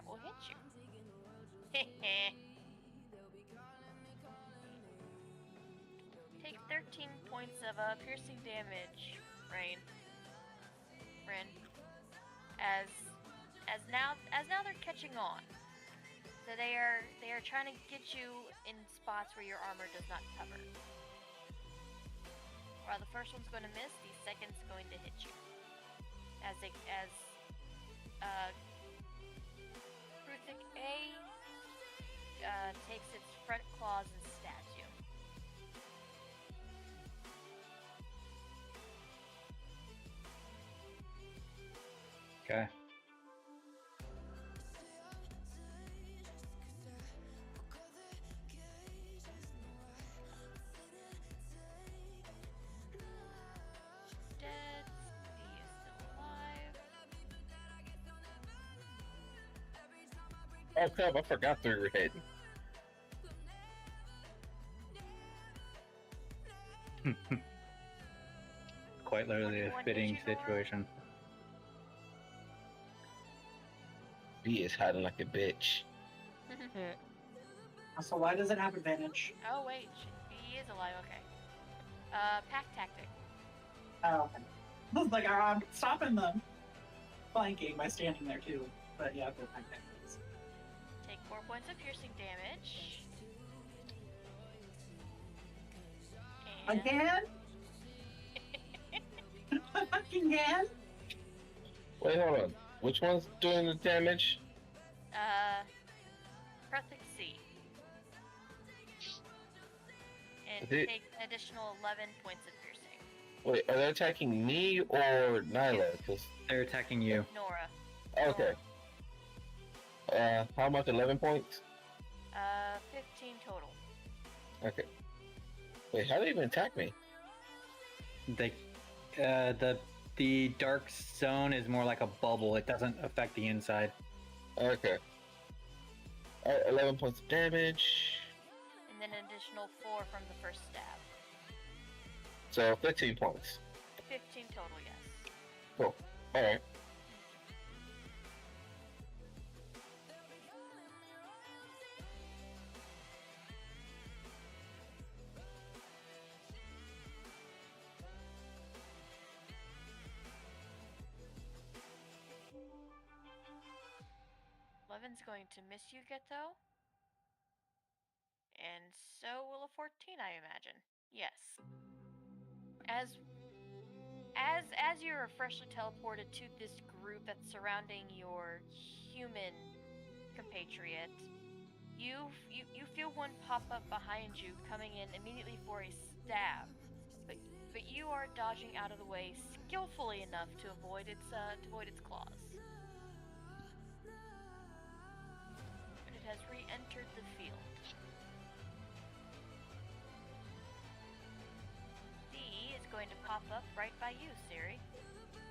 that will hit you. Take 13 points of piercing damage, Ren. As now they're catching on. So they are trying to get you in spots where your armor does not cover. While the first one's going to miss, the second's going to hit you. As Kruthic A takes its front claws and stabs you. Okay. Dead. He is still alive. Oh crap! I forgot they were hidden. Quite literally a fitting situation. B is hiding like a bitch. So why does it have advantage? Oh wait, he is alive. Okay. Pack tactic. Oh, okay. I was like, I'm stopping them flanking by standing there too. But yeah, they're pack tactics. Take 4 points of piercing damage. And Again? Again? Wait, hold on. Which one's doing the damage? Kruthic C. And Is it- take an additional 11 points of piercing. Wait, are they attacking me or Nyla? 'Cause- They're attacking you. Nora. okay. How much? 11 points? 15 total. Okay. Wait, how do they even attack me? They, the dark zone is more like a bubble. It doesn't affect the inside. Okay. Alright, 11 points of damage. And then an additional 4 from the first stab. So 15 points. 15 total, yes. Cool. Alright. Levin's going to miss you, Geto. And so will a 14, I imagine. Yes. As you're freshly teleported to this group that's surrounding your human compatriot, you feel one pop up behind you, coming in immediately for a stab. But you are dodging out of the way skillfully enough to avoid its claws. And it has re-entered the field. D is going to pop up right by you, Siri.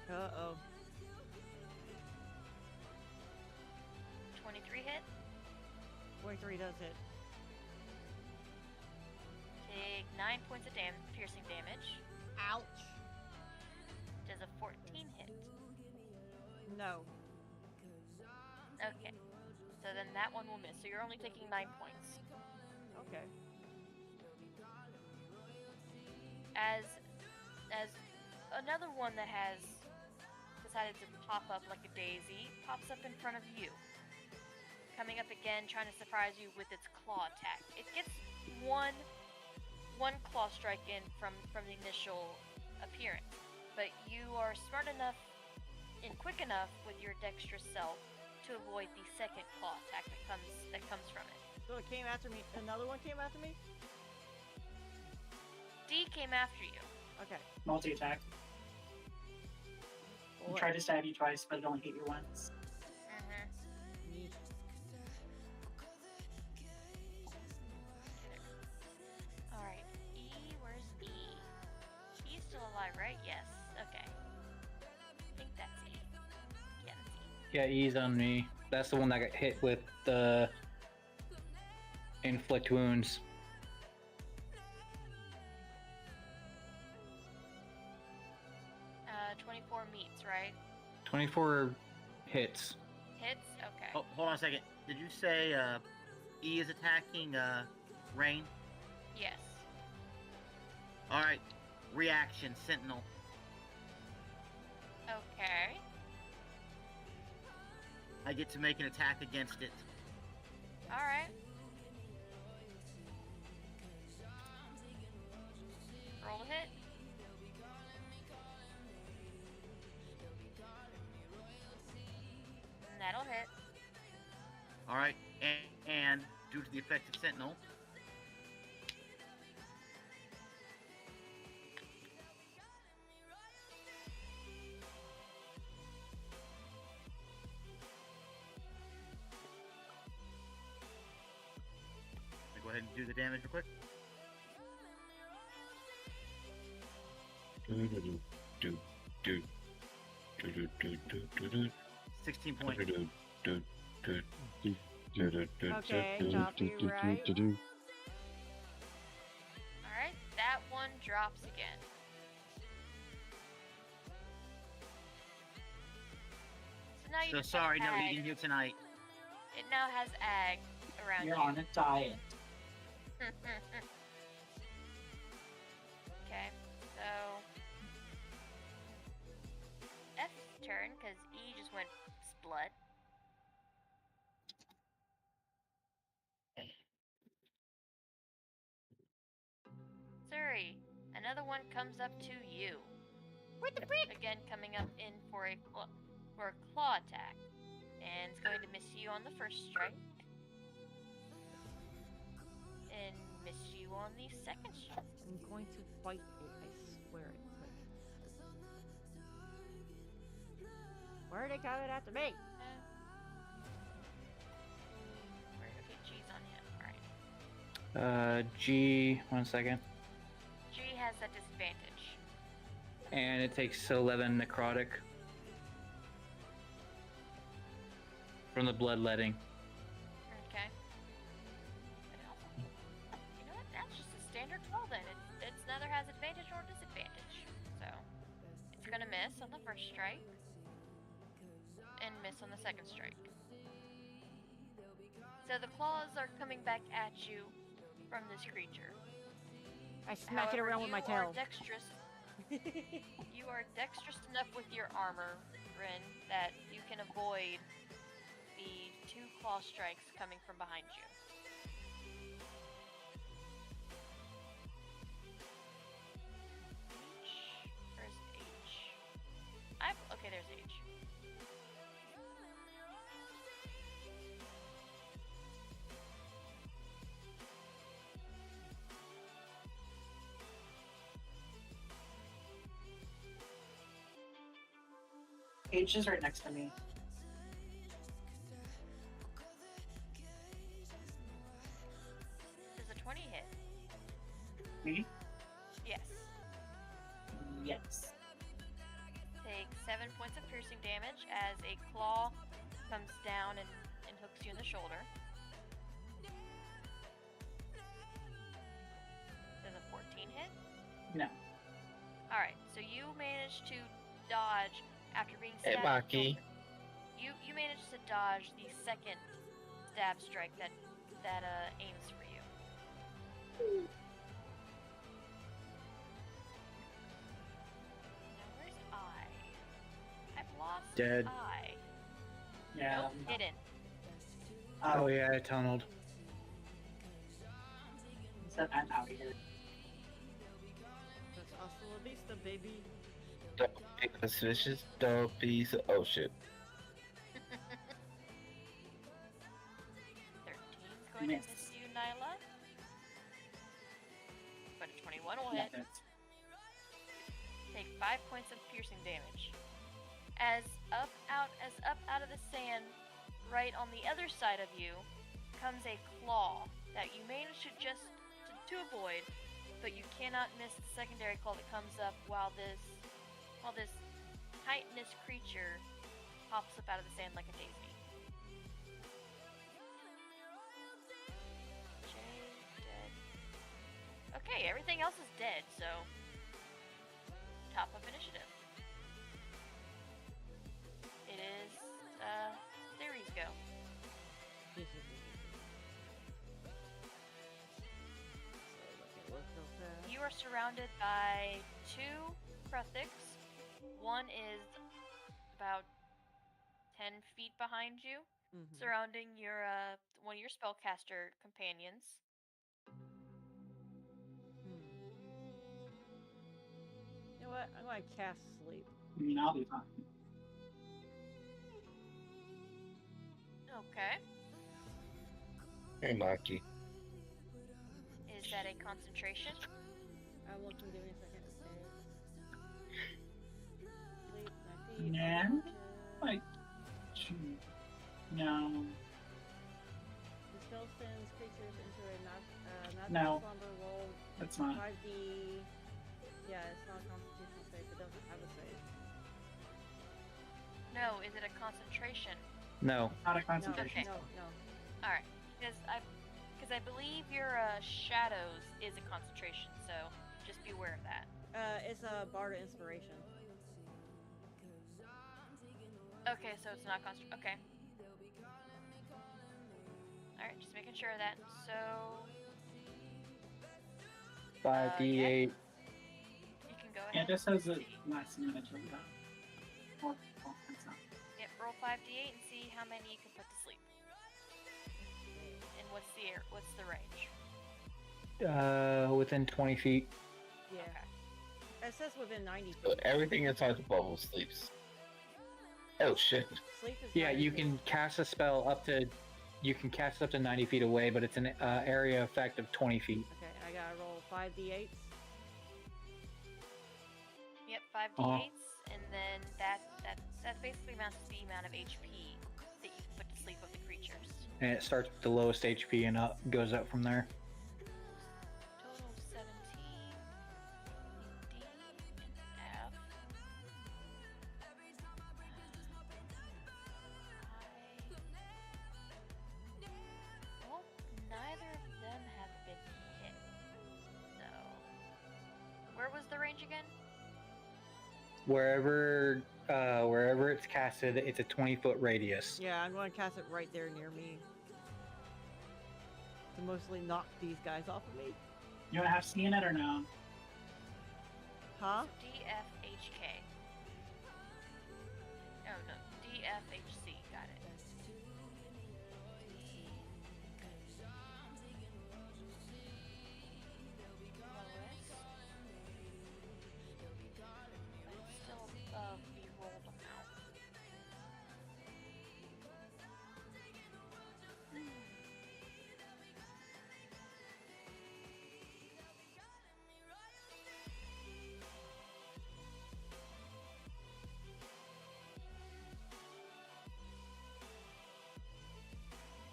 Uh-oh. 23 hit. 23 does it. Take 9 points of piercing damage. Ouch. Does a 14 hit? No. Okay. So then that one will miss. So you're only taking 9 points. Okay. As another one that has decided to pop up like a daisy pops up in front of you. Coming up again, trying to surprise you with its claw attack. It gets one claw strike in from the initial appearance, but you are smart enough and quick enough with your dexterous self to avoid the second claw attack that comes from it. So it came after me. Another one came after me? D came after you. Okay. Multi-attack. Boy. Tried to stab you twice, but it only hit you once. Yeet. Alright, E, where's E? He's still alive, right? Yes. Okay. I think that's E. Yeah, that's E. Yeah, ease on me. That's the one that got hit with the inflict wounds. 24 meets, right? 24 hits. Hits? Okay. Oh, hold on a second. Did you say E is attacking Rain? Yes. Alright. Reaction, Sentinel. Okay. I get to make an attack against it. Alright. Roll a hit. And that'll hit. Alright, and due to the effect of Sentinel, go ahead and do the damage real quick. 16 points. Okay, copyright. Alright, that one drops again. So now you So just sorry, have no ag. eating here tonight. It now has ag around You're you. on a diet. Okay, so F's turn, because E just went splut. Suri, another one comes up to you. What the frick? Again, coming up in for a claw attack, and it's going to miss you on the first strike, and miss you on the second strike. I'm going to bite it, I swear it. Where are they coming after me? Okay, G's on him. Alright. G, 1 second. G has a disadvantage. And it takes 11 necrotic from the bloodletting. Okay. You know what? That's just a standard roll then. It's neither has advantage nor disadvantage. So it's gonna miss on the first strike and miss on the second strike. So the claws are coming back at you from this creature. I smack it However, around with my You are tail. dexterous. You are dexterous enough with your armor, Rin, that you can avoid the 2 claw strikes coming from behind you. Where's H? Okay, there's H. H is right next to me. Does a 20 hit? Me? Yes. Yes. Take 7 points of piercing damage as a claw comes down and hooks you in the shoulder. Does a 14 hit? No. Alright, so you managed to dodge after being Hey, stabbed. in the Maki. shoulder. You managed to dodge the second stab strike that aims for you. Now where's I? I've lost Dead. I. Yeah. Nope, hidden. Oh yeah, I tunneled. So I'm out of here. That's hasta la vista, baby. Double suspicious, double piece of oh shit. 13's going to miss you, Nyla. But a 21 will hit. Take 5 points of piercing damage. As up out of the sand, right on the other side of you, comes a claw that you manage to avoid, but you cannot miss the secondary claw that comes up while this titanous creature pops up out of the sand like a daisy. Jay, dead. Okay, everything else is dead, so top of initiative. It is Theory's go. surrounded by 2 Kruthiks. One is about 10 feet behind you, surrounding your one of your spellcaster companions. You know what? I'm going to cast sleep. I mean, I'll be fine. Okay. Hey, Maki. Is that a concentration? I'm looking. Give me a second. Sleep, my feet. Nah. Like, no. The spell sends creatures into a magical No. slumber roll. That's not. 5d. Yeah, it's not a constitutional save. It doesn't have a save. No, is it a concentration? No. Not a concentration. No. Alright, because I believe your shadows is a concentration, so just be aware of that. It's a Barda inspiration. Okay, so it's not concentration. Okay. Alright, just making sure of that. So 5d8. you can go ahead. Yeah, it just says it last minute of that. Or, well, it's not. Yep, roll 5d8 and see how many you can put to sleep. And what's the range? Within 20 feet. Yeah. Okay. It says within 90 So feet. everything inside the bubble sleeps. Oh shit. Sleep is Yeah, 90 you feet. can cast a spell up to. You can cast up to 90 feet away, but it's an area effect of 20 feet. Okay, I gotta roll 5d8s. Yep, 5d8s, and then that basically amounts to the amount of HP that you can put to sleep of the creatures. And it starts with the lowest HP and up goes up from there. Total 17 D and F. Well, neither of them have been hit. So, where was the range again? Wherever it's casted, it's a 20-foot radius. Yeah, I'm going to cast it right there near me. To mostly knock these guys off of me. You want to have seen it or no? Huh? So DFHK. Oh no, DFHC. Got it. Still above the rolled amount.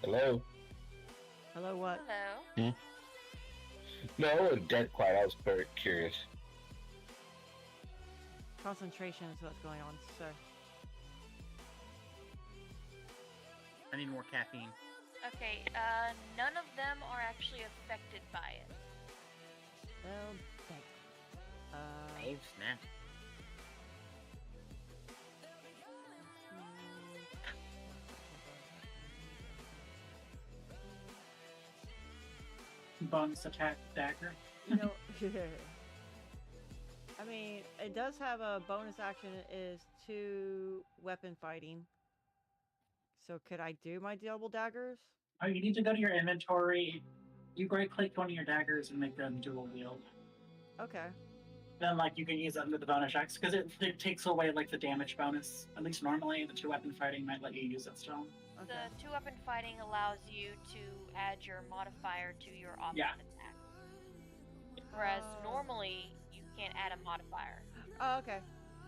Hello? Hello, what? Hello. No, I wasn't dead quiet. I was very curious. Concentration is what's going on, sir. I need more caffeine. Okay, none of them are actually affected by it. Well, thank Oh, snap. Bonus attack dagger. You know, I mean, it does have a bonus action. It is 2 weapon fighting. So could I do my double daggers? Oh, you need to go to your inventory. You right-click one of your daggers and make them dual wield. Okay. Then, like, you can use them with the bonus checks because it takes away like the damage bonus. At least normally, the 2 weapon fighting might let you use it still. Okay. The 2 weapon fighting allows you to add your modifier to your offense attack. Whereas normally you can't add a modifier. Oh, okay.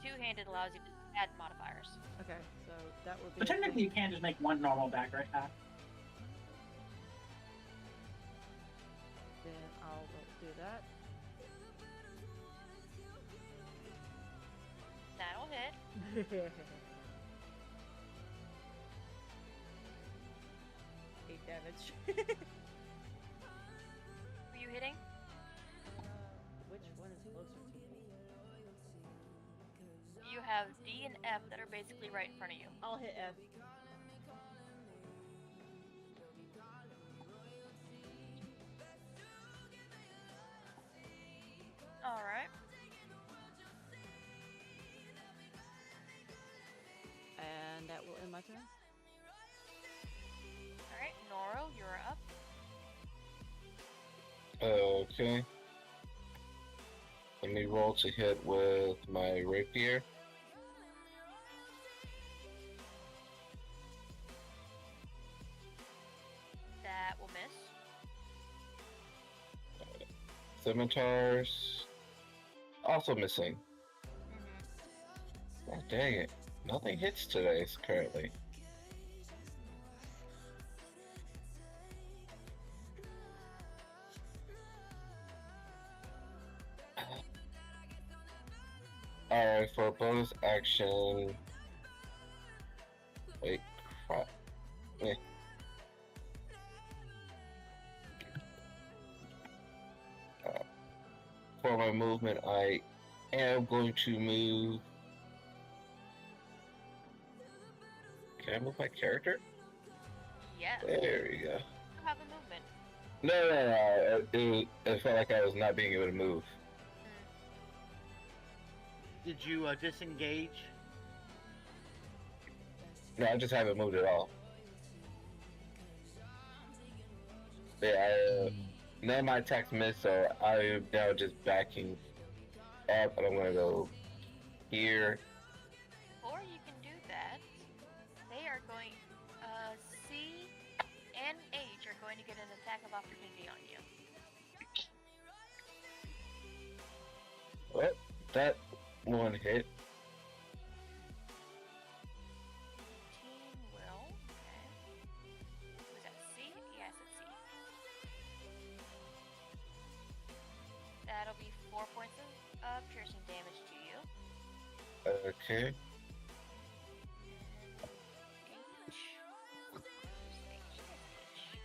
2-handed allows you to add modifiers. Okay, so that would be. But technically, you can just make one normal dagger attack. Then I'll do that. That'll hit. 8 damage. Were you hitting? Which one is closer to me? You have D and F that are basically right in front of you. I'll hit F. Alright. And that will end my turn. Alright, Noro, you're up. Okay. Let me roll to hit with my rapier. That will miss. Scimitars. Also missing. Mm-hmm. Oh, dang it. Nothing hits today, currently. Alright, for a bonus action. Wait, crap. Yeah. For my movement, I am going to move. Can I move my character? Yes. There we go. You have a movement. No. It felt like I was not being able to move. Did you disengage? No, I just haven't moved at all. Yeah, none of my attacks missed, so I'm now just backing up, and I'm gonna go here. Or you can do that. They are going, C and H are going to get an attack of opportunity on you. What? That one hit. Team will. Okay. Was that C? Yes, it's C. That'll be 4 points of piercing damage to you. Okay. H. Where's H? H.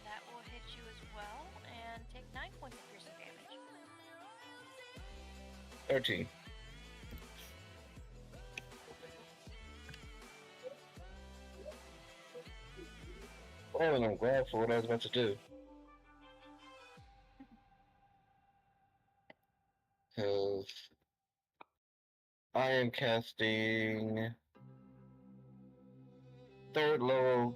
That will hit you as well and take 9 points of piercing damage. 13. Well, and I'm glad for what I was about to do. Because I am casting third level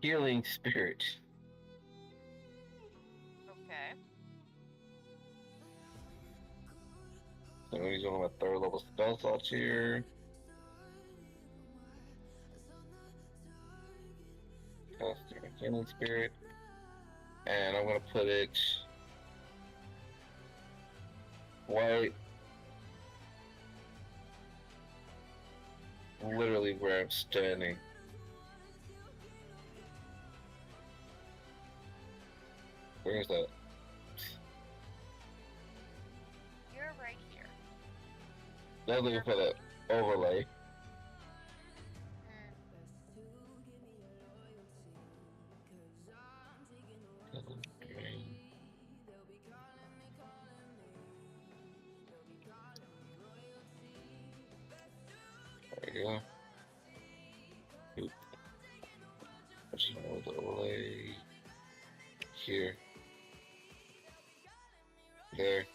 healing spirit. Okay. So I'm gonna use one of my third level spell slots here. Casting a healing spirit. And I'm gonna put it right literally where I'm standing. Where is that? You're right here. Now looking for the overlay. There you go. Oop. I just want the overlay here. There.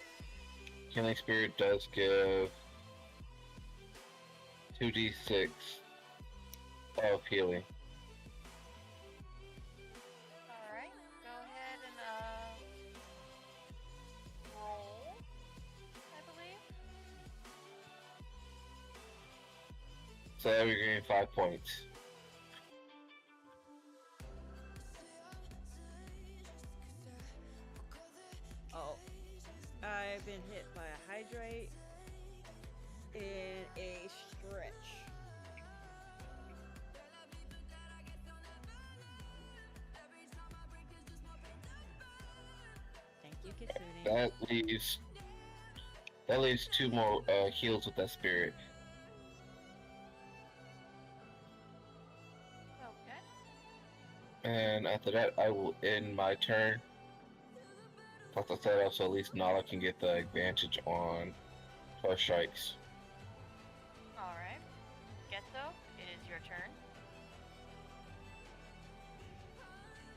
Healing Spirit does give 2d6 of healing. Alright, go ahead and roll, I believe. So we're getting 5 points. Oh. I've been hit by a hydrate and a stretch. Thank you, Kitsune. That leaves 2 more heals with that spirit. Okay. And after that, I will end my turn. Plus, I said also at least Nala can get the advantage on her strikes. Alright. Getto, it is your turn.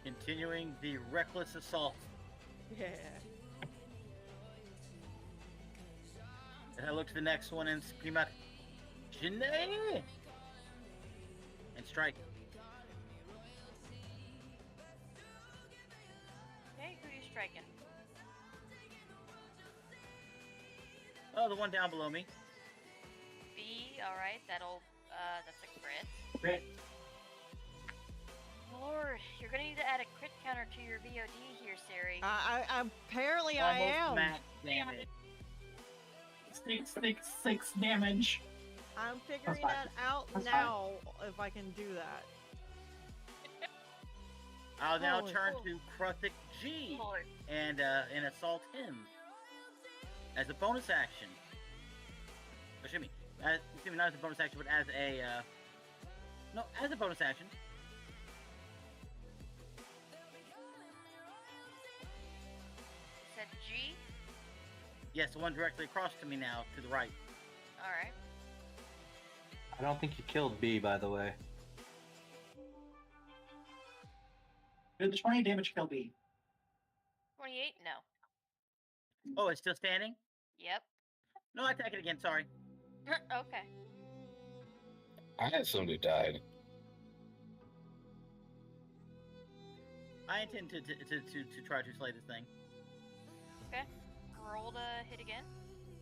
Continuing the reckless assault. Yeah. And I look to the next one and scream out, Janae! And strike. Okay, who are you striking? Oh, the one down below me. B, alright, that's a crit. Crit. Lord, you're gonna need to add a crit counter to your VOD here, Siri. Apparently I am. Almost max damage. 6 damage. I'm figuring fine. that out That's now if I can do that. I'll now Holy turn cool. to Kruthic G Lord. and assault him as a bonus action. Excuse me, not as a bonus action, but as a bonus action. You said G? Yes, the one directly across to me now, to the right. Alright. I don't think you killed B, by the way. Did the 20 damage kill B? 28? No. Oh, it's still standing? Yep. No, I attack it again, sorry. Okay. I had somebody died. I intend to try to slay this thing. Okay. Roll to hit again.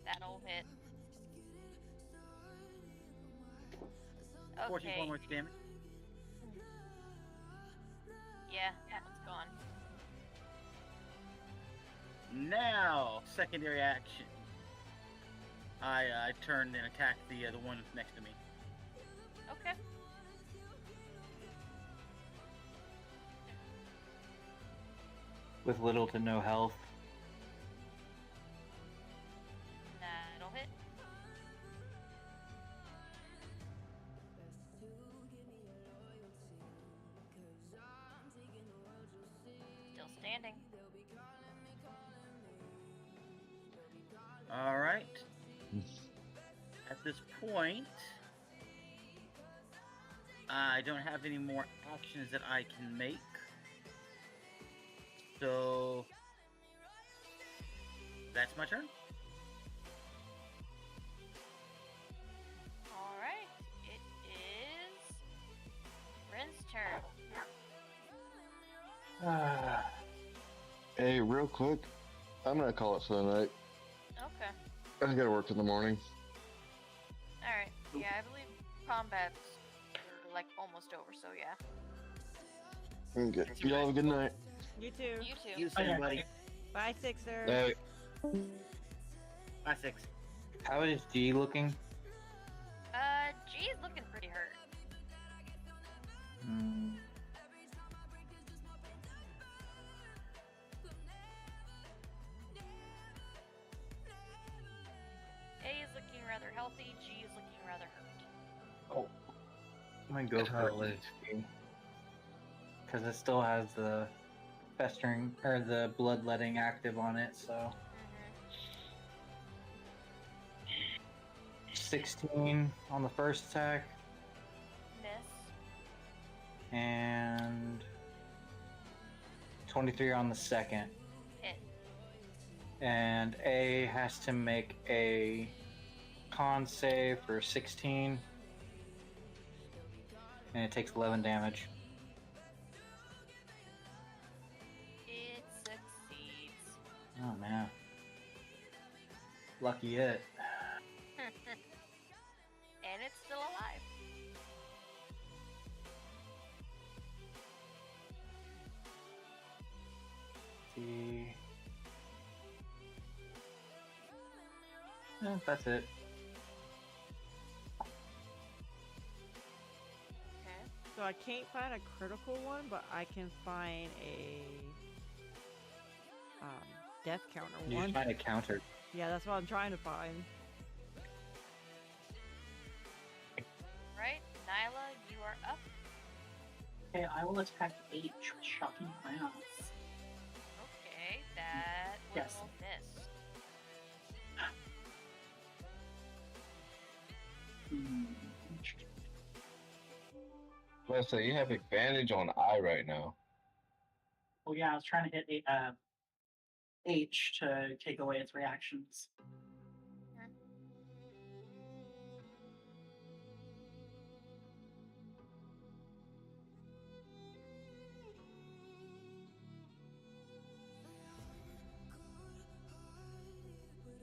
That'll hit. 14 Okay. points damage. Yeah, that one's gone. Now, secondary action. I turn and attack the one next to me. Okay. With little to no health. That'll hit. Still standing. All right. At this point, I don't have any more actions that I can make. So that's my turn. Alright. It is Ren's turn. Hey, real quick, I'm gonna call it for the night. Okay. I gotta work in the morning. Alright. Yeah, I believe combat's like almost over, so yeah. Okay. Y'all have a good night. You too. You too. You too, buddy. Bye, Sixer. Hey, Bye, 6. How is G looking? G is looking pretty hurt. Hmm. A is looking rather healthy, G is looking rather hurt. oh, I'm gonna go It for hurt. Liz. Because it still has the festering, or the bloodletting active on it, so. 16 on the first attack, Miss. and 23 on the second. Hit. And A has to make a con save for 16. And it takes 11 damage. It succeeds. Oh man. Lucky it. And it's still alive. See. Yeah, that's it. Okay. So I can't find a critical one, but I can find a death counter You one. find a counter. Yeah, that's what I'm trying to find. Right? Nyla, you are up. Okay, I will attack H with Shocking Glance. Okay, that Yes. will miss. let's say you have advantage on I right now. Well, yeah, I was trying to hit H to take away its reactions.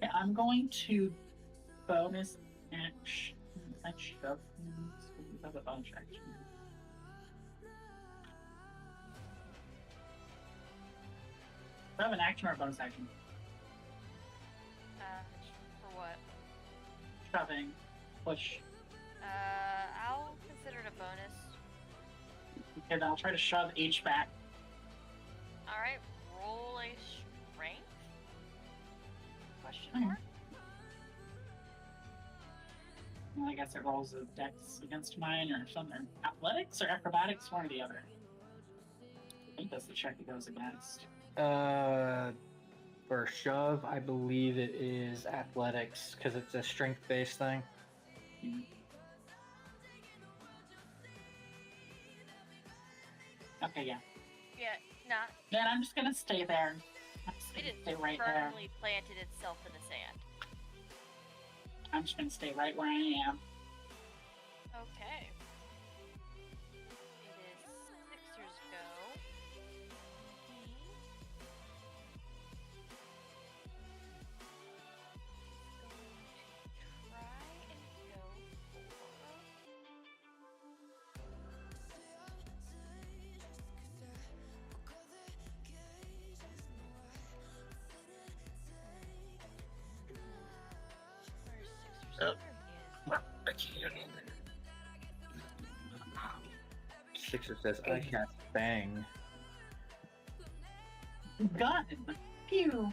Yeah, I'm going to bonus action. I shove of a bonus action. Do I have an action or a bonus action? For what? Shoving. Push. I'll consider it a bonus. Okay, then I'll try to shove H back. Alright, roll a strength? Question mark? Well, I guess it rolls a dex against mine or something. Athletics or acrobatics? One or the other. I think that's the check it goes against. For shove, I believe it is athletics because it's a strength-based thing. Okay, yeah. Yeah, not. Then I'm just gonna stay there. It is Stay right there. firmly planted itself in the sand. I'm just gonna stay right where I am. Okay. It is Sixer's go. I can't. Sixer says, I cast bang. Gun! Pew!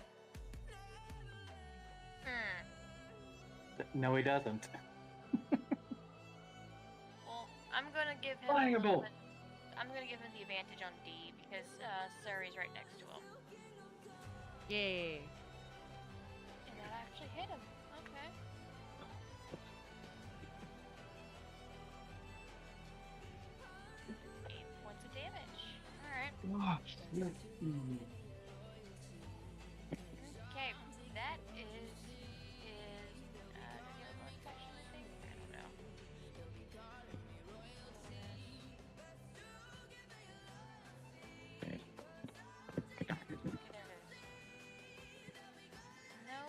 No, he doesn't. Well, I'm gonna give him. Flying a bolt. I'm gonna give him the advantage on D because Suri's right next to him. Yay. And that actually hit him. Okay. Points of damage. Alright. Okay, that is his bonus action, I think? I don't know. Okay, there it is. No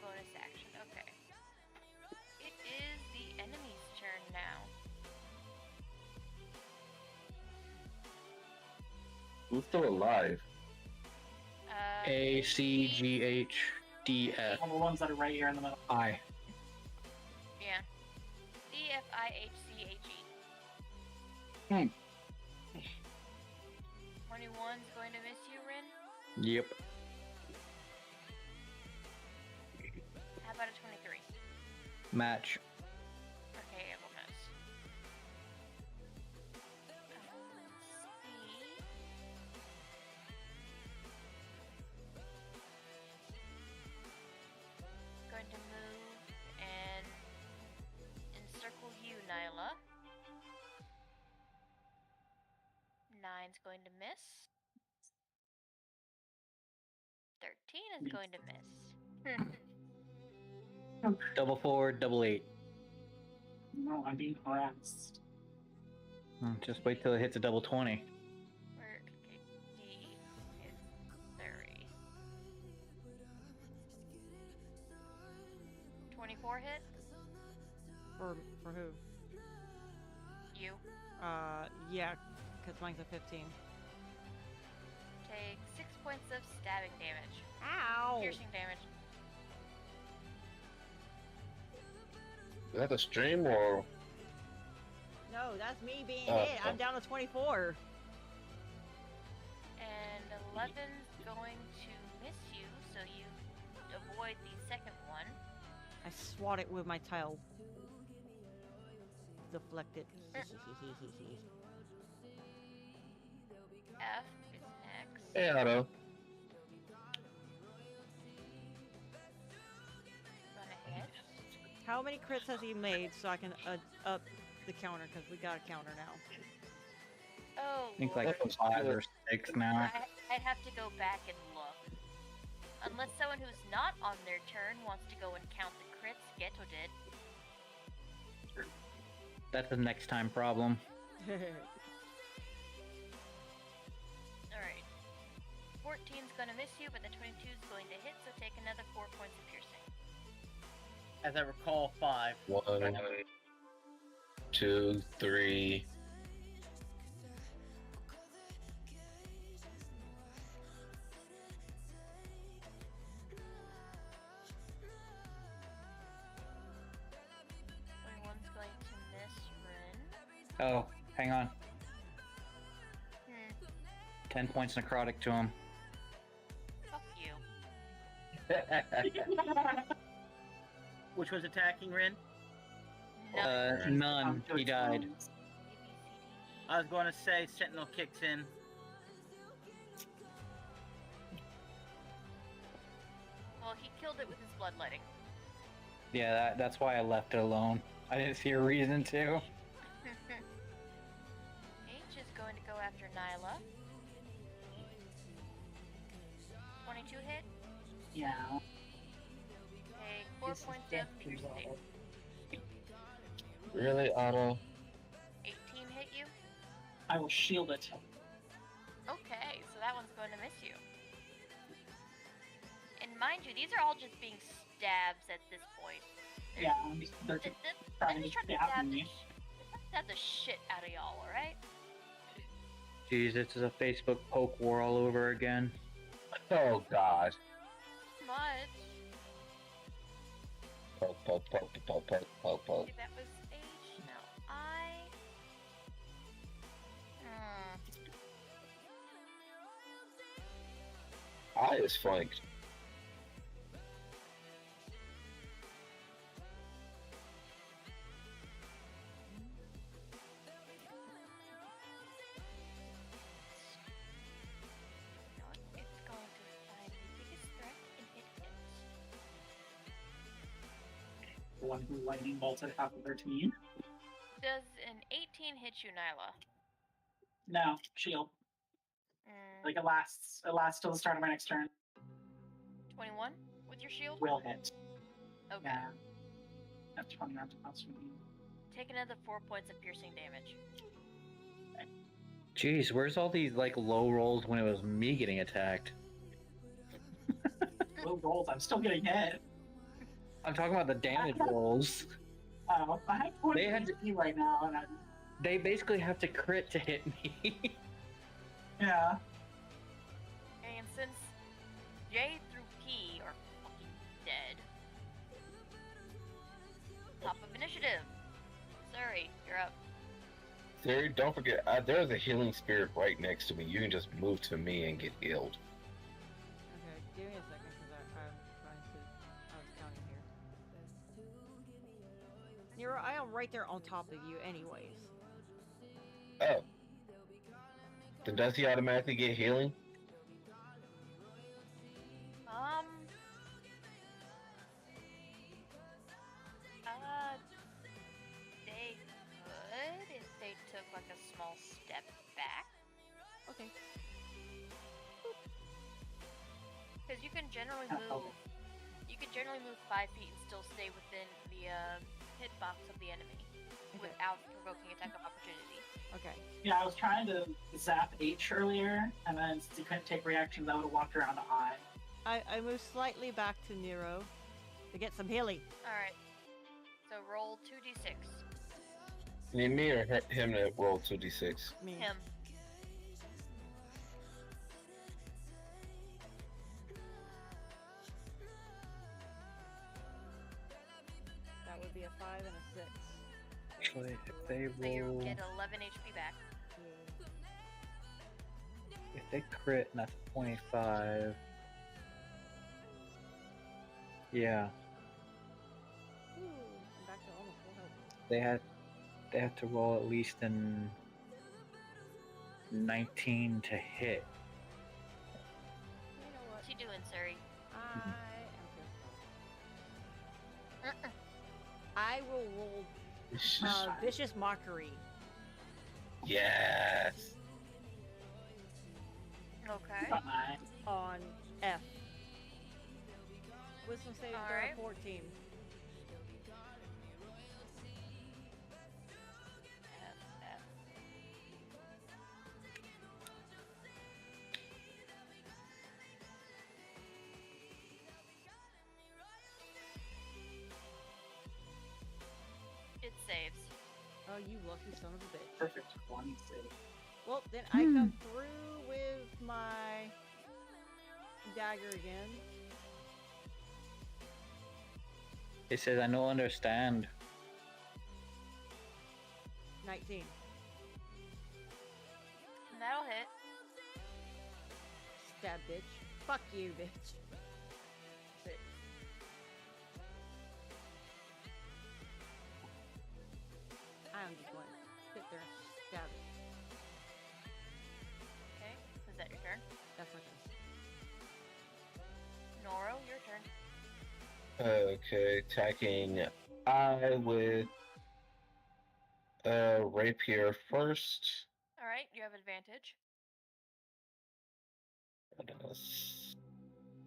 bonus action. Okay. It is the enemy's turn now. Who's still alive? A, C, G, H, D, F. All the ones that are right here in the middle. I. Yeah. D, F, I, H, C, H, E. 21's going to miss you, Rin? Yep. How about a 23? Match. Okay, it will miss. Going to move and encircle you, Nyla. 9's going to miss. 13 is going to miss. Double 4, double 8. No, I'm being harassed. Just wait till it hits a double 20. Where D is 30. 24 hit? For who? You. Yeah, because mine's a 15. Take 6 points of stabbing damage. Ow! Piercing damage. Is that a stream or? No, that's me being Oh, hit. I'm down to 24. And 11's going to miss you, so you avoid the second one. I swat it with my tail. Deflect it. F is next. Hey, Otto. Gonna hit. How many crits has he made so I can up the counter? Because we got a counter now. Oh, I think Lord. like 5 or 6 now. I'd have to go back and look. Unless someone who's not on their turn wants to go and count the crits Ghetto did. That's a next time problem. Alright. 14's gonna miss you, but the 22's going to hit, so take another 4 points of piercing. As I recall, 5. 1, 2, 3. One's going to miss Rin. Oh, hang on. Hmm. 10 points necrotic to him. Fuck you. Which was attacking Rin? None. He died. I was going to say Sentinel kicks in. Well, he killed it with his bloodletting. Yeah, that's why I left it alone. I didn't see a reason to. H is going to go after Nyla. 22 hit. Yeah. Okay, 4 points of piercing. Really, Otto? 18 hit you? I will shield it. Okay, so that one's going to miss you. And mind you, these are all just being stabs at this point. Yeah, they're They're trying to just trying to stab me. stab the shit out of y'all, alright? Jeez, this is a Facebook poke war all over again. Oh, God. Much. Poke, poke, poke, poke, poke, poke, poke. Okay, that was H. Now I. I is flanked. It's going to find the biggest threat and hit it. The one who lightning bolted half of their team. Does an 18 hit you, Nyla? No, shield. Like it lasts till the start of my next turn. 21 with your shield? Will hit. Okay. Yeah. That's 20 rounds of constant. Take another 4 points of piercing damage. Jeez, where's all these like low rolls when it was me getting attacked? Low rolls. I'm still getting hit. I'm talking about the damage rolls. Oh, I have 20 They had to- HP right now, and I'm. They basically have to crit to hit me. Yeah. And since J through P are fucking dead. Top of initiative. Sorry, you're up. There, don't forget, there's a healing spirit right next to me. You can just move to me and get healed. Okay, give me a second because I'm trying to. I was counting here. Nero, I am right there on top of you, anyways. Oh. Then does he automatically get healing? They could if they took like a small step back. Okay. Because you can generally move. You can generally move 5 feet and still stay within the hitbox of the enemy without provoking attack of opportunity. Okay. Yeah, I was trying to zap H earlier, and then since he couldn't take reactions, I would have walked around to I. I moved slightly back to Nero to get some healing. Alright. So roll 2d6. Need me or him to roll 2d6? Me. Him. That would be a 5 and a 6. Actually, if they So you roll, get 11 HP back. if they crit, and that's 25. Yeah, Ooh, I'm back to almost full health. they have to roll at least an 19 to hit. You know what? What's he doing, Suri? I am pissed off. I will roll Vicious Mockery. Yes. Okay. Fine. on F. Wisdom saving throw Alright. 14. F. It saves. Oh, you lucky son of a bitch. Perfect. One save. Well, then I come through with my dagger again. It says, I don't understand. 19. And that'll hit. Stab, bitch. Fuck you, bitch. 6. I'm just going to sit there and stab it. Okay. Is that your turn? That's my turn. Noro, your turn. Okay, attacking I with rapier first. Alright, you have advantage.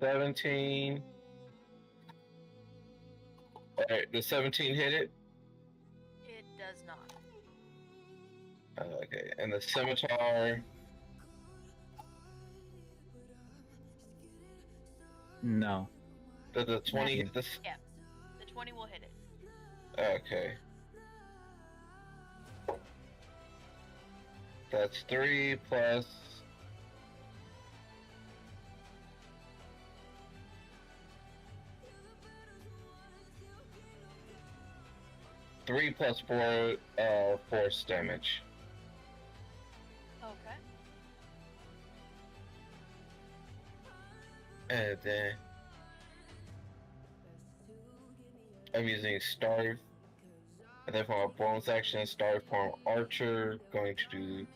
17. Alright, the 17 hit it. It does not. Okay, and the scimitar. No. Does the 20 hit this? Yeah. The 20 will hit it. Okay. That's 3 plus. Three plus 4, force damage. Okay. And then I'm using Starve. And then for my bonus action, Starve form Archer, going to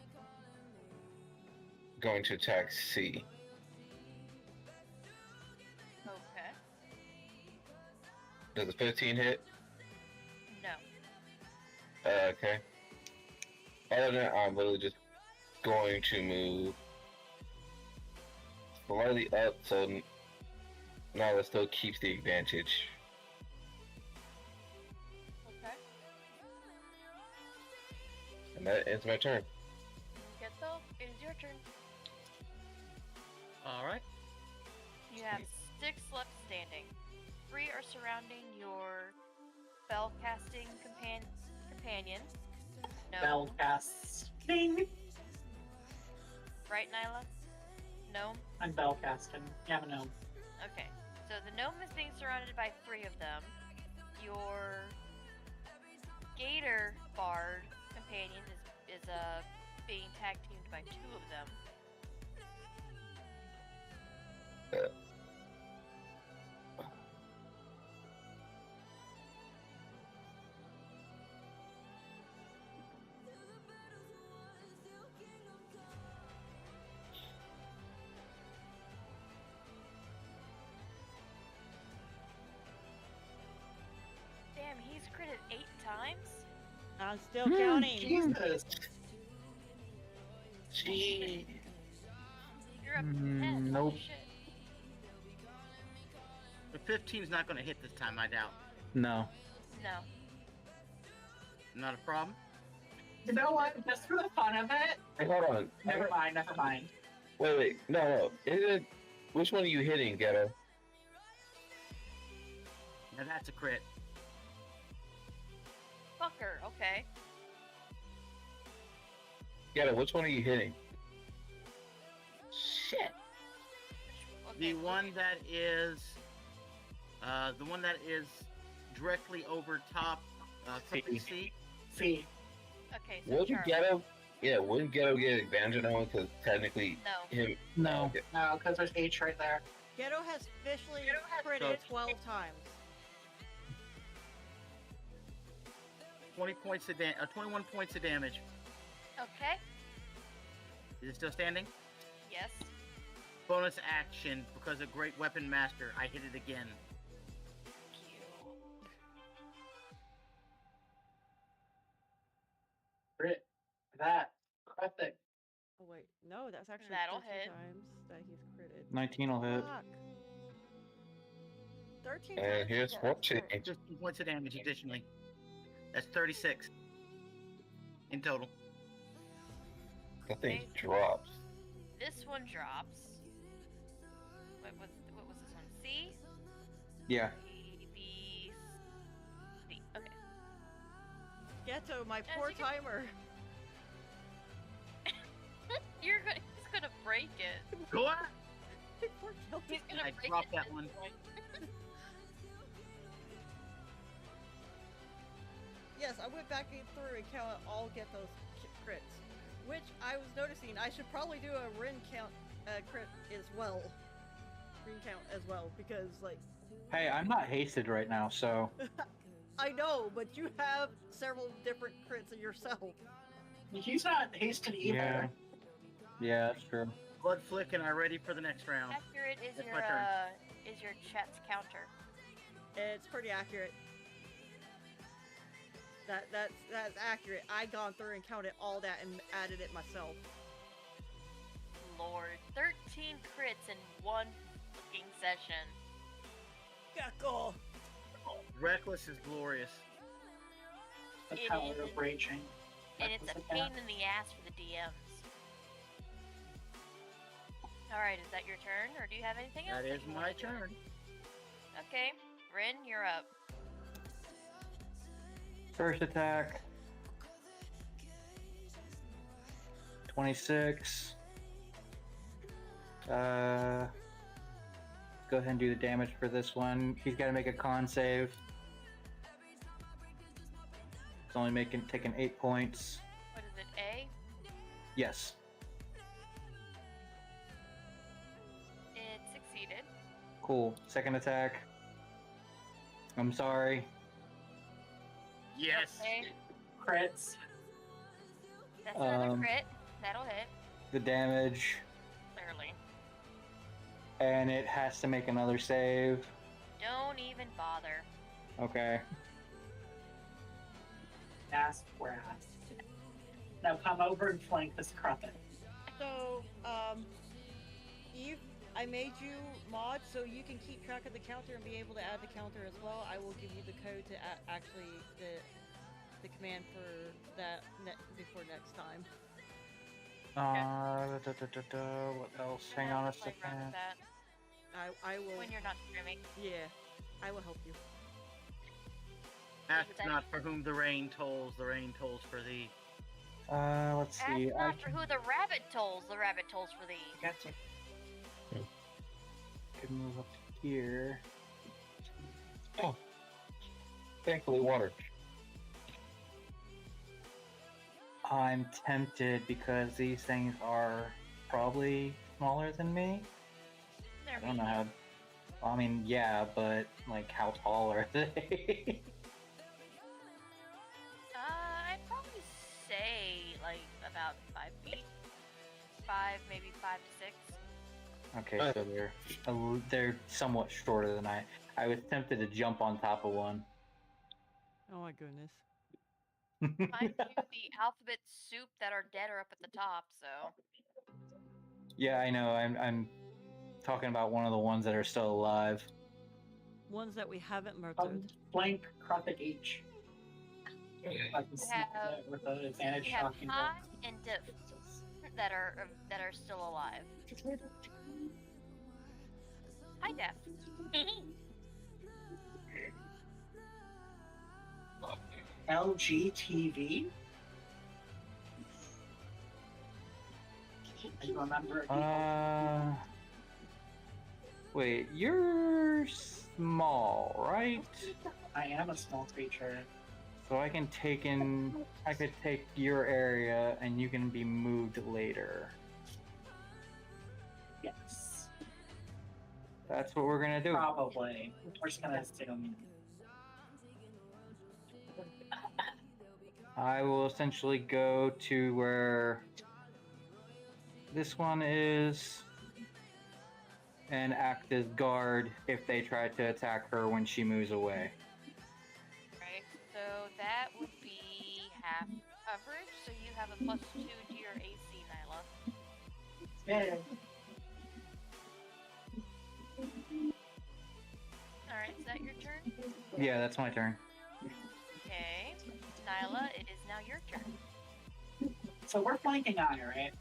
attack C. Okay. Does a 15 hit? No. Okay. Other than that, I'm literally just going to move slightly up, so now that still keeps the advantage. Okay. And that ends my turn. Geto, it is your turn. Alright. You have 6 left standing. 3 are surrounding your spell casting companion. No. Spell casts. King. Right, Nyla? Gnome? I'm spell casting. Yeah, no. Okay. So the gnome is being surrounded by 3 of them. Your gator bard companion is being tag teamed by 2 of them. Damn, he's critted 8 times? I'm still counting. Jesus. Gee. You're up to 10. Nope. Shit. The 15's not going to hit this time, I doubt. No. No. Not a problem. You know what? Just for the fun of it. Hey, hold on. Never mind. Never mind. Wait. No. Is it? Which one are you hitting, Ghetto? Now that's a crit. Fucker, okay. Ghetto, which one are you hitting? Shit. Okay, The one that is directly over top, something C. See. Okay, so Wouldn't Charlie. wouldn't Ghetto get advantage on because technically No. him. No. Okay. No, because there's H right there. Ghetto has officially So- critted 12 times. 21 points of damage. Okay. Is it still standing? Yes. Bonus action, because of Great Weapon Master, I hit it again. Crit. That. Crit. Oh wait, no, that's actually That'll 13 hit. times that he's critted. 19 will hit. Fuck. 13 And times. here's Yeah, 14. 15 points of damage additionally. That's 36 in total. The thing drops. This one drops. What was this one? C? Yeah. B. C. Okay. Ghetto, my As poor you can- timer. He's gonna break it. What? Poor Kelton. He's gonna I break dropped it that this one. point. Yes, I went back through and counted all Ghetto's crits, which I was noticing I should probably do a Rin count crit as well. Rin count as well, because like. Hey, I'm not hasted right now, so. I know, but you have several different crits of yourself. He's not hasted either. Yeah. Yeah, that's true. Blood Flick and I ready for the next round. Accurate is It's your my turn. is your chat's counter. It's pretty accurate. That's accurate. I gone through and counted all that and added it myself. Lord, 13 crits in one fucking session. Gecko. Reckless is glorious. The It power is. of raging. And it's a pain in the ass for the DMs. Alright, is that your turn, or do you have anything else? That is you my wanna do? turn. Okay, Rin, you're up. First attack. 26. Go ahead and do the damage for this one. He's got to make a con save. It's only taking 8 points. What is it, A? Yes. It succeeded. Cool. Second attack. I'm sorry. Yes. Okay, Crits. that's another Um, crit. That'll hit, The damage. clearly. And it has to make another save. Don't even bother. Okay. Ass brass. Now come over and flank this crumpet. So, Eve, I made you mod so you can keep track of the counter and be able to add the counter as well. I will give you the code to actually the command for that before next time. What else? Hang on a Play around second. with that I will. when you're not streaming. Yeah, I will help you. Ask not for whom the rain tolls for thee. Let's see. Ask not for who the rabbit tolls for thee. Gotcha. Can move up to here. Oh. Thankfully, water. I'm tempted because these things are probably smaller than me. I don't know how. I mean, yeah, but like, how tall are they? I'd probably say like about 5 feet. 5, maybe 5 to 6. Okay, so they're somewhat shorter than I. I was tempted to jump on top of one. Oh my goodness. Mind you, the alphabet soup that are dead are up at the top, so. Yeah, I know. I'm talking about one of the ones that are still alive. Ones that we haven't murdered. Flank crumpet H. We have With the advantage we have shocking high and diff that are still alive. Hi, Def. LGTV. I remember. Wait, you're small, right? I am a small creature. So I could take your area and you can be moved later. Yes. That's what we're gonna do. Probably. We're just gonna assume. I will essentially go to where this one is and act as guard if they try to attack her when she moves away. Right, so that would be half coverage, so you have a +2 to your AC, Nyla. Nyla. Yeah. Alright, is that your turn? Yeah, that's my turn. Okay. Nyla, it is now your turn. So we're flanking on her, right?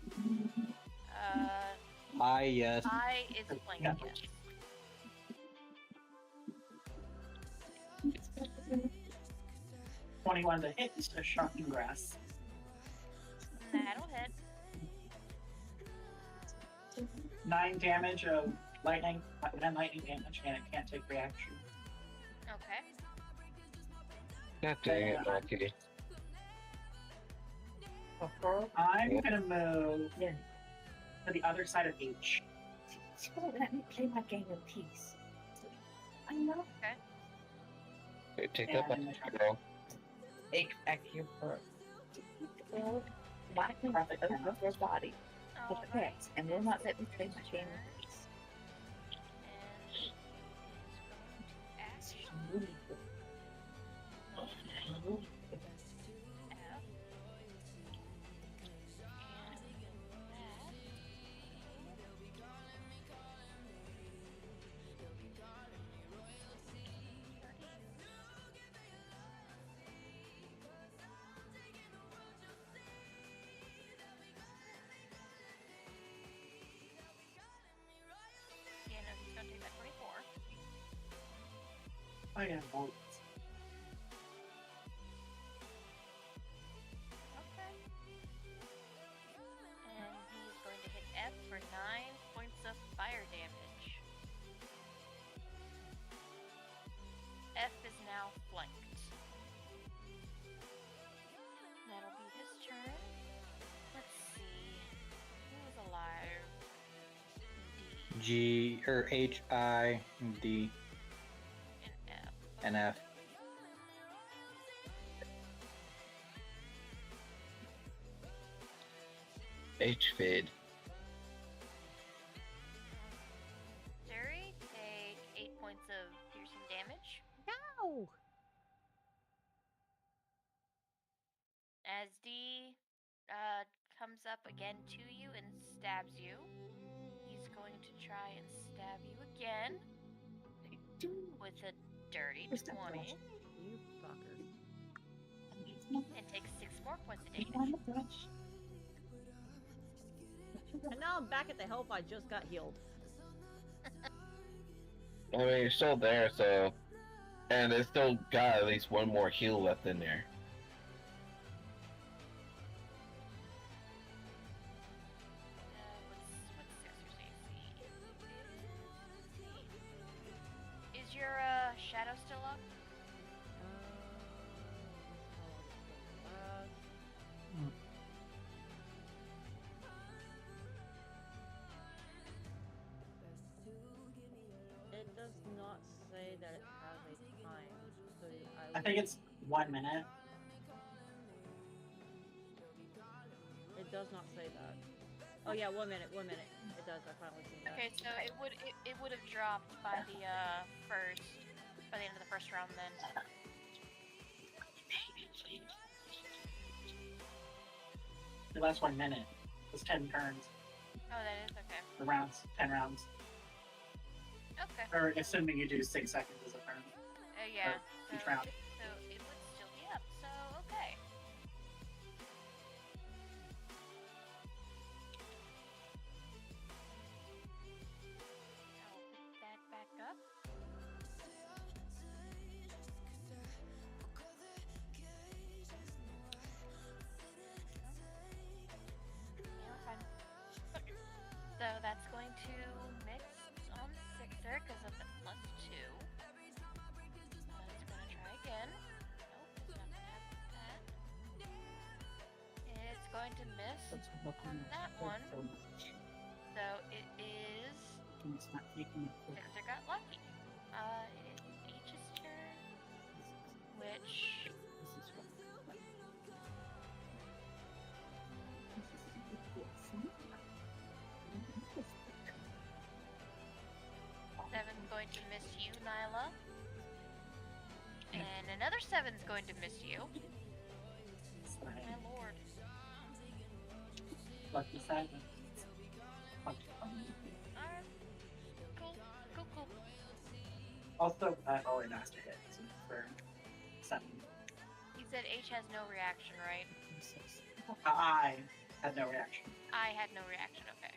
Yes. I is flanking, Yeah. yes. 21 to hit, a shocking grass. That'll hit. 9 damage of lightning, and lightning damage, and it can't take reaction. Okay. God dang it, Lucky. I'm gonna move to the other side of H. Let me play my game in peace. I know. Okay. Okay, take Yeah, that back, and the- girl. My profit over your body. Alright. Pets, and will not let me play my game in peace. And he is going to action. F. Yeah, no, he's gonna take that 24. I am both. Okay. And he's going to hit F for 9 points of fire damage. F is now flanked. That'll be his turn. Let's see. Who is alive? D G or H I D and F. and F. H fade. Jerry, take 8 points of piercing damage. No! As D comes up again to you and stabs you, he's going to try and stab you again with a dirty 20 You fucker. and takes 6 more points of damage. And now I'm back at the health I just got healed. I mean, you're still there, so... And it's still got at least one more heal left in there. What's Sixer's AC? Is your shadow still up? It does not say that it has a time, so I think it's 1 minute. It does not say that. Oh yeah, 1 minute, 1 minute. It does, I finally see that. Okay, so it would have dropped by the by the end of the first round then. The last 1 minute. It's 10 turns. Oh, that is okay. The rounds, 10 rounds. Okay. Or assuming you do 6 seconds as a turn. Yeah. Each round. So it would still be up. So okay. I'll pick that back up. Yeah, we're fine. So that's going to mix on Sixer because of the +2. It's gonna try again. Nope, it's not gonna have that. It's going to miss on that one. So it is. Sixer got lucky. It is H's turn, which. Seven's going to miss you, Nyla. And another 7's going to miss you. My lord. Lucky 7. Alright. Cool. Cool, cool. Also, I've always asked to hit for 7. You said H has no reaction, right? I had no reaction. I had no reaction, okay.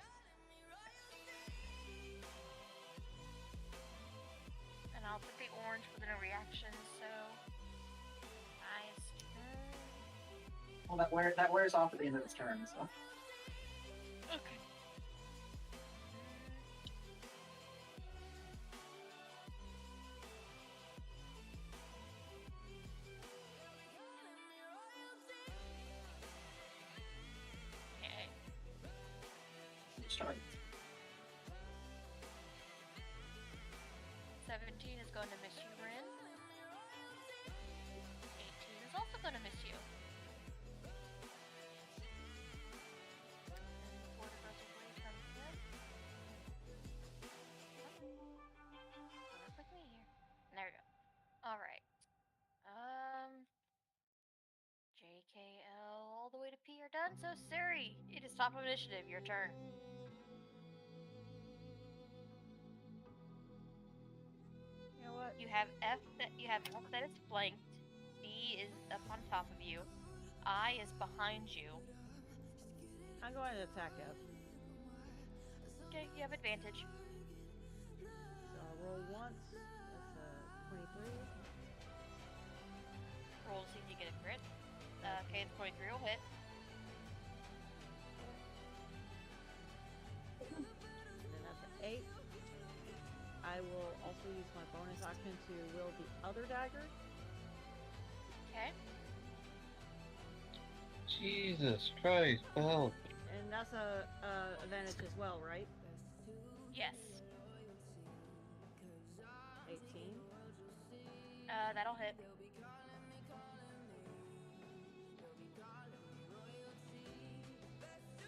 And I'll put the orange within a reaction, so... Nice. Well, that wears off at the end of its turn, so. Okay. Okay. Start. 17 is going to miss you, Rin. 18 is also going to miss you. And 4 goes away from him. Work with me here. There we go. Alright. JKL all the way to P are done. So Siri, it is top of initiative. Your turn. You know what? You have F that is flanked. B is up on top of you. I is behind you. I'm going to attack F. Okay, you have advantage. So I'll roll once. That's a 23. Roll to see if you get a crit. Okay, the 23 will hit. And then that's an 8. I will also use my bonus action to wield the other dagger. Okay. Jesus Christ, help. And that's a advantage as well, right? Yes. 18. That'll hit.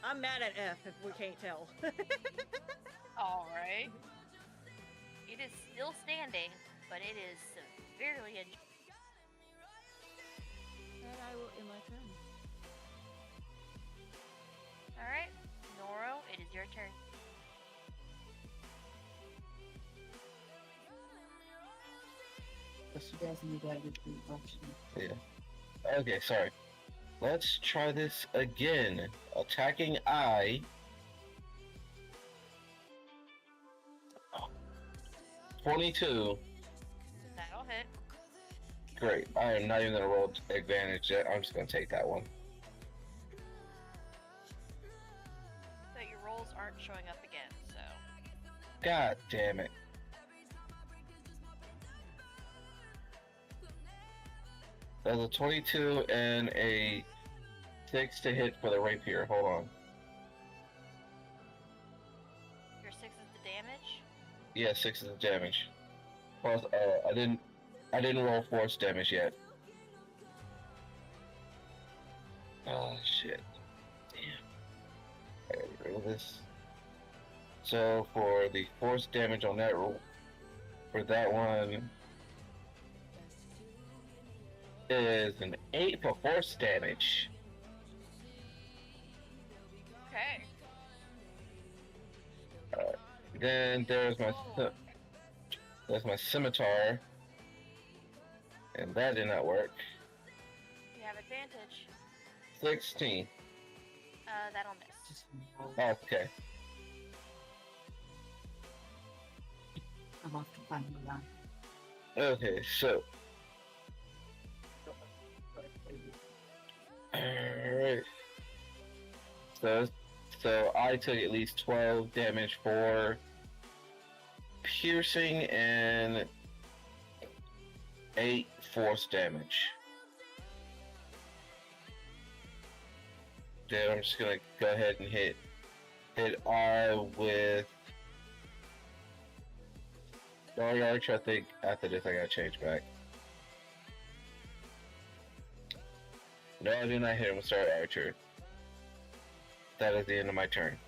I'm mad at F if we can't tell. Alright. It is still standing, but it is severely injured. And I will end my turn. Alright. Noro, it is your turn. Yeah. Okay, sorry. Let's try this again. Attacking I. 22. That'll hit. Great. I am not even gonna roll advantage yet. I'm just gonna take that one. But your rolls aren't showing up again, so. God damn it. There's a 22 and a 6 to hit for the rapier. Hold on. Your 6 is the damage. Yeah, 6 is the damage. Plus, I didn't roll force damage yet. Oh shit. Damn. I gotta get rid of this. So for the force damage on that roll, for that one is an 8 for force damage. Okay. Then there's my scimitar, and that did not work. You have advantage. 16. That'll miss. Okay. I'm off to find you now. Okay, so. Alright. So I took at least 12 damage for piercing and 8 force damage. Then I'm just gonna go ahead and hit R with Dog Archer. I think after this I gotta change back. No, I did not hit him with Star Archer. That is the end of my turn.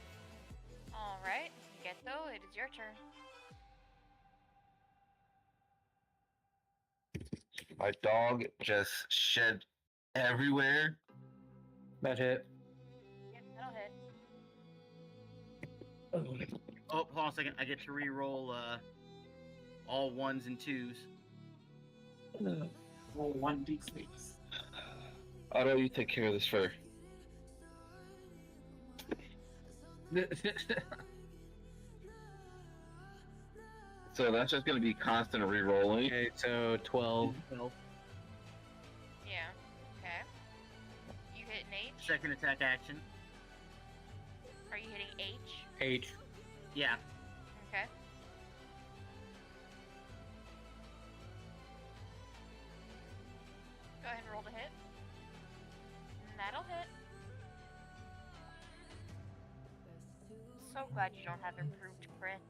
Alright. Geto, it is your turn. My dog just shed everywhere. That hit. Yep, that'll hit. Oh, hold on a second. I get to re-roll all 1s and 2s. Roll 1d6. Otto, you take care of this fur. So that's just going to be constant re-rolling. Okay, so 12. Yeah. Okay. You hit an H? Second attack action. Are you hitting H? H. Yeah. Okay. Go ahead and roll to hit. That'll hit. So glad you don't have improved crit.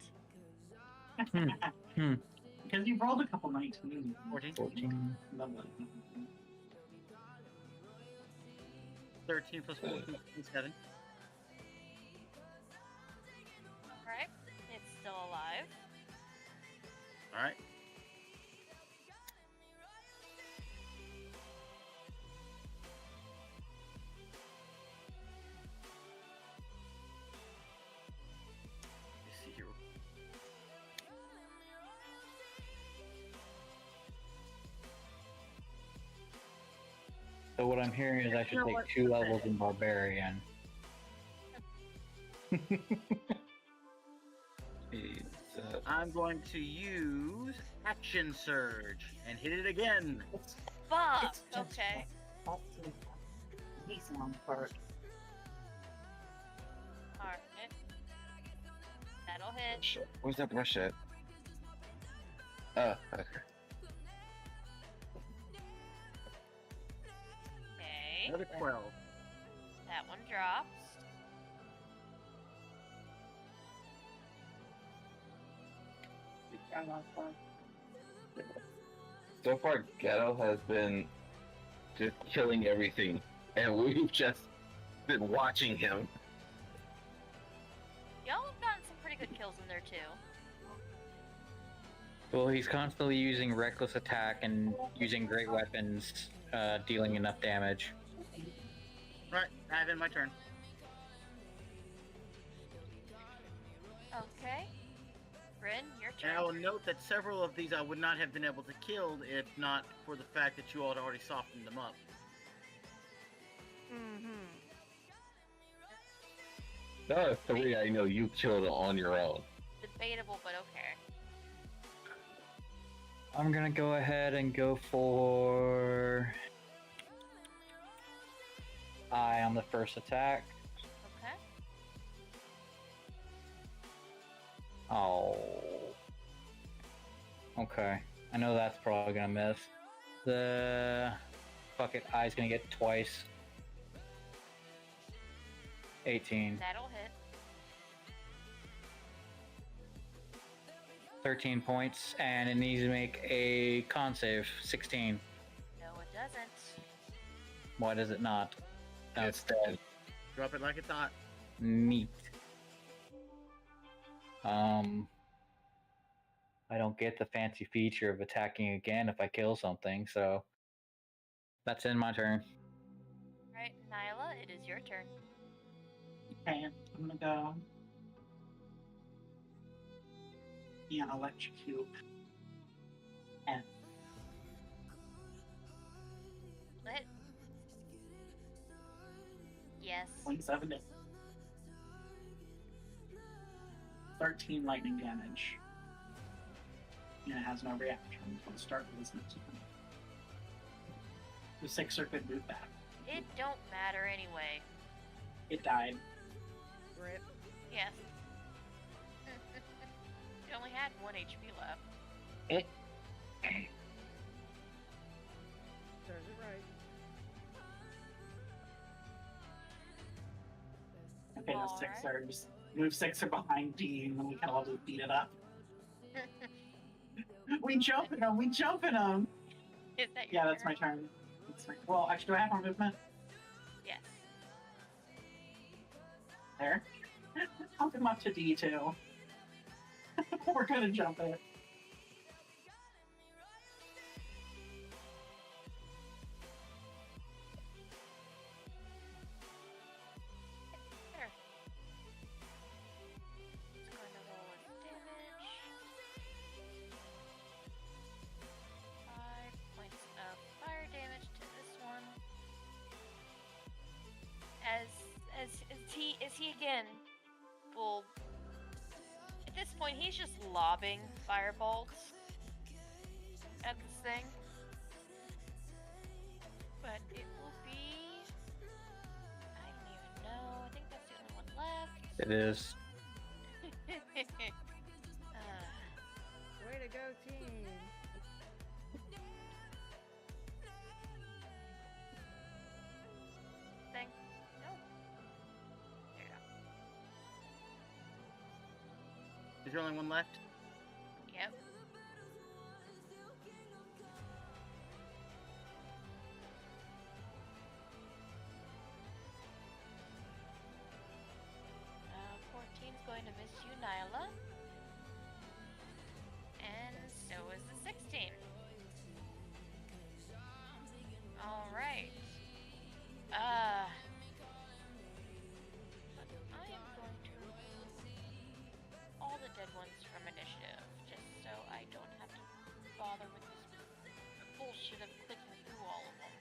Because you rolled a couple 19. 14. 13 plus 14, 27. Alright. It's still alive. Alright. Let's see here. So what I'm hearing is I should take 2 levels in Barbarian. I'm going to use Action Surge and hit it again. Fuck! Okay. He's on part. Alright. That'll hit. Shit. Where's that brush at? Okay. Okay. Another 12. That one drops. So far, Ghetto has been just killing everything, and we've just been watching him. Y'all have gotten some pretty good kills in there too. Well, he's constantly using reckless attack and using great weapons, dealing enough damage. Right, I have in my turn. Okay. Bryn, your turn. And I will note that several of these I would not have been able to kill if not for the fact that you all had already softened them up. Mm-hmm. No, 3 I know you killed on your own. Debatable, but okay. I'm gonna go ahead and go for eye on the first attack. Okay. Oh. Okay. I know that's probably gonna miss. The fuck it, eye's gonna get twice. 18. That'll hit. 13 points, and it needs to make a con save. 16. No, it doesn't. Why does it not? No, it's dead. Drop it like a thought. Neat. I don't get the fancy feature of attacking again if I kill something, so that's in my turn. Right, Nyla, it is your turn. Okay, I'm gonna go. Yeah, electrocute. And Hit. Yes. 27 to 13 lightning damage. And it has no reaction until the start of this next one. The 6 could move back. It don't matter anyway. It died. Rip. Yes. It only had 1 HP left. Serves it right. Okay, the 6ers. Move 6 are behind D, and then we can all just beat it up. We jumping them! We jumping them! Is that your Yeah, that's my turn. Well, actually, do I have more movement? Yes. There. Help him up to D2. We're gonna jump it. There. And he's just lobbing firebolts at this thing. But it will be... I don't even know. I think that's the only one left. It is. Way to go, team. Thing. No. There you go. Is there only one left? Yep. Uh, 14 is going to miss you, Nyla. And so is the 16. Alright. I am going to remove all the dead ones from initiative, just so I don't have to bother with this bullshit of clicking through all of them.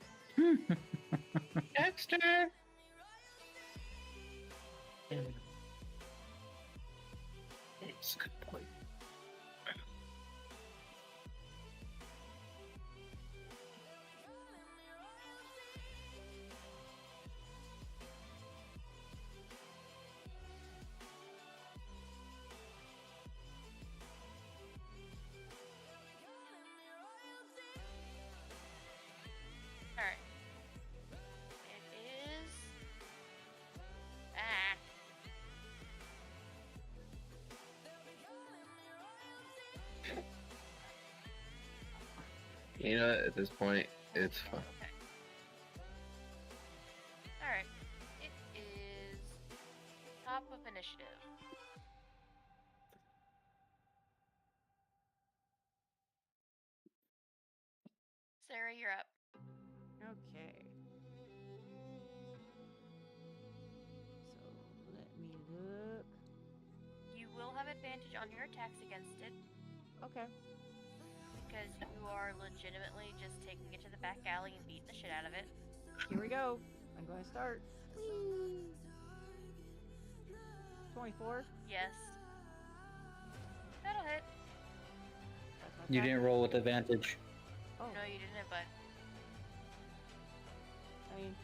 Dexter! It's a good point. Alright. It is... Ah. You know, at this point, it's fine. Okay. Alright. It is top of initiative. Sarah, you're up. Okay. So let me look. You will have advantage on your attacks against it, Okay. because you are legitimately just taking it to the back alley and beating the shit out of it. Here we go. I'm going to start. 24. Yes. That'll hit. That's my You attack. didn't roll with advantage. Oh, No, you didn't, but I mean,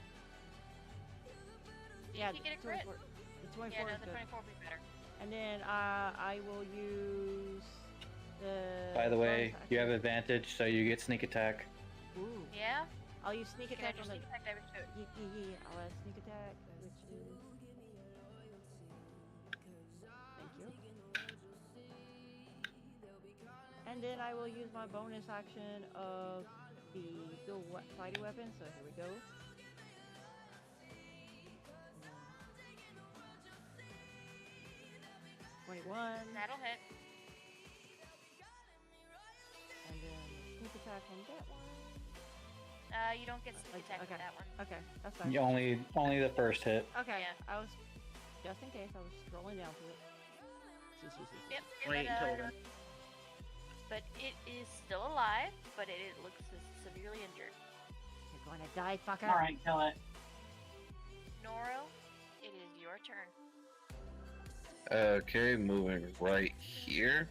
yeah, you get a the crit. 24 the 24 Yeah, no, is the good. 24 will be better. And then I will use the. By the way, bonus you have action. advantage, so you get sneak attack. Ooh. Yeah? I'll use sneak You can attack add your on the. sneak attack damage to it. Yeah. I'll add sneak attack, which is. Thank you. And then I will use my bonus action of the dual fighting weapon. So here we go. 21. That'll hit. And then sneak attack on that one. You don't get sneak attack Okay. with that one. Okay, that's fine. Only the first hit. Okay, Yeah. I was just in case I was scrolling down to it. Yep. Wait but, until then. but it is still alive, but it looks severely injured. You're going to die, fucker. Alright, kill it. Noro, it is your turn. Okay, moving right here.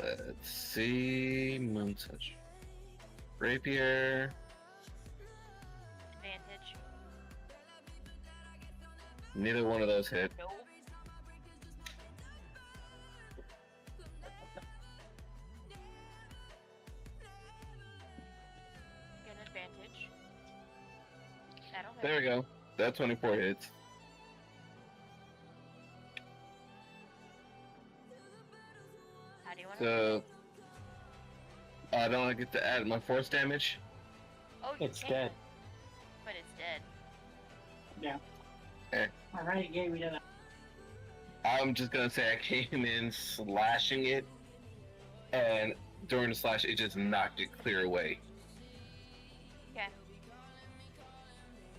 Let's see. Moon touch. Rapier. Advantage. Neither one of those hit. No. Get an advantage. That'll hit. There we go. That 24 hits. How do you want to So I don't get to add my force damage. Oh, you It's can, dead. but it's dead. Yeah. Okay. Alright, yeah, we did it. I'm just gonna say I came in slashing it, and during the slash, it just knocked it clear away. Okay.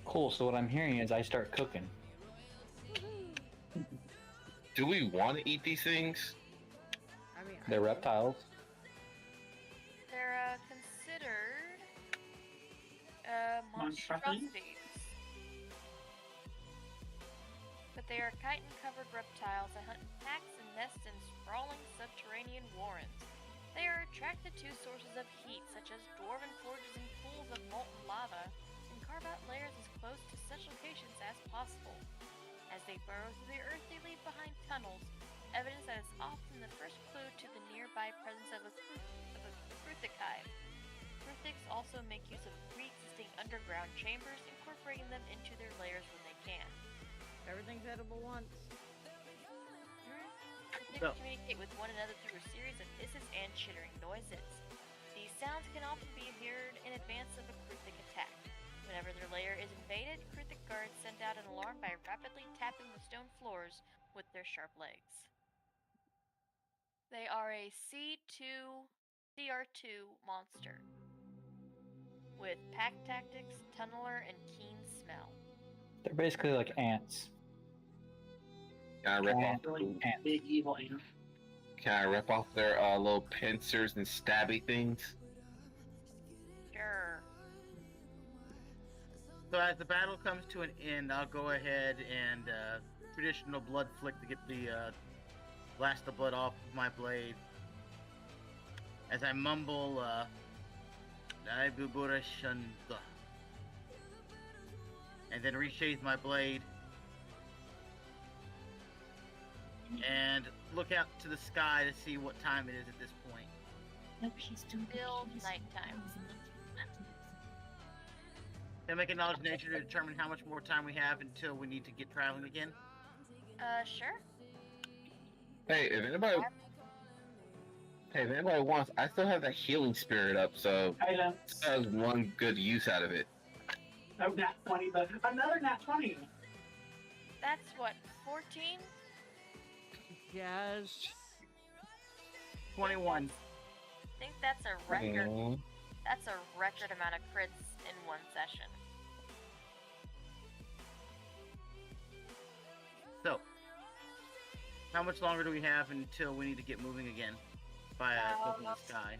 Cool. So what I'm hearing is I start cooking. Do we want to eat these things? I mean, They're reptiles. They're considered Monstrosities? monstrosities. But they are chitin-covered reptiles that hunt in packs and nest in sprawling subterranean warrens. They are attracted to sources of heat, such as dwarven forges and pools of molten lava, and carve out lairs as close to such locations as possible. As they burrow through the earth, they leave behind tunnels, evidence that is often the first clue to the nearby presence of a Kruthikai. Kruthiks also make use of pre-existing underground chambers, incorporating them into their lairs when they can. Everything's edible once. Kruthiks communicate with one another through a series of hisses and chittering noises. These sounds can often be heard in advance of a Kruthik attack. Whenever their lair is invaded, Kruthik guards send out an alarm by rapidly tapping the stone floors with their sharp legs. They are a CR2 monster with pack tactics, tunneler, and keen smell. They're basically like ants. Can I rip off? Really big evil ant. Can I rip off their little pincers and stabby things? Sure. So as the battle comes to an end, I'll go ahead and traditional blood flick to get the blast the blood off of my blade. As I mumble, Daibubura Shunda, and then resheath my blade and look out to the sky to see what time it is at this point. Nope, he's doing Still nighttime. Can I make a knowledge nature to determine how much more time we have until we need to get traveling again? Sure. Hey, if anybody wants, I still have that healing spirit up, so that was one good use out of it. Oh, nat 20, but another nat 20. That's what, 14? Yes. 21. I think that's a record. That's a record amount of crits in one session. So, how much longer do we have until we need to get moving again? By looking at the sky.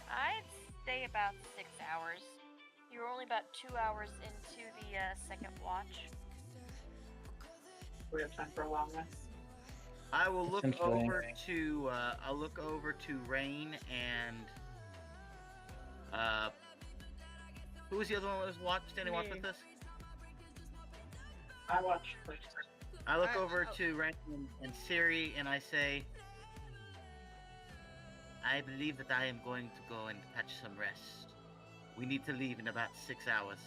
I'd say about 6 hours. You're only about 2 hours into the second watch. We have time for a long rest. I will look Essentially. over to I'll look over to Rain and who was the other one that was standing watch with us? I watched first. I look over to Rain and Siri and I say, I believe that I am going to go and catch some rest. We need to leave in about 6 hours.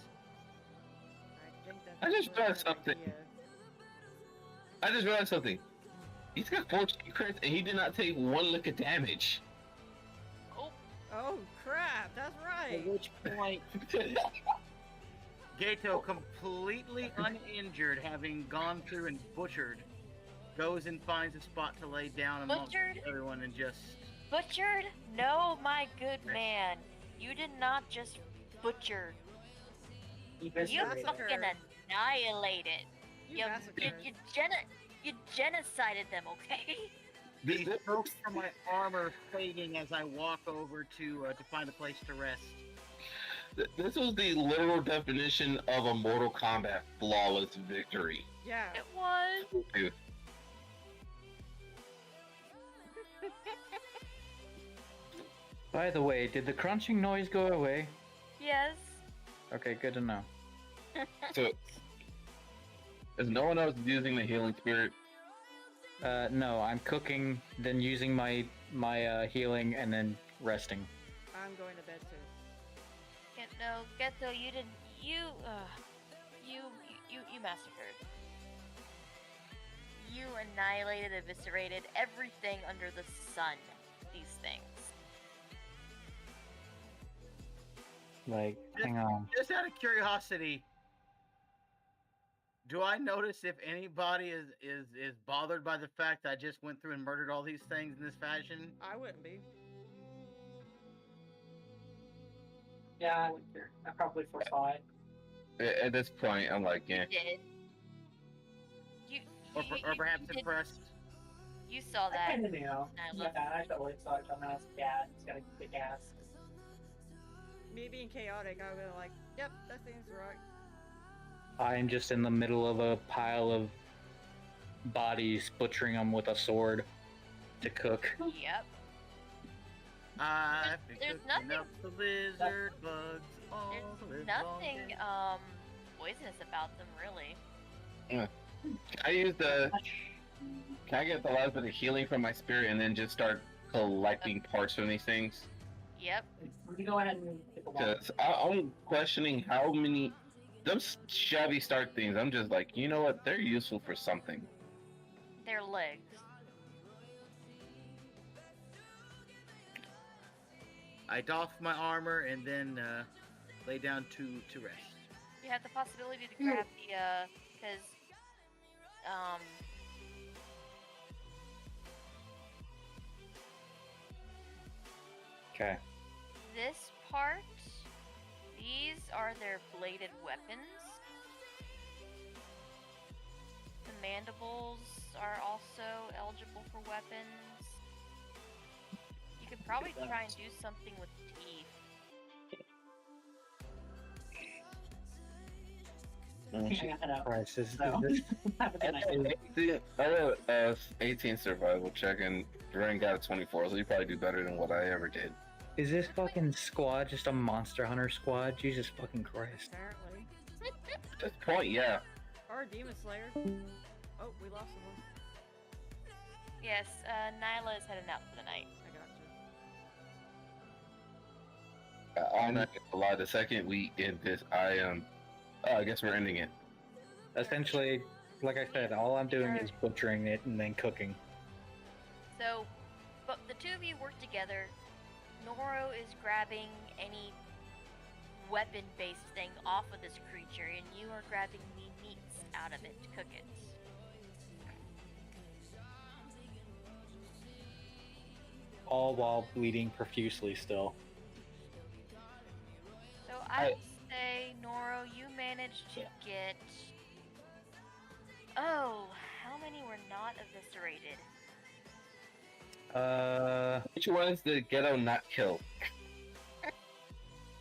I think that's I just a realized good something. idea. I just realized something. He's got 14 crits and he did not take one lick of damage. Oh crap, that's right. At which point, Gato, completely uninjured, having gone through and butchered, goes and finds a spot to lay down amongst Butchered? everyone and just... Butchered? No, my good man. You did not just butcher. You fucking annihilated. You genocided them, okay? The strokes from my armor fading as I walk over to find a place to rest. This was the literal definition of a Mortal Kombat flawless victory. Yeah. It was. Dude. By the way, did the crunching noise go away? Yes. Okay, good to know. So, is no one else using the healing spirit? No, I'm cooking, then using my healing, and then resting. I'm going to bed too. No, Geto, you didn't. You massacred. You annihilated, eviscerated everything under the sun. These things. Like, hang on. Just out of curiosity, do I notice if anybody is bothered by the fact that I just went through and murdered all these things in this fashion? I wouldn't be. Yeah, I wouldn't care. I probably foresaw it. At this point, I'm like, yeah. You did. Or perhaps you did. impressed? You saw I that. kind of knew. I Yeah, love I totally saw it coming. I was like, yeah, it's gotta kick ass. Me being chaotic, I would be like, yep, that seems right. I'm just in the middle of a pile of bodies, butchering them with a sword to cook. Yep. I've been There's cooking nothing- up the lizard bugs all There's live long nothing day. poisonous about them, really. I use the. Can I get the last bit of healing from my spirit and then just start collecting parts from these things? Yep. We can go ahead and take a walk. Because I'm questioning how many. Those shabby start things, I'm just like, you know what? They're useful for something. Their legs. I doff my armor and then lay down to rest. You have the possibility to grab the, because, Okay. this part, these are their bladed weapons. The mandibles are also eligible for weapons. You could probably try and do something with teeth. Christ, this, So, this, have a good night. I wrote 18 survival check and Duran got a 24, so you probably do better than what I ever did. is this fucking squad just a Monster Hunter squad? Jesus fucking Christ. Apparently. At this point, yeah. Or a Demon Slayer. Oh, we lost someone. Yes, Nyla is heading out for the night. I got you. I'm not gonna lie, the second we end this, I guess we're ending it. Essentially, like I said, all I'm doing is butchering it and then cooking. So, but the two of you work together. Noro is grabbing any weapon-based thing off of this creature, and you are grabbing the meats out of it to cook it. All while bleeding profusely still. So I would say, Noro, you managed to get... Oh, how many were not eviscerated? Which one's the ghetto not kill?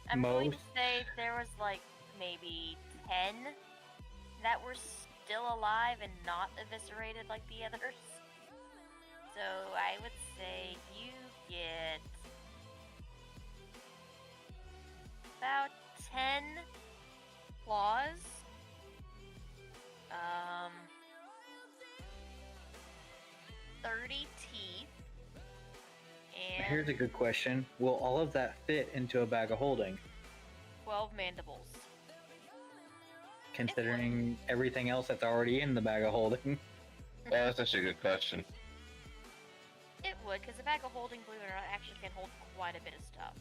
I'm going to Most. say there was like maybe 10 that were still alive and not eviscerated like the others. So I would say you get about 10 claws. 30 teeth. And Here's a good question. Will all of that fit into a bag of holding? 12 mandibles. Considering everything else that's already in the bag of holding. That's actually a good question. It would, because the bag of holding, believe it or not, actually can hold quite a bit of stuff.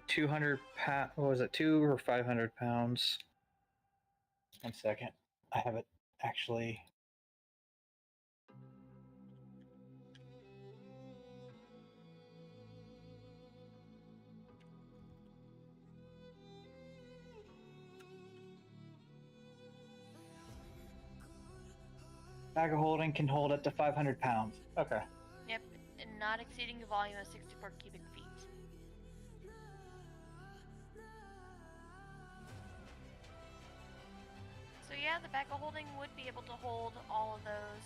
200 pounds. What was it? 200 or 500 pounds? 1 second. I have it actually. Bag of holding can hold up to 500 pounds. Okay. Yep, and not exceeding a volume of 64 cubic feet. So yeah, the bag of holding would be able to hold all of those.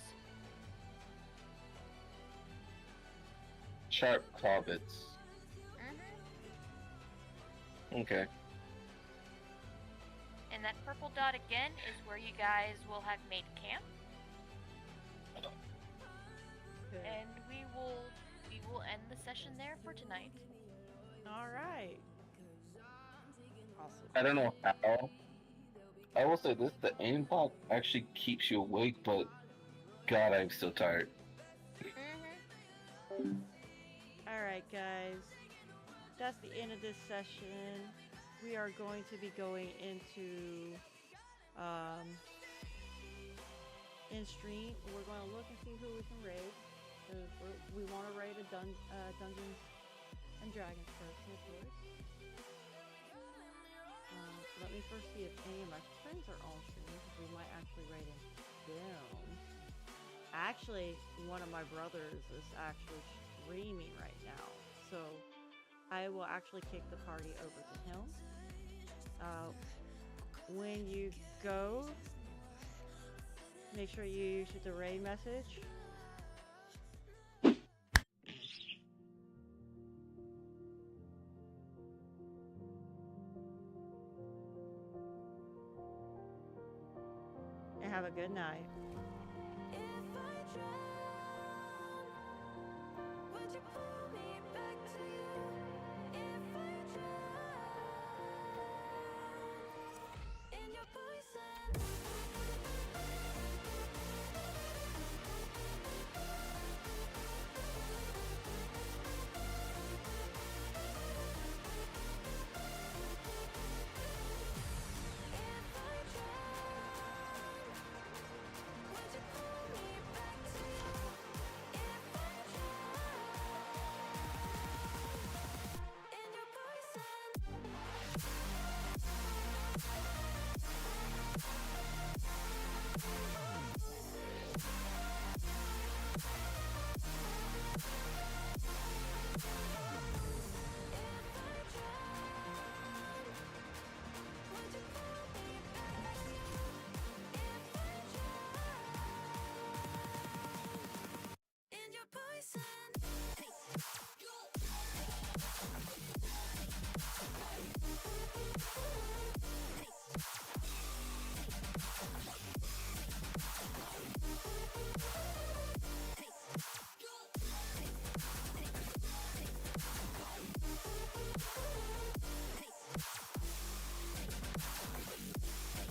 Sharp claw bits. Okay. And that purple dot again is where you guys will have made camp. And we will end the session there for tonight. Alright. Awesome. I don't know how. I will say this, the aimbot actually keeps you awake, but God, I'm still tired. Alright, guys. That's the end of this session. We are going to be going into in stream. We're going to look and see who we can raid. We want to raid a Dungeons and Dragons person, of course. Let me first see if any of my friends are on stream, because we might actually raid them. Actually, one of my brothers is actually streaming right now, so I will actually kick the party over to him. When you go Make sure you use the raid message. And have a good night. If I drown, would you pull me